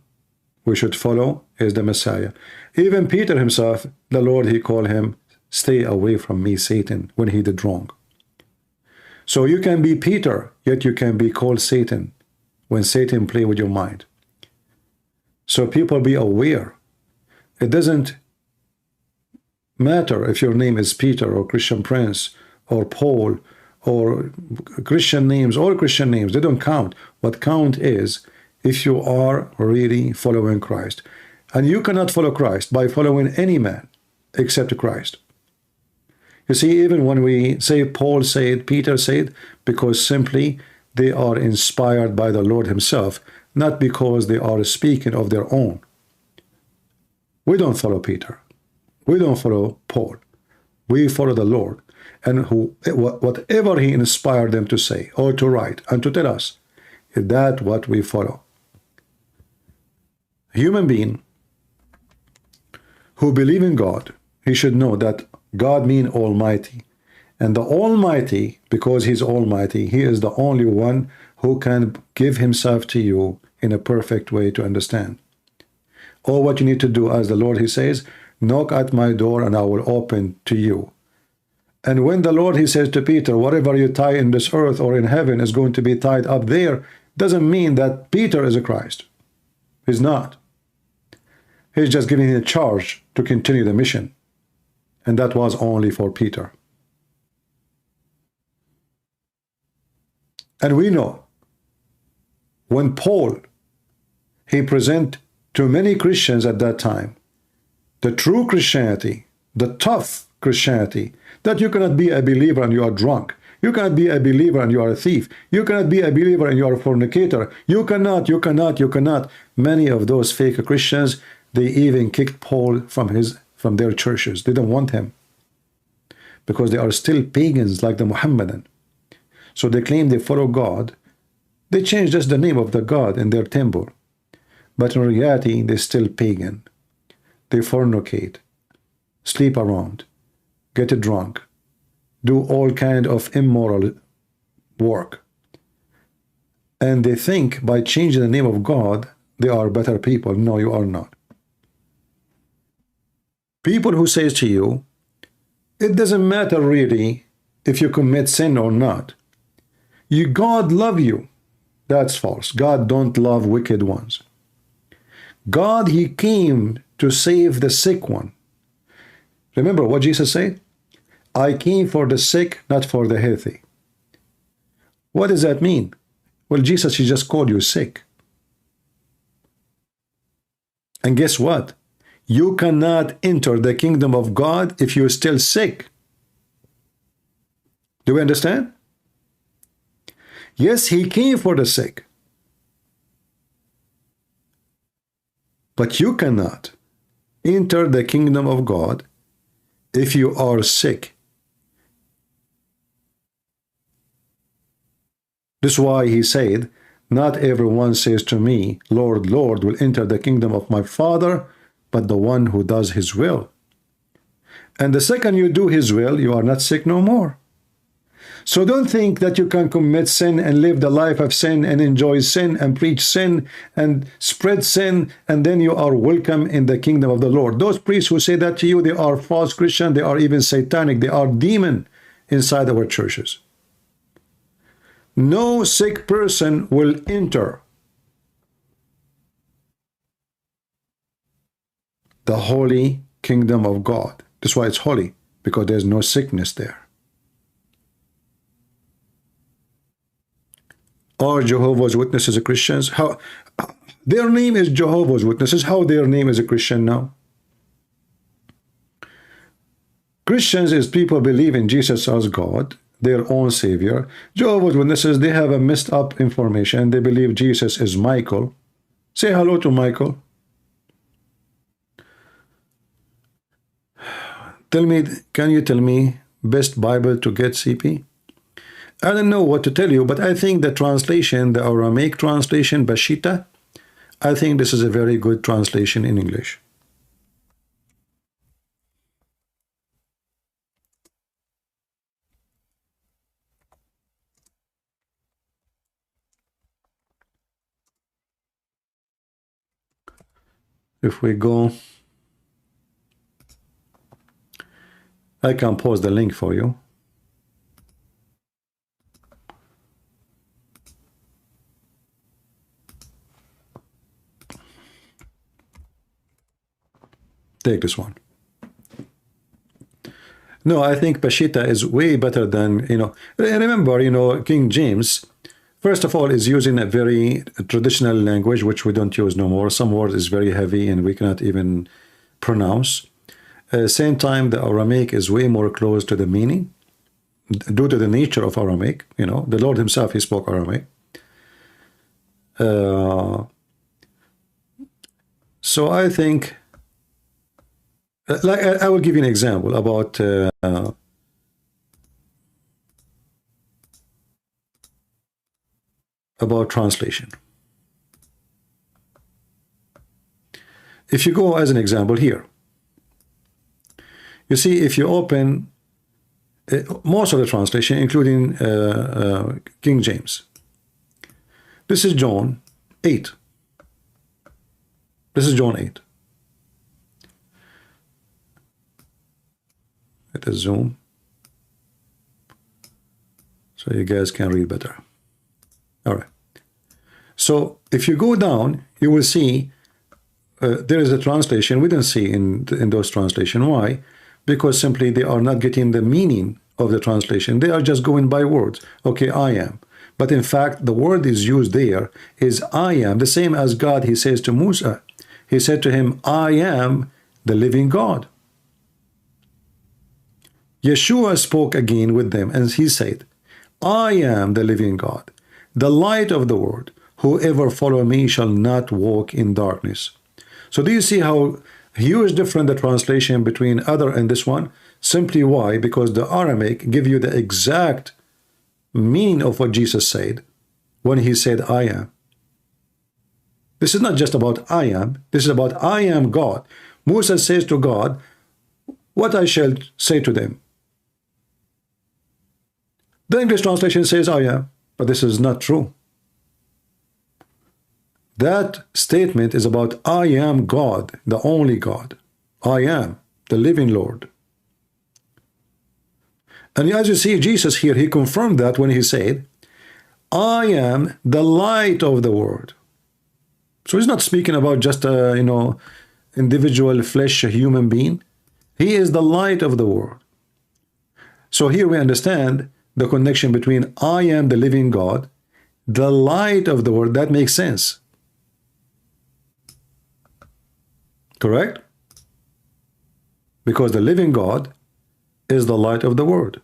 we should follow is the Messiah. Even Peter himself, the Lord, he called him, stay away from me, Satan, when he did wrong. So you can be Peter, yet you can be called Satan when Satan play with your mind. So people be aware. It doesn't matter if your name is Peter or Christian Prince or Paul or Christian names, all Christian names, they don't count. What count is if you are really following Christ. And you cannot follow Christ by following any man except Christ. You see, even when we say Paul said, Peter said, because simply they are inspired by the Lord himself, not because they are speaking of their own. We don't follow Peter. We don't follow Paul. We follow the Lord. And whatever he inspired them to say or to write and to tell us, is that what we follow. A human being who believes in God, he should know that God means Almighty. And the Almighty, because he's Almighty, he is the only one who can give himself to you in a perfect way to understand. All what you need to do, as the Lord, he says, knock at my door and I will open to you. And when the Lord, he says to Peter, whatever you tie in this earth or in heaven is going to be tied up there, doesn't mean that Peter is a Christ. He's not. He's just giving him a charge to continue the mission. And that was only for Peter. And we know when Paul, he presented to many Christians at that time, The true Christianity, the tough Christianity, that you cannot be a believer and you are drunk. You cannot be a believer and you are a thief. You cannot be a believer and you are a fornicator. You cannot. Many of those fake Christians, they even kicked Paul from their churches. They don't want him because they are still pagans like the Mohammedan. So they claim they follow God. They change just the name of the God in their temple. But in reality, they're still pagan. They fornicate, sleep around, get drunk, do all kind of immoral work. And they think by changing the name of God, they are better people. No, you are not. People who says to you, it doesn't matter really if you commit sin or not. God love you. That's false. God don't love wicked ones. God, he came to save the sick one. Remember what Jesus said? I came for the sick, not for the healthy. What does that mean? Well, Jesus, he just called you sick. And guess what? You cannot enter the kingdom of God if you're still sick. Do we understand? Yes, he came for the sick. But you cannot enter the kingdom of God if you are sick. This is why he said, not everyone says to me, Lord, Lord, will enter the kingdom of my Father, but the one who does his will. And the second you do his will, you are not sick no more. So don't think that you can commit sin and live the life of sin and enjoy sin and preach sin and spread sin, and then you are welcome in the kingdom of the Lord. Those priests who say that to you, they are false Christian, they are even satanic, they are demon inside our churches. No sick person will enter the holy kingdom of God. That's why it's holy, because there's no sickness there. Are Jehovah's Witnesses Christians? How their name is Jehovah's Witnesses? How their name is a Christian now? Christians is people believe in Jesus as God, their own Savior. Jehovah's Witnesses, they have a messed up information. They believe Jesus is Michael. Say hello to Michael. Tell me, can you tell me best Bible to get, CP? I don't know what to tell you, but I think the translation, the Aramaic translation, Bashita, I think this is a very good translation in English. If we go, I can post the link for you. Take this one. No, I think Peshitta is way better than, remember, King James, first of all, is using a very traditional language, which we don't use no more. Some words is very heavy and we cannot even pronounce. Same time, the Aramaic is way more close to the meaning due to the nature of Aramaic. The Lord himself, he spoke Aramaic. So I think, I will give you an example about translation. If you go as an example here, you see, if you open most of the translation, including King James, this is John 8. This is John 8. Let us zoom so you guys can read better. All right. So if you go down, you will see there is a translation we don't see in those translations. Why? Because simply they are not getting the meaning of the translation. They are just going by words. Okay, I am. But in fact, the word is used there is I am. The same as God, he says to Musa. He said to him, I am the living God. Yeshua spoke again with them, and he said, I am the living God, the light of the world. Whoever follow me shall not walk in darkness. So do you see how huge different the translation between other and this one? Simply why? Because the Aramaic give you the exact meaning of what Jesus said when he said, I am. This is not just about I am. This is about I am God. Moses says to God, what I shall say to them. The English translation says I am, but this is not true. That statement is about I am God, the only God. I am the living Lord. And as you see, Jesus here, he confirmed that when he said, I am the light of the world. So he's not speaking about just a, individual flesh, a human being. He is the light of the world. So here we understand the connection between I am the living God, the light of the world. That makes sense. Correct? Because the living God is the light of the world.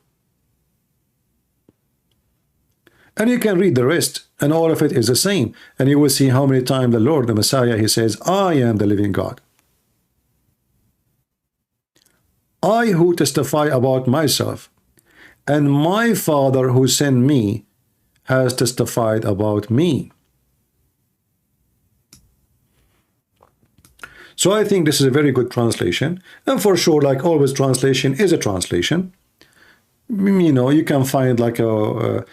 And you can read the rest, and all of it is the same. And you will see how many times the Lord, the Messiah, he says, I am the living God. I who testify about myself, and my Father who sent me has testified about me. So I think this is a very good translation. And for sure, like always, translation is a translation. You can find like a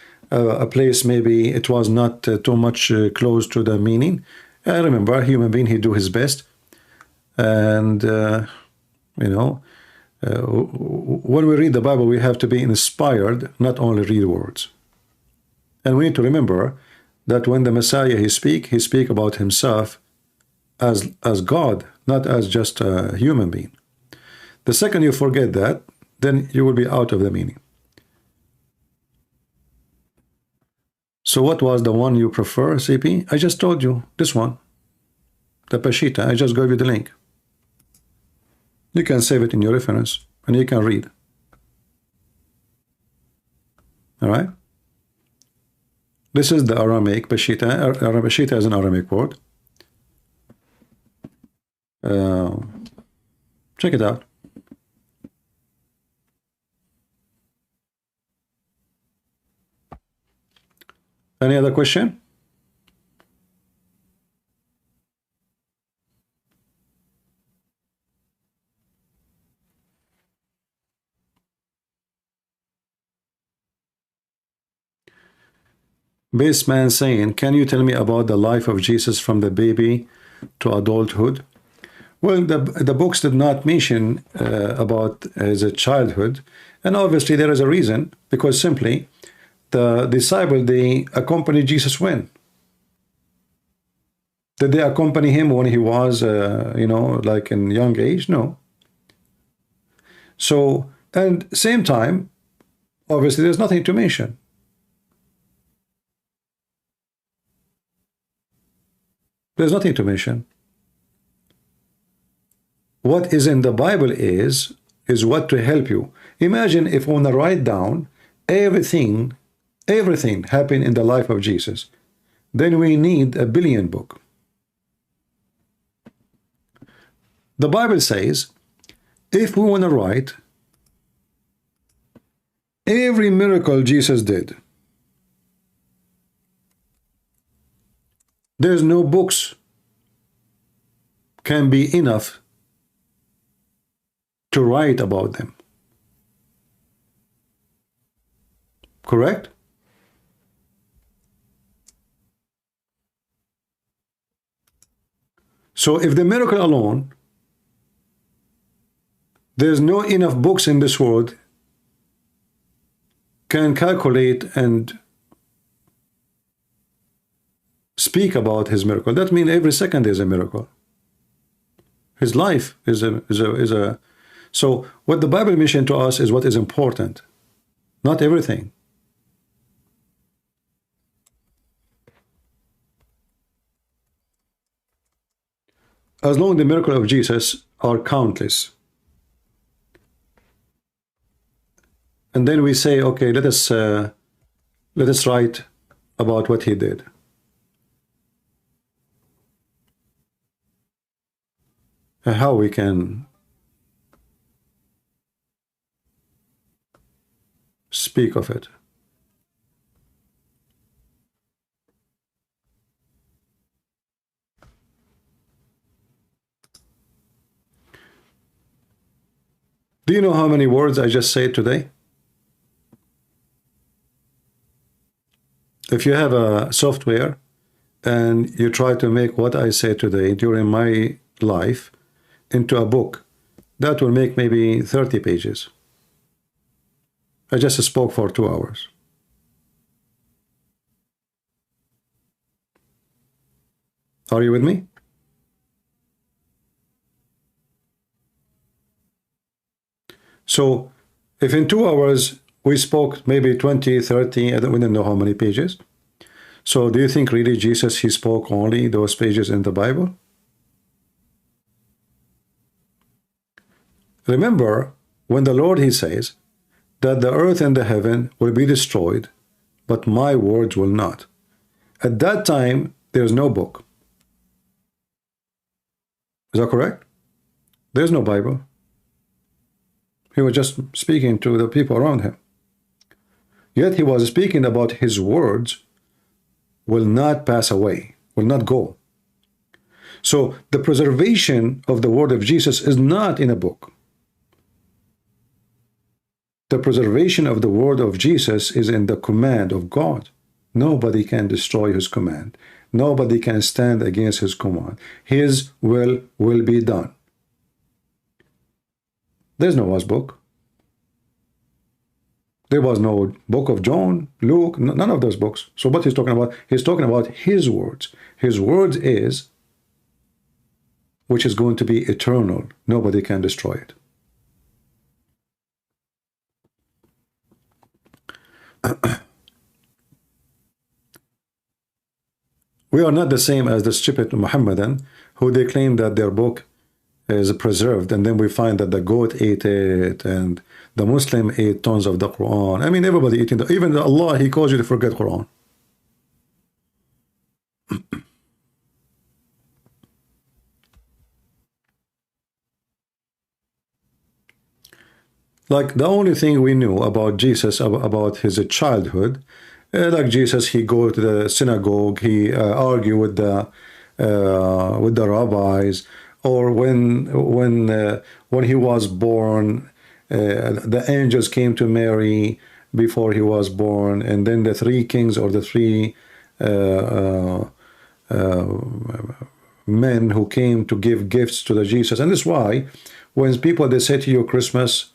place maybe it was not too much close to the meaning. Remember, a human being, he do his best. And, when we read the Bible, we have to be inspired, not only read words. And we need to remember that when the Messiah, he speak about himself as God, not as just a human being. The second you forget that, then you will be out of the meaning. So what was the one you prefer, CP? I just told you, this one. The Peshitta, I just gave you the link. You can save it in your reference, and you can read. All right? This is the Aramaic Peshitta. Peshitta is an Aramaic word. Check it out. Any other question? Baseman saying, can you tell me about the life of Jesus from the baby to adulthood? Well, the books did not mention about his childhood, and obviously there is a reason, because simply the disciple, they accompanied Jesus when? Did they accompany him when he was, like in young age? No. So, and same time, obviously there's nothing to mention. There's nothing to mention. What is in the Bible is what to help you. Imagine if we want to write down everything happened in the life of Jesus, then we need a billion book. The Bible says, if we want to write every miracle Jesus did, there's no books can be enough to write about them. Correct? So if the miracle alone, there's no enough books in this world can calculate and speak about his miracle. That means every second is a miracle. His life is a so what the Bible mentioned to us is what is important, not everything. As long as the miracle of Jesus are countless. And then we say, okay, let us write about what he did. And how we can speak of it. Do you know how many words I just said today? If you have a software and you try to make what I say today during my life into a book, that will make maybe 30 pages. I just spoke for 2 hours. Are you with me? So if in 2 hours we spoke maybe 20, 30, we don't know how many pages. So do you think really Jesus, he spoke only those pages in the Bible? Remember, when the Lord, he says that the earth and the heaven will be destroyed, but my words will not. At that time, there's no book. Is that correct? There's no Bible. He was just speaking to the people around him. Yet he was speaking about his words will not pass away, will not go. So the preservation of the word of Jesus is not in a book. The preservation of the word of Jesus is in the command of God. Nobody can destroy his command. Nobody can stand against his command. His will be done. There's no book. There was no book of John, Luke, none of those books. So what he's talking about? He's talking about his words. His words is, which is going to be eternal. Nobody can destroy it. We are not the same as the stupid Muhammadan who they claim that their book is preserved, and then we find that the goat ate it and the Muslim ate tons of the Quran. I mean, everybody eating even Allah, he calls you to forget Quran. Like the only thing we knew about Jesus, about his childhood, like Jesus, he go to the synagogue, he argue with the rabbis, or when he was born, the angels came to Mary before he was born, and then the three kings or the three men who came to give gifts to the Jesus. And that's why when people, they say to you Christmas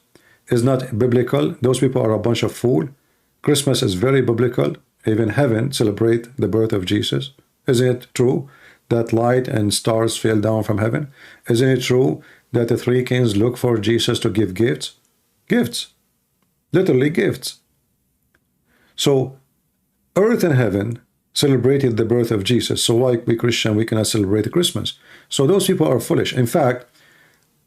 is not biblical, those people are a bunch of fools. Christmas is very biblical. Even heaven celebrate the birth of Jesus. Isn't it true that light and stars fell down from heaven? Isn't it true that the three kings look for Jesus to give gifts? Gifts. Literally gifts. So earth and heaven celebrated the birth of Jesus. So why we Christian, we cannot celebrate Christmas? So those people are foolish. In fact,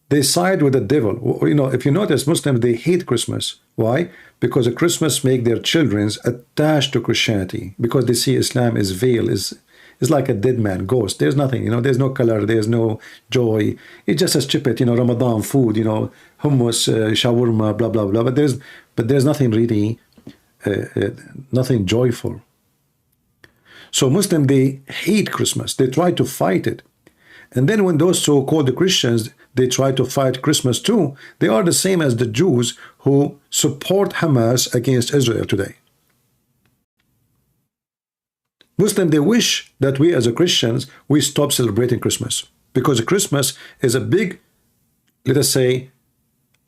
they side with the devil. You know, if you notice, Muslims, they hate Christmas. Why? Because at Christmas make their children attached to Christianity, because they see Islam is veil, is like a dead man, ghost. There's nothing, you know, there's no color, there's no joy. It's just a stupid, you know, Ramadan food, you know, hummus, shawarma, blah, blah, blah. But there's nothing really, nothing joyful. So Muslims, they hate Christmas. They try to fight it. And then when those so-called Christians, they try to fight Christmas too, they are the same as the Jews who support Hamas against Israel today. Muslims, they wish that we as Christians, we stop celebrating Christmas, because Christmas is a big, let us say,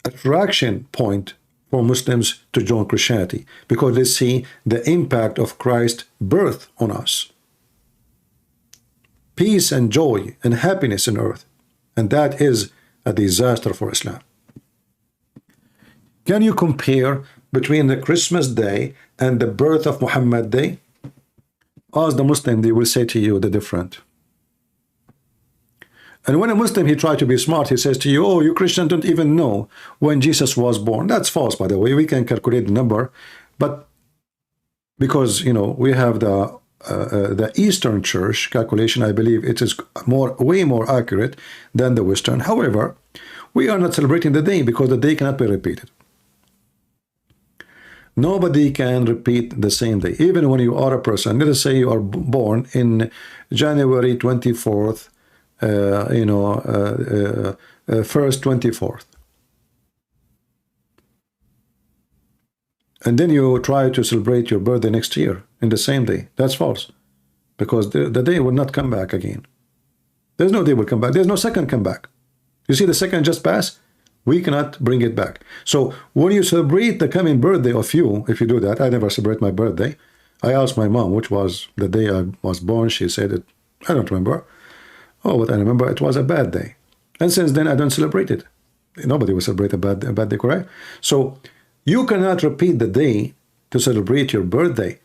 attraction point for Muslims to join Christianity, because they see the impact of Christ's birth on us. Peace and joy and happiness in earth. And that is a disaster for Islam. Can you compare between the Christmas day and the birth of Muhammad day? Ask the Muslim, they will say to you the different. And when a Muslim, he tried to be smart, he says to you, oh, you Christians don't even know when Jesus was born. That's false, by the way. We can calculate the number, but because, you know, we have the Eastern Church calculation, I believe it is way more accurate than the Western. However, we are not celebrating the day because the day cannot be repeated. Nobody can repeat the same day. Even when you are a person, let us say you are born in January 24th, first 24th. And then you try to celebrate your birthday next year in the same day. That's false. Because the day will not come back again. There's no day will come back. There's no second come back. You see the second just passed? We cannot bring it back. So when you celebrate the coming birthday of you, if you do that, I never celebrate my birthday. I asked my mom, which was the day I was born. She said it. I don't remember. Oh, but I remember it was a bad day. And since then, I don't celebrate it. Nobody will celebrate a bad day, correct? So you cannot repeat the day to celebrate your birthday.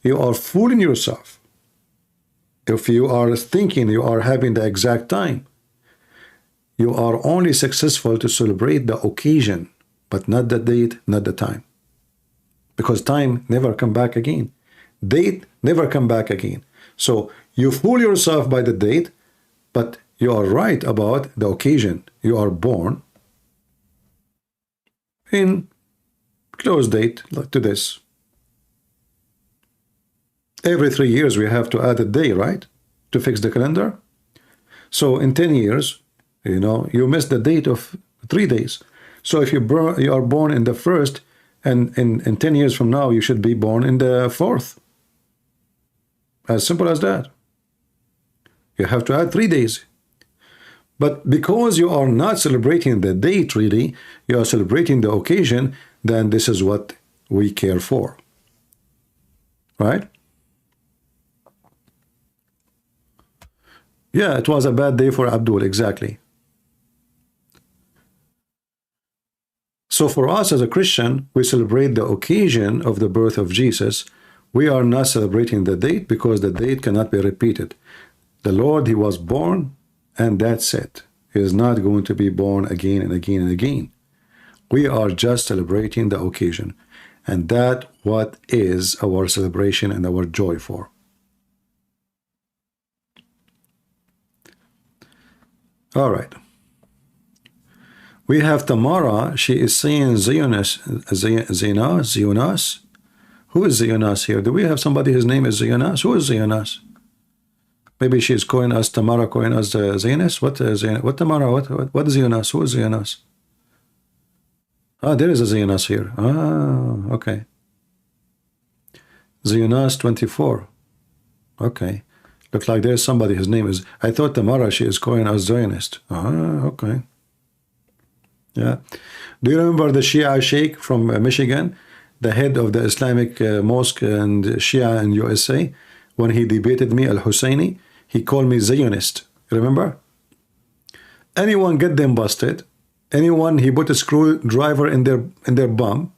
You are fooling yourself. If you are thinking you are having the exact time, you are only successful to celebrate the occasion, but not the date, not the time. Because time never come back again. Date never come back again. So you fool yourself by the date, but you are right about the occasion. You are born in close date like to this. Every 3 years we have to add a day, right? To fix the calendar. So in 10 years, you know, you miss the date of 3 days. So if you are born in the first, and in 10 years from now, you should be born in the 4th. As simple as that. You have to add 3 days. But because you are not celebrating the date really, you are celebrating the occasion, then this is what we care for. Right? Yeah, it was a bad day for Abdul, exactly. So for us as a Christian, we celebrate the occasion of the birth of Jesus. We are not celebrating the date because the date cannot be repeated. The Lord, he was born, and that's it. He is not going to be born again and again and again. We are just celebrating the occasion. And that what is our celebration and our joy for. All right. We have Tamara. She is saying Zionist. Zionas. Who is Zionas here? Do we have somebody whose name is Zionas? Who is Zionas? Maybe she is calling us Tamara, calling us Zionist. What Tamara? What is Zionas? Who is Zionas? Ah, there is a Zionas here. Ah, okay. Zionas 24. Okay. Looks like there's somebody, his name is, I thought Tamara, she is calling us Zionist. Ah, okay. Yeah. Do you remember the Shia sheikh from Michigan, the head of the Islamic mosque and Shia in USA? When he debated me, Al-Husseini, he called me Zionist. Remember? Anyone get them busted, anyone he put a screwdriver in their bum,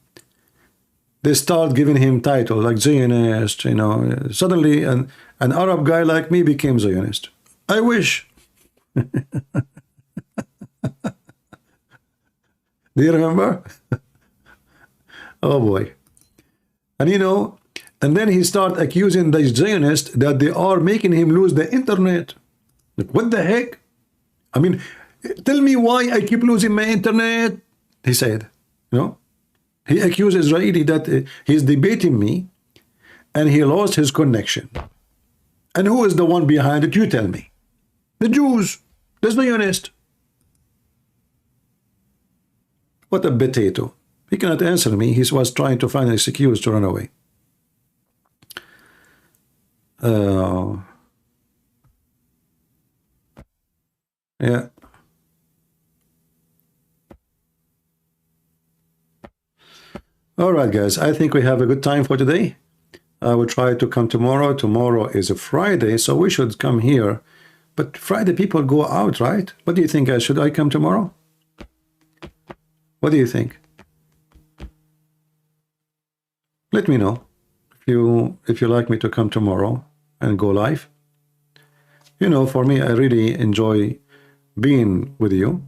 they start giving him title like Zionist, you know. Suddenly an Arab guy like me became Zionist. I wish. Do you remember? Oh boy. And you know, and then he start accusing the Zionists that they are making him lose the internet. Like, what the heck? I mean, tell me why I keep losing my internet, he said. You know? He accused Israeli that he's debating me and he lost his connection. And who is the one behind it? You tell me. The Jews. The Zionists. What a potato. He cannot answer me. He was trying to find an excuse to run away. Yeah. All right, guys. I think we have a good time for today. I will try to come tomorrow. Tomorrow is a Friday, so we should come here. But Friday people go out, right? What do you think? Should I come tomorrow? What do you think? Let me know if you like me to come tomorrow and go live. You know, for me, I really enjoy being with you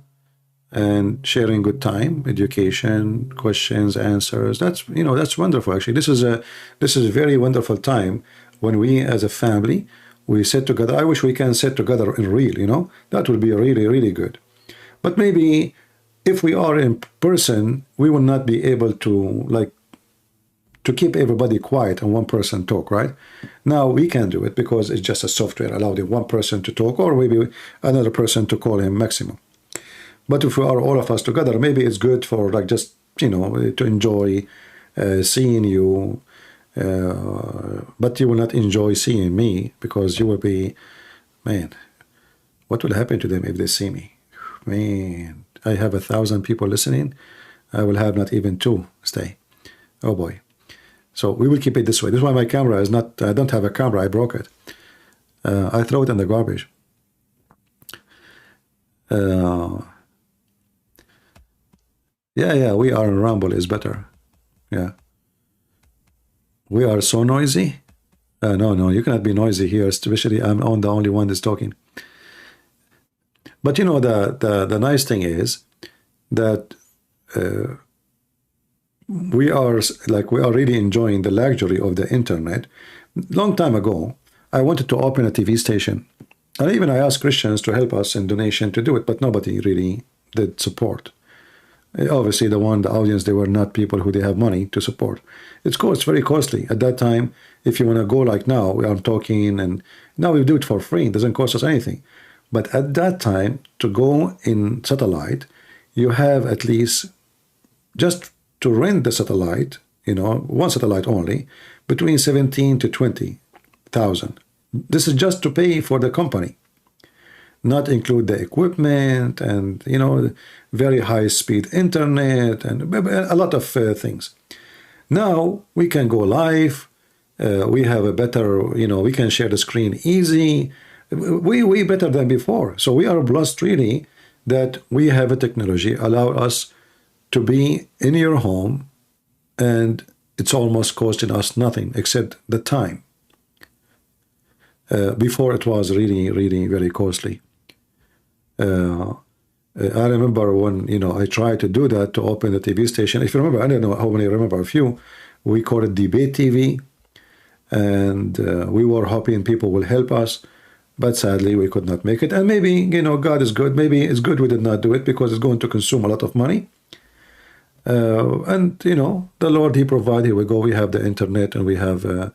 and sharing good time, education, questions, answers. That's, you know, that's wonderful. Actually, this is a very wonderful time when we as a family, we sit together. I wish we can sit together in real, you know, that would be really, really good. But maybe if we are in person, we will not be able to, like, to keep everybody quiet and one person talk, right? Now we can do it because it's just a software allowing one person to talk, or maybe another person to call him maximum. But if we are all of us together, maybe it's good for, like, just, you know, to enjoy seeing you, but you will not enjoy seeing me, because you will be, man, what will happen to them if they see me? Man, I have 1,000 people listening. I will have not even 2 stay. Oh boy. So we will keep it this way. This is why my camera is not, I don't have a camera, I broke it. I throw it in the garbage. Yeah, we are in Rumble is better. Yeah. We are so noisy. No, you cannot be noisy here, especially I'm the only one that's talking. But you know, the nice thing is that we are really enjoying the luxury of the internet. Long time ago, I wanted to open a TV station, and even I asked Christians to help us in donation to do it, but nobody really did support. Obviously, the audience, they were not people who they have money to support. It's very costly. At that time, if you want to go like now, we are talking, and now we do it for free. It doesn't cost us anything. But at that time, to go in satellite, you have at least, just to rent the satellite, you know, one satellite only, between 17 to 20,000. This is just to pay for the company, not include the equipment and, you know, very high speed internet and a lot of things. Now we can go live. We have a better, you know, we can share the screen easy. Way better than before. So we are blessed really that we have a technology allow us to be in your home, and it's almost costing us nothing except the time. Before it was really, really very costly. I remember when, you know, I tried to do that to open the TV station. If you remember, I don't know how many remember, a few. We called it Debate TV, and we were hoping people will help us. But sadly, we could not make it. And maybe, you know, God is good. Maybe it's good we did not do it because it's going to consume a lot of money. And, you know, the Lord, He provided. Here we go. We have the internet and we have, you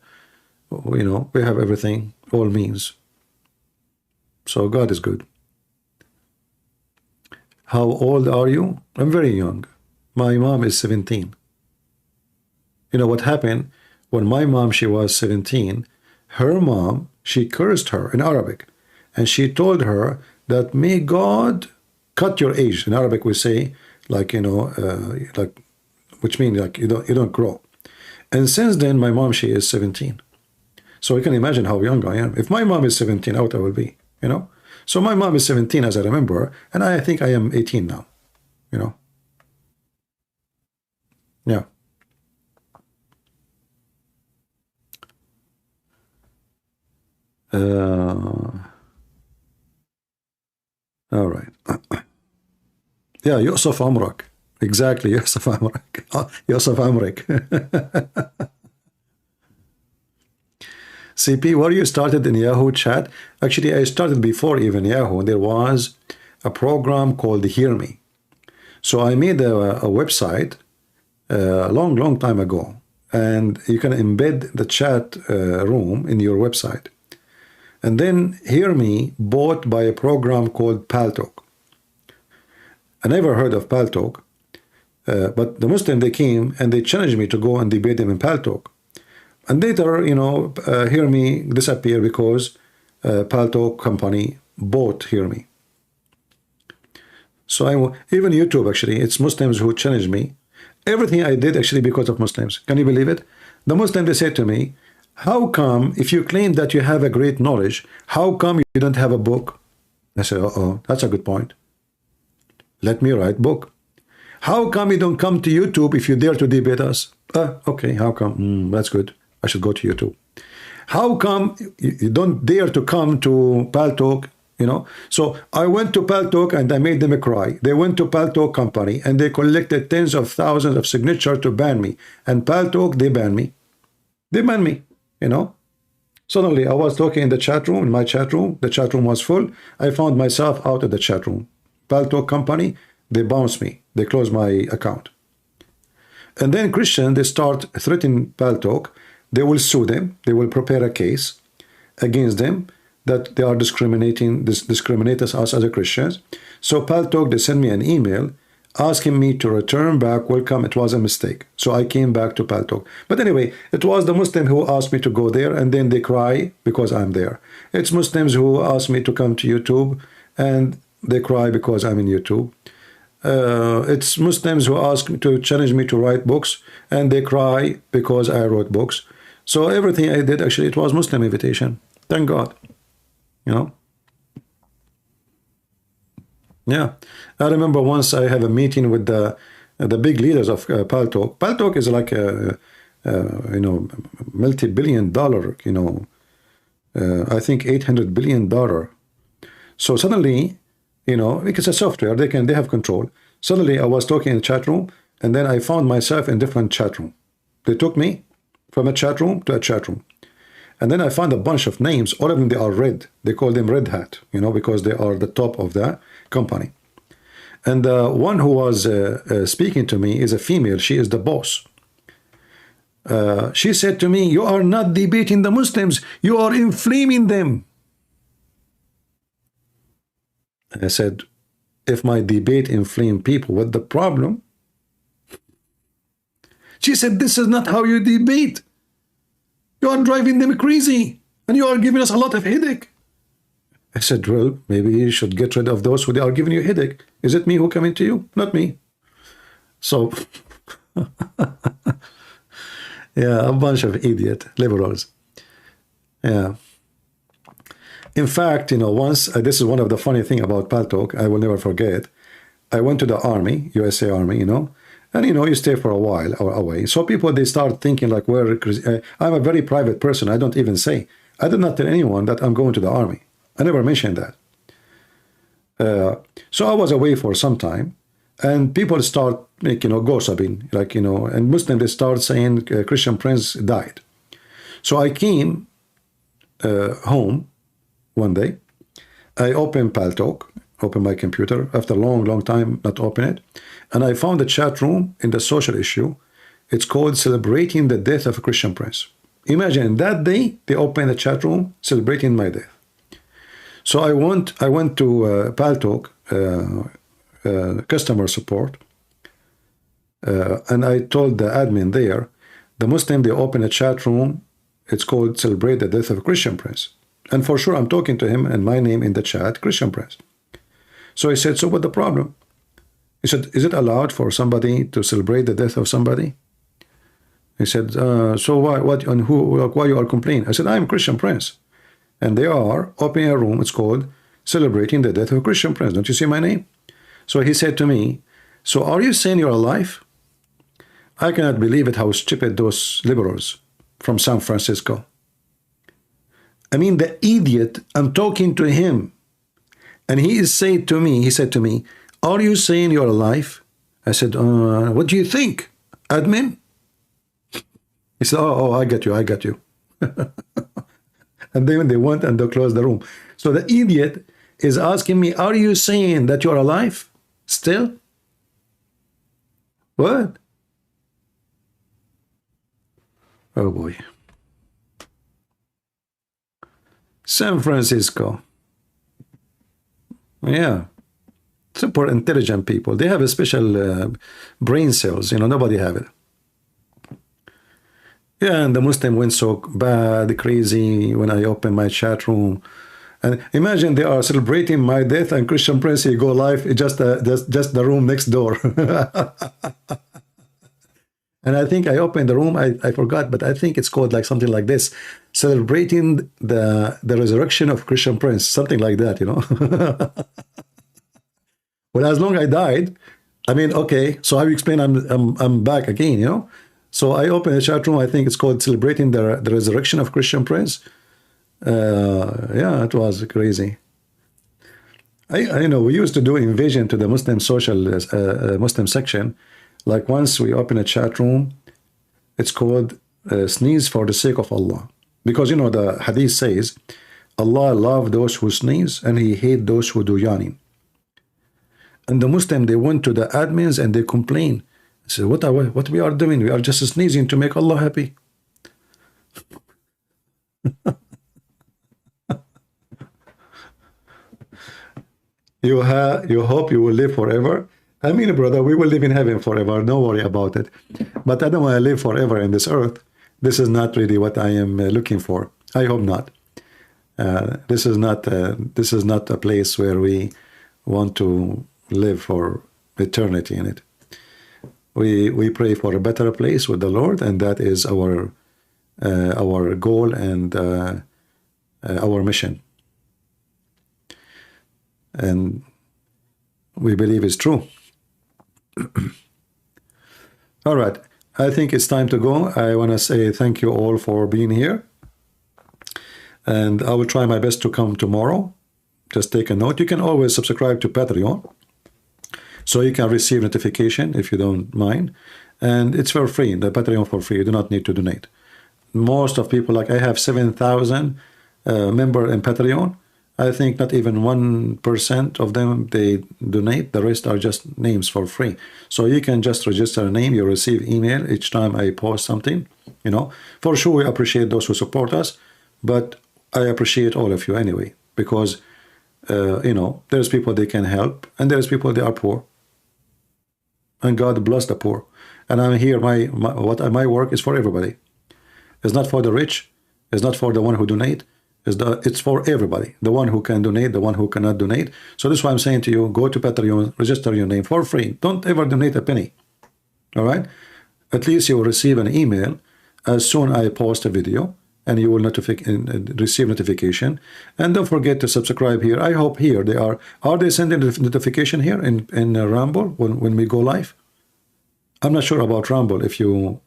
know, we have everything, all means. So God is good. How old are you? I'm very young. My mom is 17. You know what happened? When my mom, she was 17, her mom, she cursed her in Arabic, and she told her that may God cut your age. In Arabic we say, like, you know, like, which means like you don't grow. And since then, my mom, she is 17. So you can imagine how young I am. If my mom is 17, how old I will be, you know? So my mom is 17, as I remember, and I think I am 18 now, you know? Yeah. All right. Yeah, Yusuf Amrak. Exactly, Yusuf Amrak. Yusuf Amrak. CP, where you started in Yahoo chat? Actually, I started before even Yahoo. There was a program called Hear Me. So I made a website a long time ago, and you can embed the chat room in your website. And then Hear Me bought by a program called Paltalk. I never heard of Paltalk, but the Muslim, they came and they challenged me to go and debate them in Paltalk. And later, you know, Hear Me disappeared because Paltalk company bought Hear Me. So even YouTube, actually, it's Muslims who challenged me. Everything I did actually because of Muslims. Can you believe it? The Muslim, they said to me, how come, if you claim that you have a great knowledge, how come you don't have a book? I said, uh-oh, that's a good point. Let me write book. How come you don't come to YouTube if you dare to debate us? Okay, how come? That's good. I should go to YouTube. How come you don't dare to come to Paltalk you know. So I went to Paltalk and I made them cry. They went to Paltalk company and they collected tens of thousands of signatures to ban me. And Paltalk, they banned me. They banned me, you know. Suddenly I was talking in the chat room, in my chat room. The chat room was full. I found myself out of the chat room. Paltalk company, they bounced me. They closed my account. And then Christian, they start threatening Paltalk. They will sue them. They will prepare a case against them that they are discriminating us as a Christians. So Paltalk, they sent me an email asking me to return back. Welcome, it was a mistake. So I came back to Paltalk. But anyway, it was the Muslim who asked me to go there, and then they cry because I'm there. It's Muslims who asked me to come to YouTube, and they cry because I'm in YouTube. It's Muslims who ask me to challenge me to write books, and they cry because I wrote books. So everything I did, actually, it was Muslim invitation. Thank God. You know? Yeah. I remember once I have a meeting with the big leaders of Paltalk. Paltalk is like a you know, multi-billion-dollar, you know, I think $800 billion. So suddenly, you know, it's a software, they have control. Suddenly I was talking in the chat room, and then I found myself in different chat room. They took me from a chat room to a chat room. And then I found a bunch of names. All of them, they are red. They call them Red Hat, you know, because they are the top of the company. And one who was speaking to me is a female. She is the boss. She said to me, "You are not debating the Muslims. You are inflaming them." I said, if my debate inflame people, what's the problem? She said, "This is not how you debate. You are driving them crazy, and you are giving us a lot of headache." I said, well, maybe you should get rid of those who are giving you headache. Is it me who coming to you? Not me. So, yeah, a bunch of idiot liberals. Yeah. In fact, you know, once, this is one of the funny thing about Paltalk, I will never forget. I went to the army, USA Army, you know, and, you know, you stay for a while or away. So people, they start thinking like, I'm a very private person. I don't even say. I did not tell anyone that I'm going to the army. I never mentioned that. So I was away for some time, and people start, like, you know, gossiping, like, you know, and Muslims, they start saying Christian Prince died. So I came home one day. I opened Paltalk, opened my computer after a long time not open it, and I found a chat room in the social issue. It's called Celebrating the Death of a Christian Prince. Imagine that day they opened a chat room celebrating my death. So I went to Paltalk customer support, and I told the admin there, the Muslim, they open a chat room. It's called Celebrate the Death of a Christian Prince. And for sure, I'm talking to him and my name in the chat, Christian Prince. So he said, so what's the problem? He said, is it allowed for somebody to celebrate the death of somebody? He said, so why you are complaining? I said, I'm Christian Prince. And they are opening a room, it's called Celebrating the Death of a Christian Prince. Don't you see my name? So he said to me, so are you saying you're alive? I cannot believe it, how stupid those liberals from San Francisco. I mean, the idiot, I'm talking to him. And he said to me, are you saying you're alive? I said, what do you think, admin? He said, oh, I got you. And then they went and they closed the room. So the idiot is asking me, are you saying that you're alive still? What? Oh boy. San Francisco. Yeah. Super intelligent people. They have a special brain cells, you know, nobody have it. Yeah, and the Muslim went so bad, crazy when I opened my chat room. And imagine they are celebrating my death and Christian Prince, he go live, just the room next door. And I think I opened the room, I forgot, but I think it's called like something like this, Celebrating the Resurrection of Christian Prince, something like that, you know. Well, as long as I died, I mean, okay, so how you explain I'm back again, you know? So I opened a chat room, I think it's called Celebrating the Resurrection of Christian Prince. Yeah, it was crazy. I know we used to do invasion to the Muslim social Muslim section. Like once we open a chat room, it's called sneeze for the sake of Allah, because you know the hadith says Allah love those who sneeze and He hate those who do yawning. And the Muslim, they went to the admins and they complain. They said, what we are doing? We are just sneezing to make Allah happy. You hope you will live forever. I mean, brother, we will live in heaven forever. Don't worry about it. But I don't want to live forever in this earth. This is not really what I am looking for. I hope not. This is not a place where we want to live for eternity in it. We pray for a better place with the Lord, and that is our goal and our mission. And we believe it's true. All right, I think it's time to go. I want to say thank you all for being here, and I will try my best to come tomorrow. Just take a note. You can always subscribe to Patreon, so you can receive notification if you don't mind, and it's for free. The Patreon for free. You do not need to donate. Most of people, like I have 7,000 members in Patreon. I think not even 1% of them, they donate. The rest are just names for free. So you can just register a name. You receive email each time I post something. You know, for sure we appreciate those who support us, but I appreciate all of you anyway, because you know, there's people they can help, and there's people they are poor, and God bless the poor. And I'm here. My work is for everybody. It's not for the rich. It's not for the one who donate. It's for everybody, the one who can donate, the one who cannot donate. So this is why I'm saying to you, go to Patreon, register your name for free. Don't ever donate a penny. All right? At least you will receive an email as soon as I post a video, and you will receive notification. And don't forget to subscribe here. I hope here they are. Are they sending the notification here in Rumble when we go live? I'm not sure about Rumble if you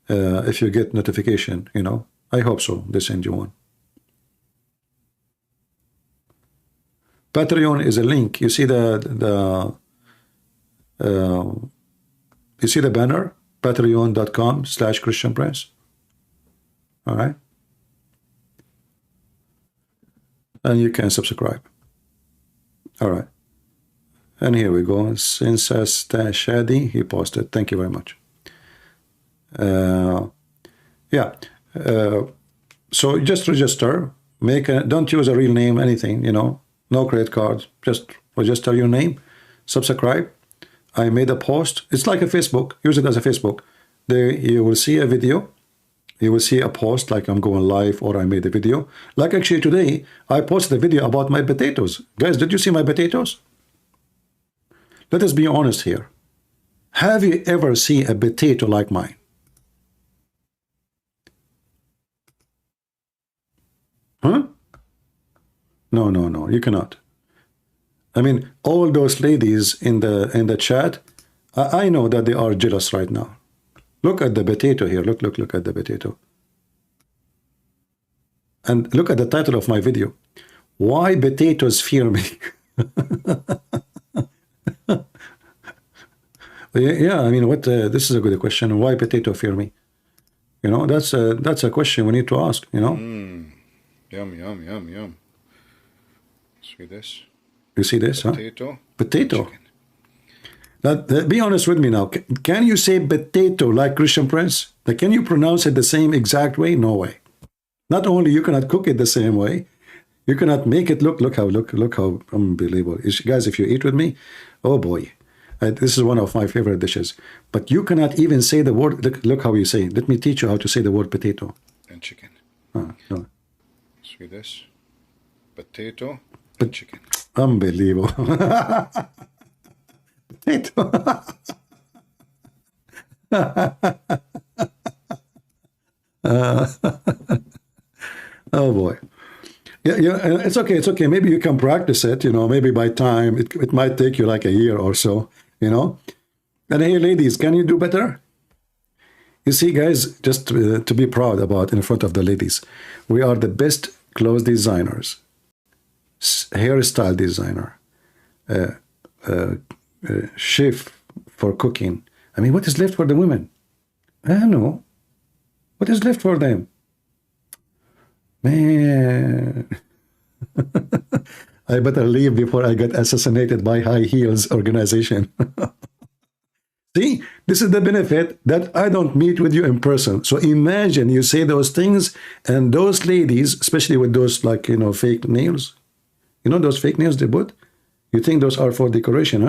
get notification, you know. I hope so. They send you one. Patreon is a link. You see you see the banner, patreon.com/Christian Prince. All right, and you can subscribe. All right, and here we go. Since Shadi, he posted. Thank you very much. Yeah. So just register. Don't use a real name, anything, you know. No credit cards. Just register your name, subscribe. I made a post. It's like a Facebook. Use it as a Facebook. There you will see a video. You will see a post like I'm going live or I made a video. Like actually today, I posted a video about my potatoes. Guys, did you see my potatoes? Let us be honest here. Have you ever seen a potato like mine? Huh? No, you cannot. I mean, all those ladies in the chat, I know that they are jealous right now. Look at the potato here. Look at the potato. And look at the title of my video. Why potatoes fear me? Yeah, I mean, this is a good question. Why potato fear me? You know, that's a question we need to ask, you know. Yum. See this? You see this, potato, huh? Potato. Now, be honest with me now. Can you say potato like Christian Prince? Like, can you pronounce it the same exact way? No way. Not only you cannot cook it the same way, you cannot make it look how unbelievable. Guys, if you eat with me, oh boy, this is one of my favorite dishes. But you cannot even say the word. Look how you say it. Let me teach you how to say the word potato. And chicken. No. See this? Potato. Chicken. Unbelievable. Potato. Oh boy. Yeah, it's okay. Maybe you can practice it, you know, maybe by time. It might take you like a year or so, you know. And hey, ladies, can you do better? You see, guys, just to be proud about in front of the ladies, we are the best clothes designers hairstyle designer, chef for cooking. I mean, what is left for the women? I don't know. What is left for them? Man, I better leave before I get assassinated by High Heels organization. See, this is the benefit that I don't meet with you in person. So imagine you say those things, and those ladies, especially with those, like, you know, fake nails. You know those fake nails they put? You think those are for decoration,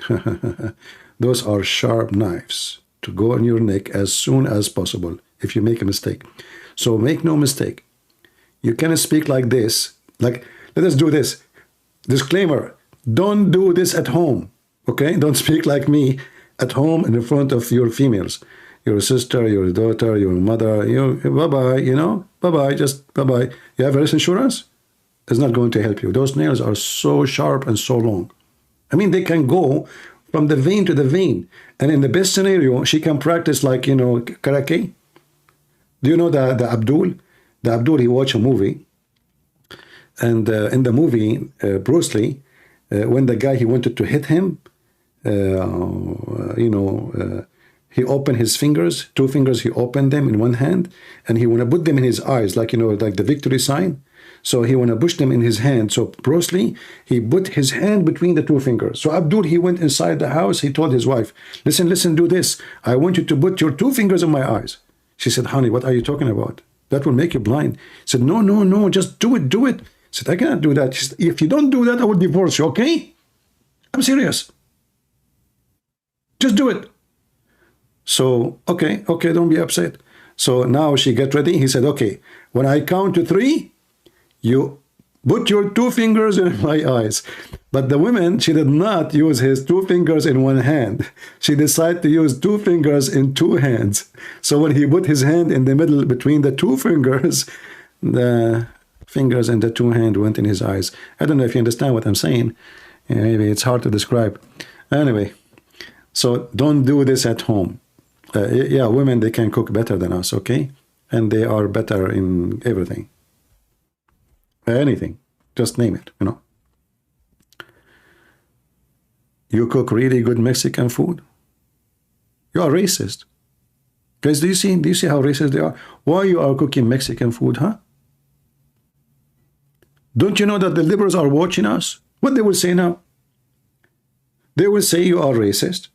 huh? Those are sharp knives to go on your neck as soon as possible if you make a mistake. So make no mistake. You cannot speak like this. Like, let us do this. Disclaimer, don't do this at home, okay? Don't speak like me at home in front of your females, your sister, your daughter, your mother, bye-bye, you know, bye-bye, just bye-bye. You have health insurance? It's not going to help you. Those nails are so sharp and so long. I mean, they can go from the vein to the vein. And in the best scenario, she can practice, like, you know, karate. Do you know the Abdul? The Abdul, he watched a movie. And in the movie, Bruce Lee, when the guy, he wanted to hit him, he opened his fingers, 2 fingers, he opened them in one hand, and he want to put them in his eyes, like, you know, like the victory sign. So he want to push them in his hand. So Bruce Lee, he put his hand between the 2 fingers. So Abdul, he went inside the house. He told his wife, listen, do this. I want you to put your 2 fingers in my eyes. She said, honey, what are you talking about? That will make you blind. He said, no, just do it. He said, I cannot do that. She said, if you don't do that, I will divorce you, okay? I'm serious. Just do it. So, okay, don't be upset. So now she get ready. He said, okay, when I count to 3, you put your 2 fingers in my eyes. But the woman, she did not use his 2 fingers in one hand. She decided to use 2 fingers in 2 hands. So when he put his hand in the middle between the 2 fingers, the fingers and the 2 hands went in his eyes. I don't know if you understand what I'm saying. Maybe it's hard to describe. Anyway, so don't do this at home. Yeah, women, they can cook better than us, okay? And they are better in everything. Anything. Just name it, you know. You cook really good Mexican food? You are racist. Guys, do you see how racist they are? Why you are cooking Mexican food, huh? Don't you know that the liberals are watching us? What they will say now? They will say you are racist.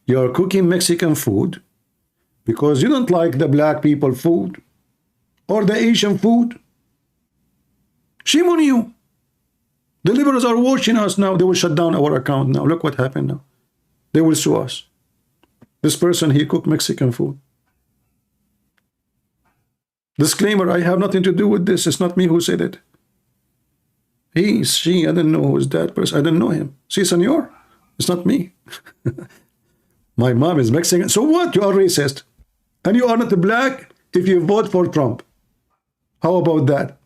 You are cooking Mexican food because you don't like the black people food or the Asian food. Shame on you. The liberals are watching us now. They will shut down our account now. Look what happened now. They will sue us. This person, he cooked Mexican food. Disclaimer, I have nothing to do with this. It's not me who said it. He, she, I don't know who is that person. I don't know him. See, senor, it's not me. My mom is Mexican. So what? You are racist. And you are not black if you vote for Trump. How about that?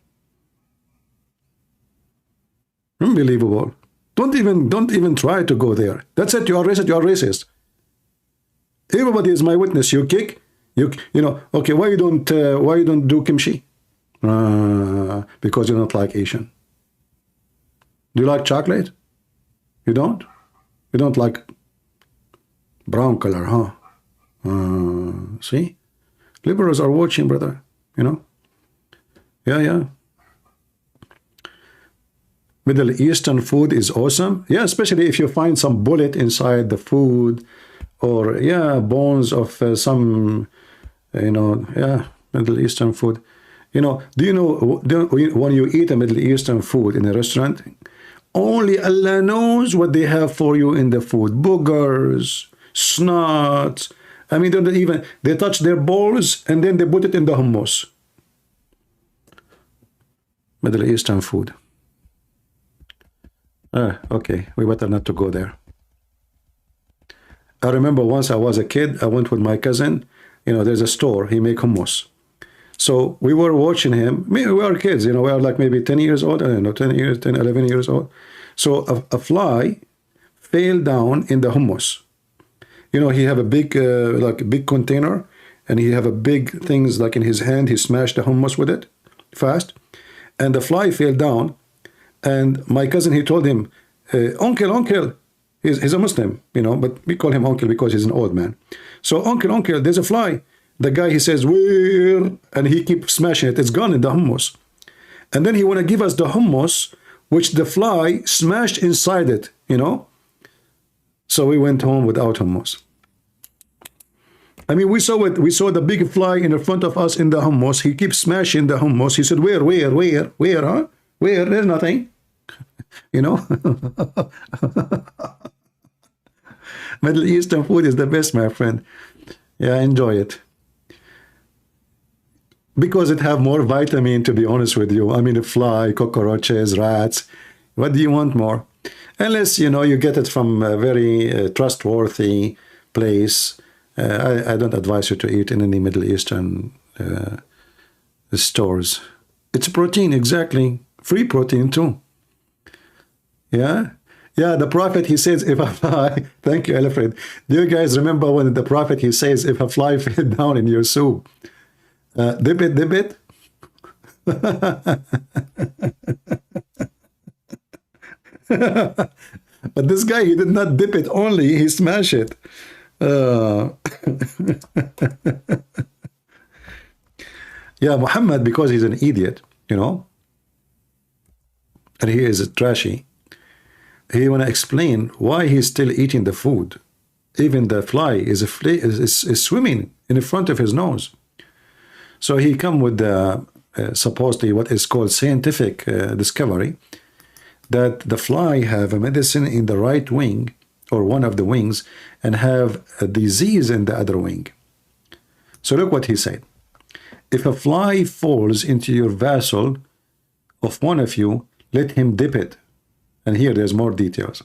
Unbelievable. Don't even try to go there. That's it. You are racist. You are racist. Everybody is my witness. You kick. You know. Okay. Why you don't do kimchi? Because you don't like Asian. Do you like chocolate? You don't. You don't like brown color, huh? See, liberals are watching, brother. You know. Yeah. Middle Eastern food is awesome. Yeah, especially if you find some bullet inside the food, or yeah, bones of some, Middle Eastern food. You know, do you know when you eat a Middle Eastern food in a restaurant, only Allah knows what they have for you in the food. Boogers, snots. I mean, they touch their balls and then they put it in the hummus. Middle Eastern food. Okay, we better not to go there. I remember once I was a kid, I went with my cousin. You know, there's a store, he make hummus. So we were watching him. We were kids, you know, we are like maybe 10 years old. I don't know, 10, 11 years old. So a fly fell down in the hummus. You know, he have a big, big container, and he have a big things like in his hand. He smashed the hummus with it fast, and the fly fell down. And my cousin, he told him, uncle, he's a Muslim, you know, but we call him uncle because he's an old man. So uncle, there's a fly. The guy, he says, where? And he keeps smashing it. It's gone in the hummus. And then he want to give us the hummus, which the fly smashed inside it, you know. So we went home without hummus. I mean, we saw it. We saw the big fly in front of us in the hummus. He keeps smashing the hummus. He said, where, huh? Where? There's nothing. You know? Middle Eastern food is the best, my friend. Yeah, enjoy it. Because it have more vitamin, to be honest with you. I mean, a fly, cockroaches, rats. What do you want more? Unless, you know, you get it from a very trustworthy place. I don't advise you to eat in any Middle Eastern stores. It's protein, exactly. Free protein, too. Yeah? Yeah, the Prophet, he says, if a fly... Thank you, Alfred. Do you guys remember when the Prophet, he says, if a fly fell down in your soup, dip it? But this guy, he did not dip it only, he smashed it. Yeah, Muhammad, because he's an idiot, you know, and he is trashy, he want to explain why he's still eating the food. Even the fly is swimming in front of his nose. So he come with the supposedly what is called scientific discovery that the fly have a medicine in the right wing or one of the wings and have a disease in the other wing. So look what he said. If a fly falls into your vessel of one of you, let him dip it. And here there's more details.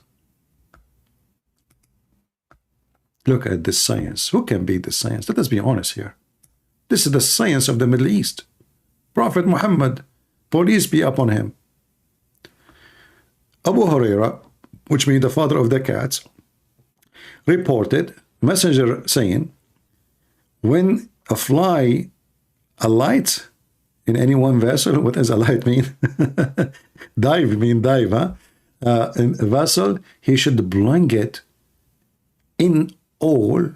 Look at this science. Who can beat this science? Let us be honest here. This is the science of the Middle East. Prophet Muhammad, peace be upon him. Abu Huraira, which means the father of the cats, reported, messenger saying, when a fly alights in any one vessel, what does alight mean? dive, huh? In a vessel, he should blanket all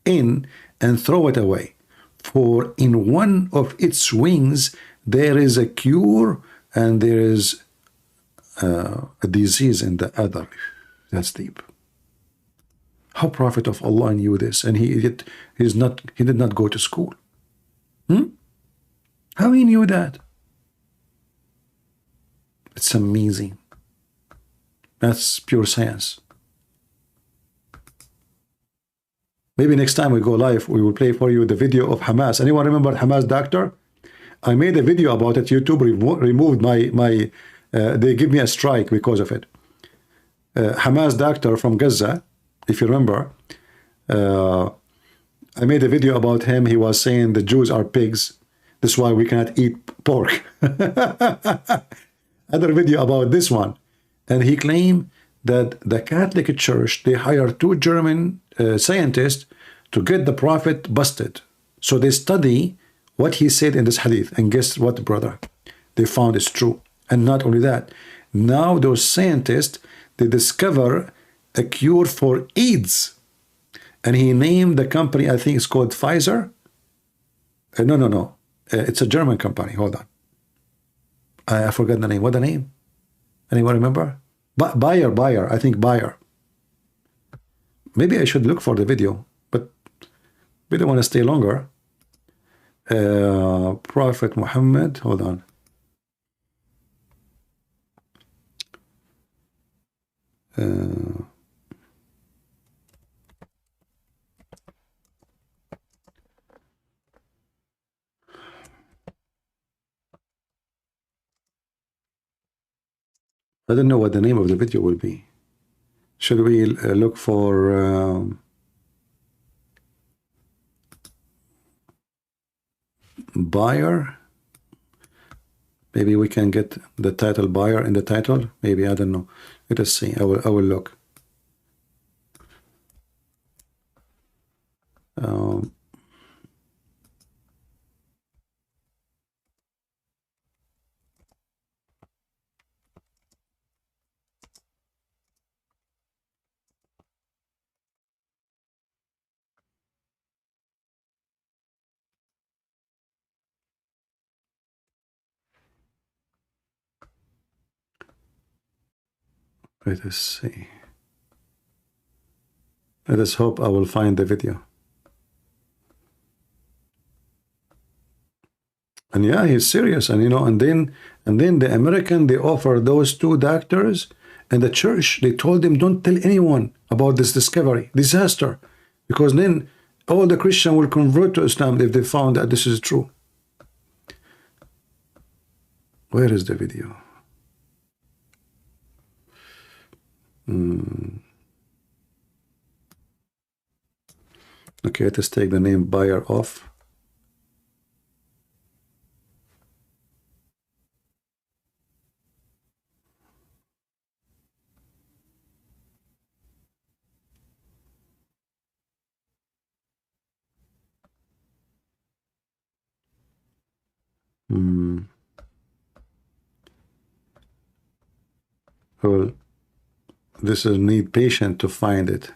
in and throw it away. For in one of its wings, there is a cure and there is a disease in the other. That's deep. How Prophet of Allah knew this, and he did not go to school. How he knew that? It's amazing. That's pure science. Maybe next time we go live, we will play for you the video of Hamas. Anyone remember Hamas doctor? I made a video about it. YouTube removed my they give me a strike because of it. Hamas doctor from Gaza, if you remember, I made a video about him. He was saying the Jews are pigs. That's why we cannot eat pork. Other video about this one. And he claimed that the Catholic Church, they hired 2 German scientists to get the Prophet busted. So they study what he said in this hadith. And guess what, brother? They found it's true. And not only that, now those scientists, they discover a cure for AIDS. And he named the company, I think it's called Pfizer. No. It's a German company. Hold on. I forgot the name. What the name? Anyone remember? Bayer. I think Bayer. Maybe I should look for the video, but we don't want to stay longer. Prophet Muhammad. Hold on. I don't know what the name of the video will be. Should we look for buyer? Maybe we can get the title buyer in the title. Maybe, I don't know. Let us see. I will look. Let us see. Let us hope I will find the video. And yeah, he's serious. And you know, and then the American, they offer those two doctors, and the church, they told them, don't tell anyone about this discovery, disaster, because then all the Christians will convert to Islam if they found that this is true. Where is the video? Okay, let's take the name buyer off. Well, this is need patient to find it,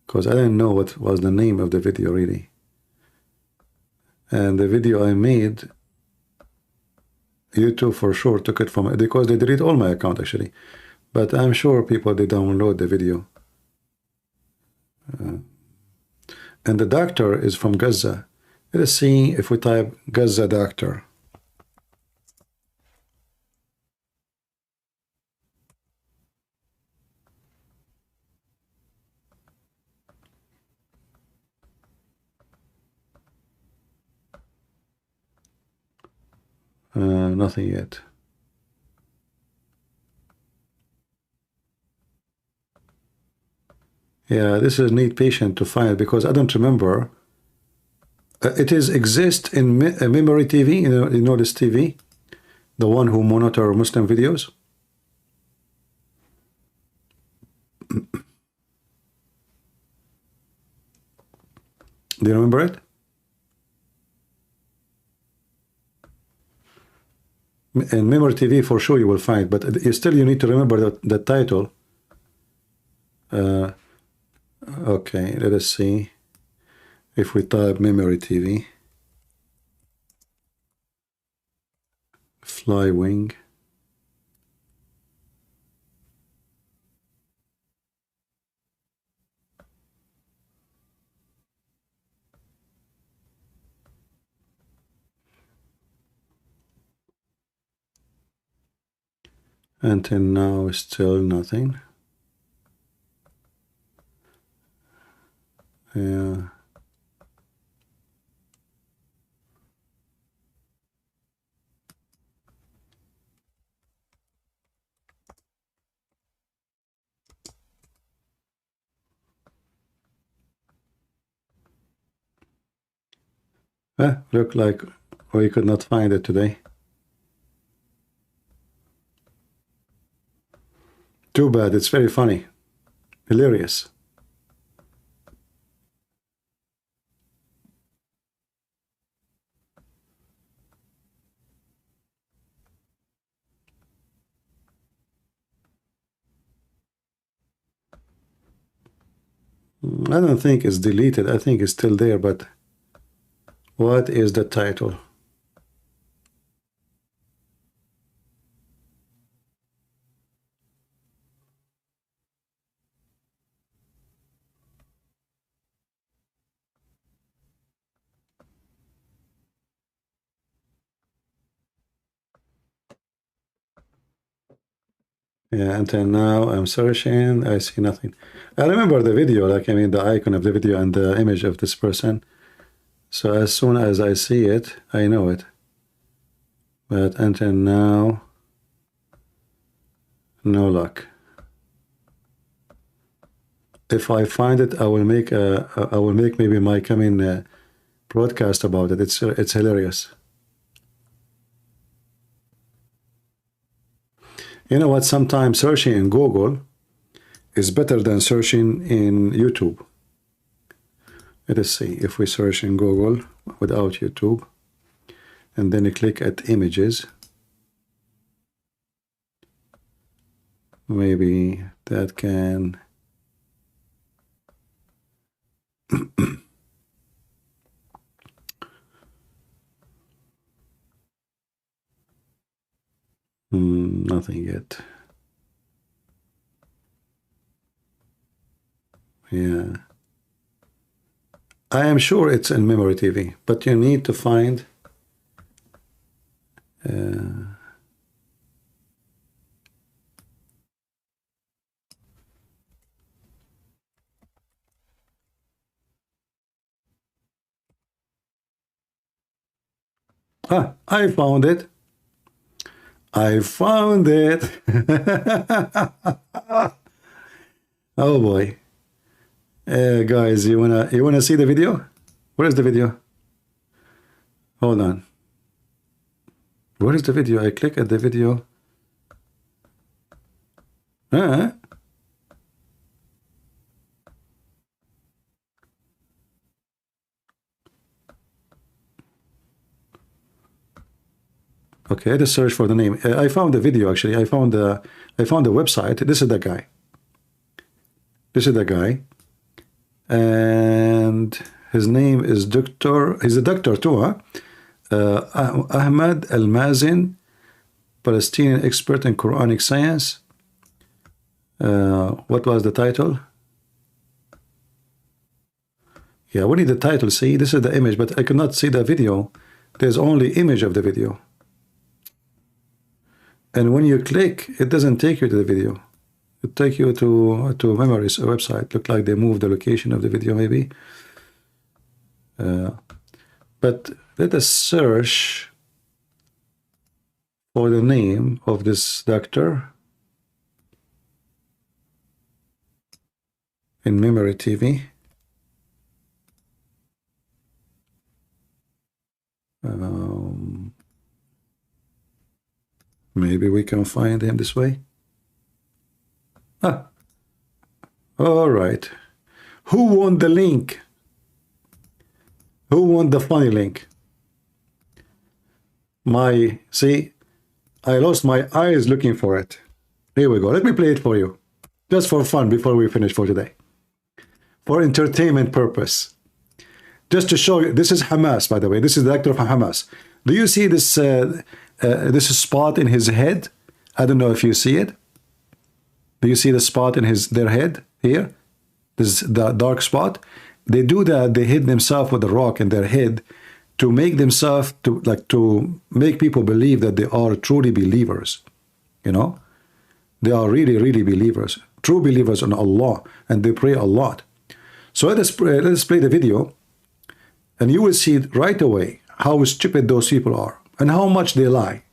because I didn't know what was the name of the video really. And the video I made, YouTube for sure took it from it, because they delete all my account actually. But I'm sure people, they download the video. And the doctor is from Gaza. Let us see if we type Gaza doctor. Nothing yet. Yeah, this is need patient to find, because I don't remember. It is exist in Memory TV, you know this TV, the one who monitor Muslim videos. Do you remember it? In Memory TV for sure you will find, but still you need to remember the title. Okay, let us see if we type Memory TV, fly wing. Until now, still nothing. Yeah. Look like we could not find it today. Too bad. It's very funny, hilarious. I don't think it's deleted. I think it's still there, but what is the title? Yeah, until now I'm searching, I see nothing. I remember the video, like, I mean, the icon of the video and the image of this person. So as soon as I see it, I know it. But until now, no luck. If I find it, I will make maybe my coming broadcast about it. It's hilarious. You know what? Sometimes searching in Google is better than searching in YouTube. Let us see if we search in Google without YouTube, and then you click at images. Maybe that can. Nothing yet. Yeah. I am sure it's in Memory TV, but you need to find I found it. I found it. Oh boy. Guys, you wanna see the video? Where is the video? Hold on. Where is the video? I click at the video. Okay, I just search for the name. I found the video actually. I found the website. This is the guy. This is the guy. And his name is Doctor. He's a doctor too, huh? Ahmad Al-Mazin, Palestinian expert in Quranic science. What was the title? Yeah, we need the title. See, this is the image, but I cannot see the video. There's only image of the video. And when you click, it doesn't take you to the video. It takes you to Memory's website. Look like they moved the location of the video, maybe. But let us search for the name of this doctor in Memory TV. Maybe we can find him this way. All right. Who won the link? Who won the funny link? See, I lost my eyes looking for it. Here we go. Let me play it for you. Just for fun before we finish for today. For entertainment purpose. Just to show you, this is Hamas, by the way. This is the actor from Hamas. Do you see this this spot in his head? I don't know if you see it. Do you see the spot in their head here? This is the dark spot. They do that. They hit themselves with a rock in their head to make themselves to make people believe that they are truly believers. You know, they are really believers, true believers in Allah, and they pray a lot. So let us play the video, and you will see right away how stupid those people are and how much they lie.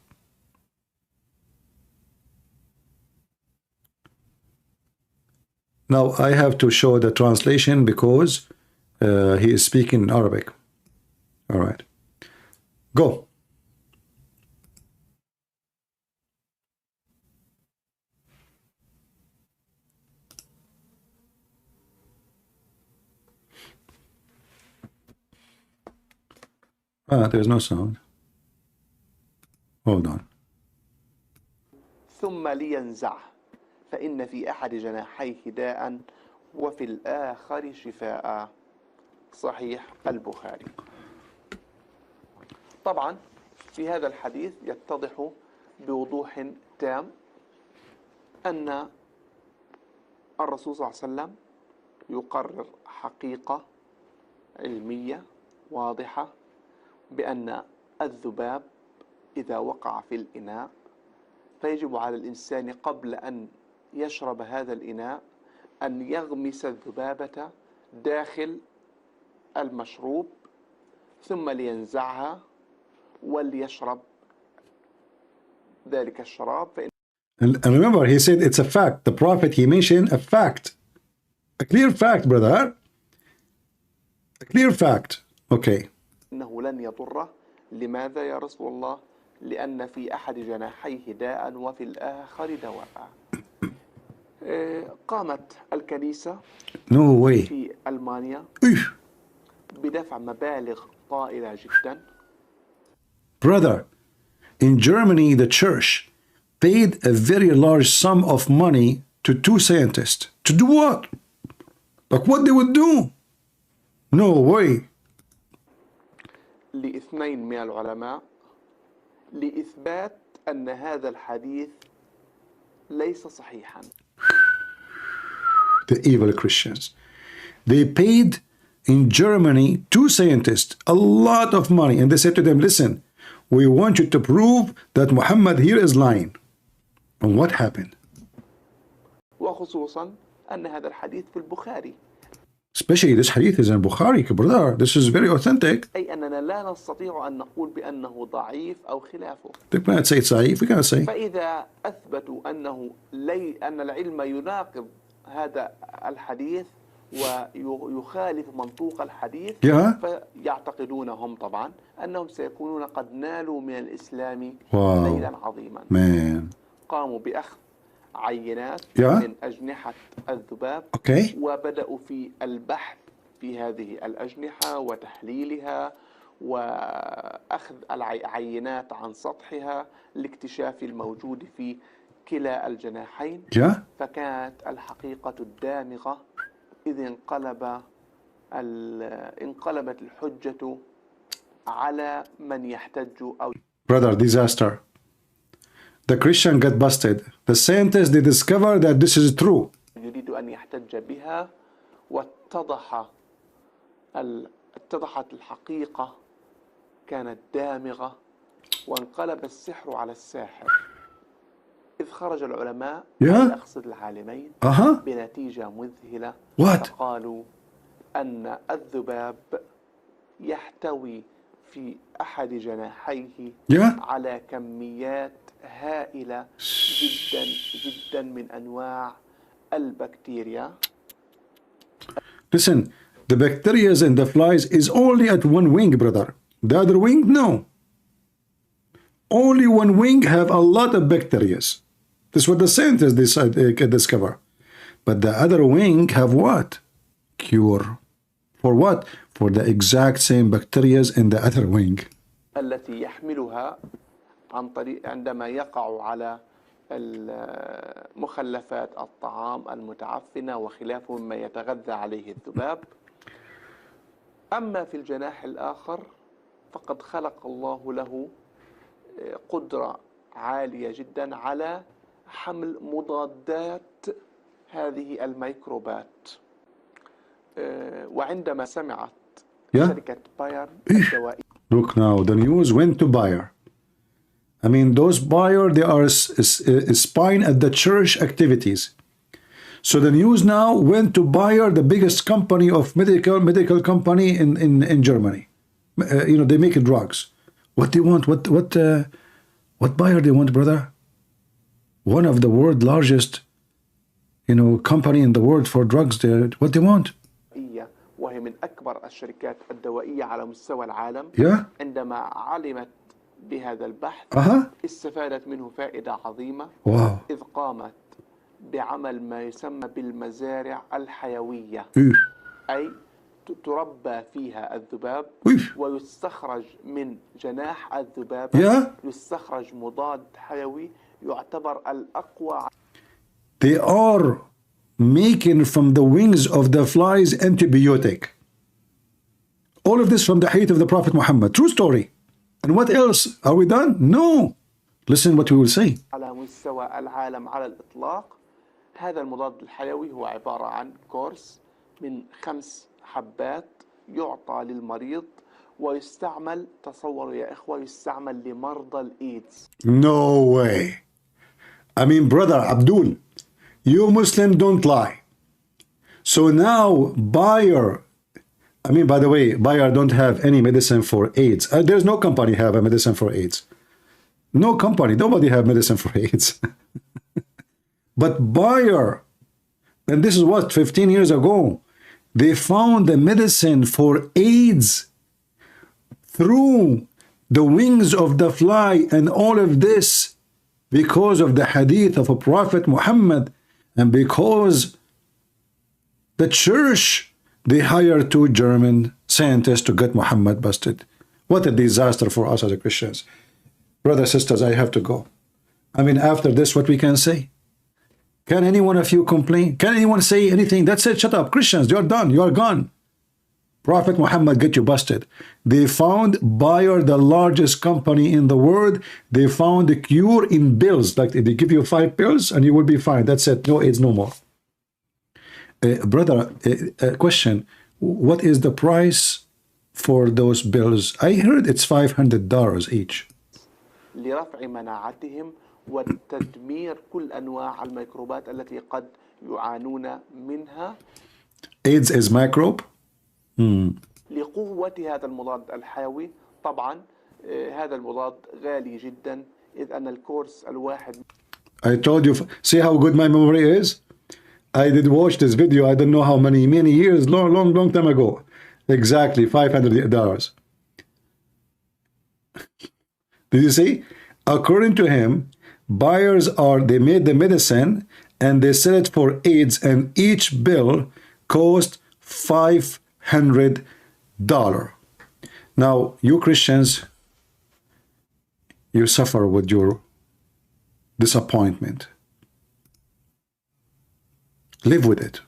Now I have to show the translation because he is speaking in Arabic. All right, go. There's no sound. Hold on. ثم لينزعه فإن في أحد جناحيه داء وفي الآخر شفاء. صحيح البخاري. طبعا في هذا الحديث يتضح بوضوح تام أن الرسول صلى الله عليه وسلم يقرر حقيقة علمية واضحة بأن الذباب إذا وقع في الإناء فيجب على الإنسان قبل أن يشرب هذا الإناء أن يغمس الذبابة داخل المشروب ثم لينزعها وليشرب ذلك الشراب. And remember, he said it's a fact. The Prophet, he mentioned a fact. A clear fact, brother. A clear fact. Okay. إنه لن يضره. لماذا يا رسول الله؟ لأن في أحد جناحيه داء وفي الآخر دواء. قامت الكنيسة في ألمانيا بدفع مبالغ طائلة جدا. Brother, in Germany, the church paid a very large sum of money to two scientists. To do what? Like what they would do? No way. لاثنين من العلماء لإثبات أن هذا الحديث ليس صحيحا. The evil Christians. They paid in Germany 2 scientists a lot of money, and they said to them, listen, we want you to prove that Muhammad here is lying. And what happened? وخصوصا أن هذا الحديث في البخاري. Especially this hadith is in Bukhari, brother. This is very authentic. أي أننا لا نستطيع أن نقول بأنه ضعيف أو خلافه. They cannot say it's ضعيف. We cannot say. فإذا أثبتوا أن العلم يناقض هذا الحديث ويخالف منطوق الحديث فيعتقدونهم طبعا أنهم سيكونون قد نالوا من الإسلام ليلا عظيما. قاموا بأخذ عينات من أجنحة الذباب وبدأوا في البحث في هذه الأجنحة وتحليلها وأخذ العينات عن سطحها لاكتشاف الموجود في كلا الجناحين فكانت الحقيقة الدامغة إذ انقلبت الحجة على من يحتج أو Brother, disaster. The Christian got busted. The scientists, they discover that this is true. يريد أن يحتج بها اتضحت الحقيقة كانت دامغة وانقلب السحر على الساحر إذ خرج العلماء يقصد العالمين بنتيجة مذهلة فقالوا أن الذباب يحتوي في أحد جناحيه على كميات هائلة جدا جدا من أنواع البكتيريا. Listen, the bacteria and the flies is only at one wing, brother. The other wing, no. Only one wing have a lot of bacteria. This is what the scientists discover. But the other wing have what? Cure. For what? For the exact same bacteria in the other wing. التي يحملها عن طريق عندما يقع على مخلفات الطعام المتعفنة وخلافه مما يتغذى عليه الذباب. أما في الجناح الآخر فقد خلق الله له قدرة عالية جدا على حمل مضادات هذه الميكروبات. وعندما سمعت شركة باير الدوائية. Look now, the news went to Bayer. I mean, those Bayer, they are spying at the church activities. So the news now went to Bayer, the biggest company of medical company in Germany. You know, they make drugs. What do you want? What Bayer they want, brother? One of the world's largest, you know, company in the world for drugs. What they want? وهي من أكبر الشركات الدوائية على مستوى العالم. عندما علمت بهذا البحث استفادت منه فائدة عظيمة إذ قامت بعمل ما يسمى بالمزارع الحيوية أي تربى فيها الذباب ويستخرج من جناح الذباب يستخرج مضاد حيوي يعتبر الأقوى. They are making from the wings of the flies antibiotic. All of this from the hadith of the Prophet Muhammad. True story. And what else? Are we done? No. Listen what we will say. على مستوى العالم على الإطلاق هذا المضاد الحيوي هو عبارة عن كورس من 5 حبات يعطى للمريض ويستعمل تصوروا يا إخوة يستعمل لمرضى الإيدز. No way. I mean, brother Abdul, you Muslim don't lie. So now Bayer, I mean, by the way, Bayer don't have any medicine for AIDS. There's no company have a medicine for AIDS. No company, nobody have medicine for AIDS. But Bayer, and this is what, 15 years ago, they found the medicine for AIDS through the wings of the fly and all of this because of the hadith of a Prophet Muhammad and because the church, they hired 2 German scientists to get Muhammad busted. What a disaster for us as Christians. Brothers, sisters, I have to go. I mean, after this, what we can say? Can any one of you complain? Can anyone say anything? That's it, shut up. Christians, you're done, you're gone. Prophet Muhammad get you busted. They found Bayer, the largest company in the world. They found a cure in pills. Like they give you 5 pills and you will be fine. That's it. No AIDS, no more. Brother, question. What is the price for those bills? I heard it's $500 each. لرفع مناعتهم وتدمير كل أنواع الميكروبات التي قد يعانون منها. AIDS is microbe? لقوة هذا المضاد الحيوي. طبعا هذا المضاد غالي جدا إذ أن الكورس الواحد. I told you, see how good my memory is? I did watch this video, I don't know how many years, long time ago. Exactly, $500. Did you see? According to him, buyers they made the medicine and they sell it for AIDS, and each bill cost $500. Now, you Christians, you suffer with your disappointment. Live with it.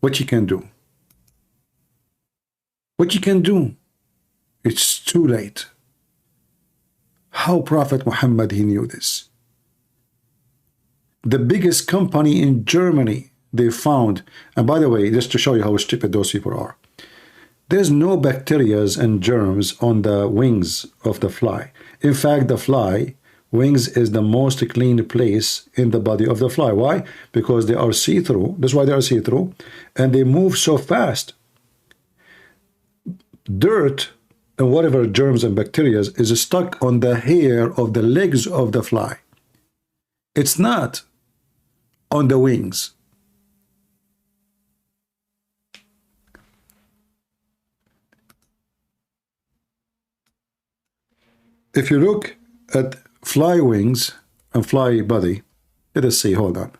What you can do. What you can do. It's too late. How Prophet Muhammad, he knew this. The biggest company in Germany, they found, and by the way, just to show you how stupid those people are, there's no bacteria and germs on the wings of the fly. In fact, the fly wings is the most clean place in the body of the fly. Why? Because they are see-through. That's why they are see-through. And they move so fast. Dirt and whatever germs and bacteria is stuck on the hair of the legs of the fly. It's not on the wings. If you look at fly wings and fly body, let us see, hold on.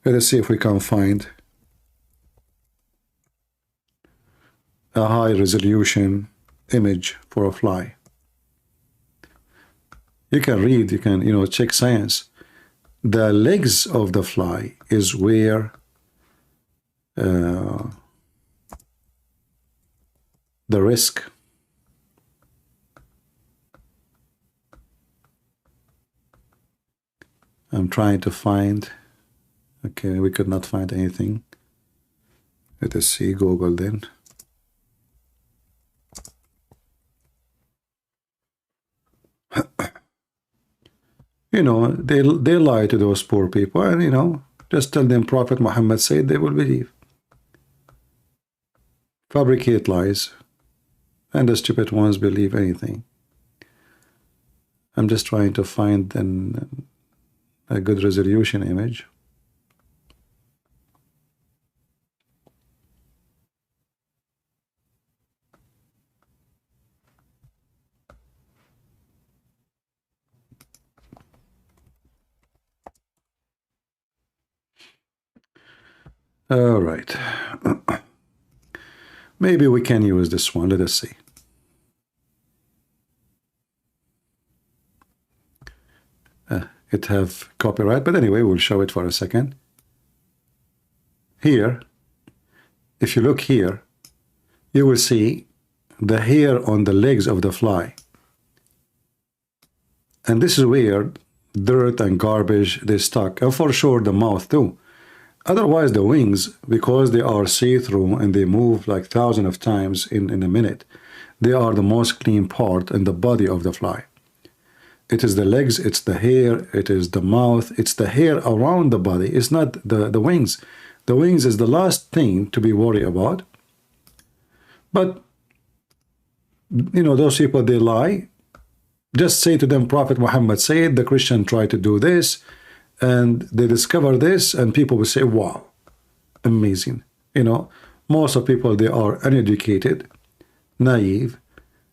Let us see if we can find a high resolution image for a fly. You can read, you can, check science. The legs of the fly is where the risk I'm trying to find. Okay, we could not find anything. Let us see, Google then. They lie to those poor people, and just tell them Prophet Muhammad said, they will believe. Fabricate lies, and the stupid ones believe anything. I'm just trying to find a good resolution image. All right. Maybe we can use this one. Let us see. It have copyright, but anyway, we'll show it for a second. Here, if you look here, you will see the hair on the legs of the fly. And this is where dirt and garbage they stuck, and for sure the mouth too. Otherwise the wings, because they are see-through and they move like thousands of times in a minute, they are the most clean part in the body of the fly. It is the legs, it's the hair, it is the mouth, it's the hair around the body. It's not the wings. The wings is the last thing to be worried about. But, those people, they lie. Just say to them, Prophet Muhammad said, the Christian tried to do this, and they discover this, and people will say, wow, amazing. Most of people, they are uneducated, naive,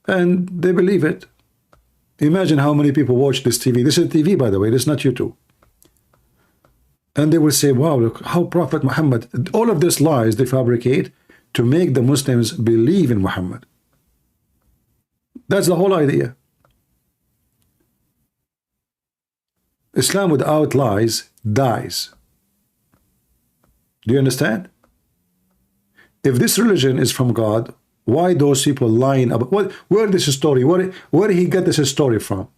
and they believe it. Imagine how many people watch this TV. This is TV, by the way. This is not YouTube. And they will say, wow, look how Prophet Muhammad, all of these lies they fabricate to make the Muslims believe in Muhammad. That's the whole idea. Islam without lies dies. Do you understand? If this religion is from God, why those people lying about where this story? Where he got this story from?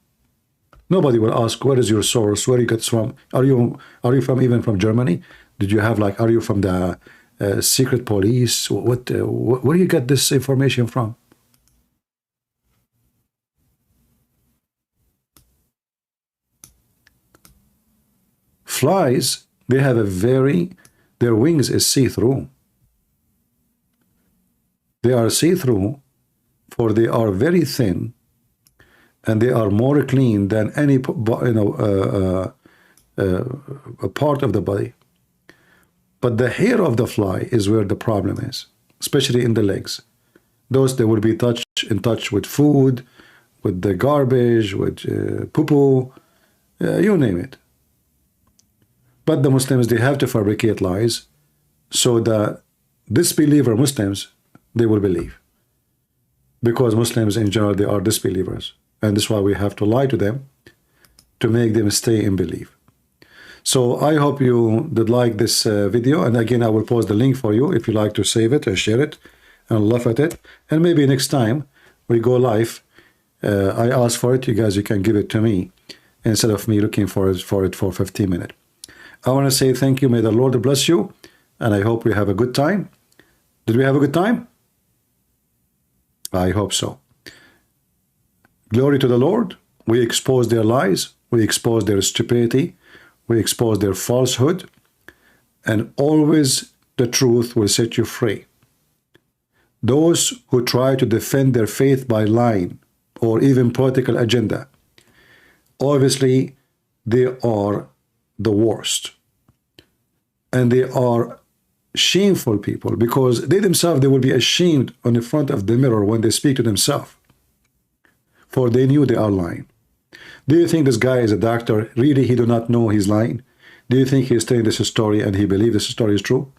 Nobody will ask, where is your source? Where you get this from? Are you from even from Germany? Did you have like, are you from the secret police? Where do you get this information from? Flies, they have their wings is see-through. They are see-through, for they are very thin, and they are more clean than any a part of the body. But the hair of the fly is where the problem is, especially in the legs. Those, they will be in touch with food, with the garbage, with poo-poo, you name it. But the Muslims, they have to fabricate lies so that disbeliever Muslims, they will believe. Because Muslims in general, they are disbelievers. And that's why we have to lie to them to make them stay in belief. So I hope you did like this video. And again, I will post the link for you if you like to save it or share it and laugh at it. And maybe next time we go live, I ask for it. You guys, you can give it to me instead of me looking for it for 15 minutes. I want to say thank you. May the Lord bless you. And I hope we have a good time. Did we have a good time? I hope so. Glory to the Lord. We expose their lies. We expose their stupidity. We expose their falsehood. And always the truth will set you free. Those who try to defend their faith by lying or even political agenda, obviously they are the worst. And they are shameful people, because they themselves, they will be ashamed on the front of the mirror when they speak to themselves, for they knew they are lying. Do you think this guy is a doctor? Really, he do not know he's lying? Do you think he's telling this story and he believes this story is true?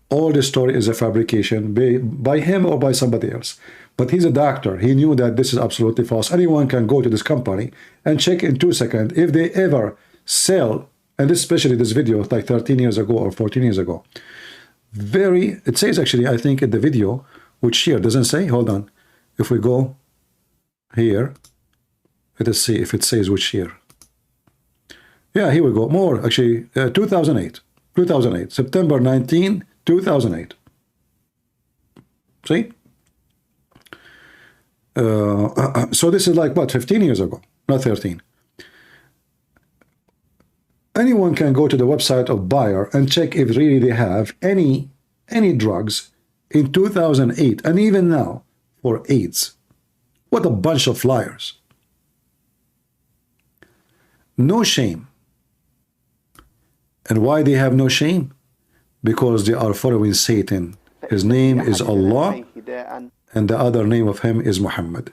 All this story is a fabrication by him or by somebody else. But he's a doctor. He knew that this is absolutely false. Anyone can go to this company and check in 2 seconds if they ever sell, and especially this video like 13 years ago or 14 years ago. It says actually, I think in the video, which year, doesn't say, hold on. If we go here, let us see if it says which year. Yeah, here we go. More, actually, 2008. 2008, September 19, 2008. See? So this is like, what, 15 years ago, not 13. Anyone can go to the website of Bayer and check if really they have any drugs in 2008 and even now for AIDS. What a bunch of liars. No shame. And why they have no shame? Because they are following Satan. His name is Allah, and the other name of him is Muhammad.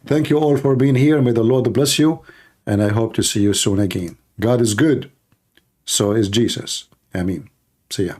Thank you all for being here. May the Lord bless you, and I hope to see you soon again. God is good. So is Jesus. Amen. See ya.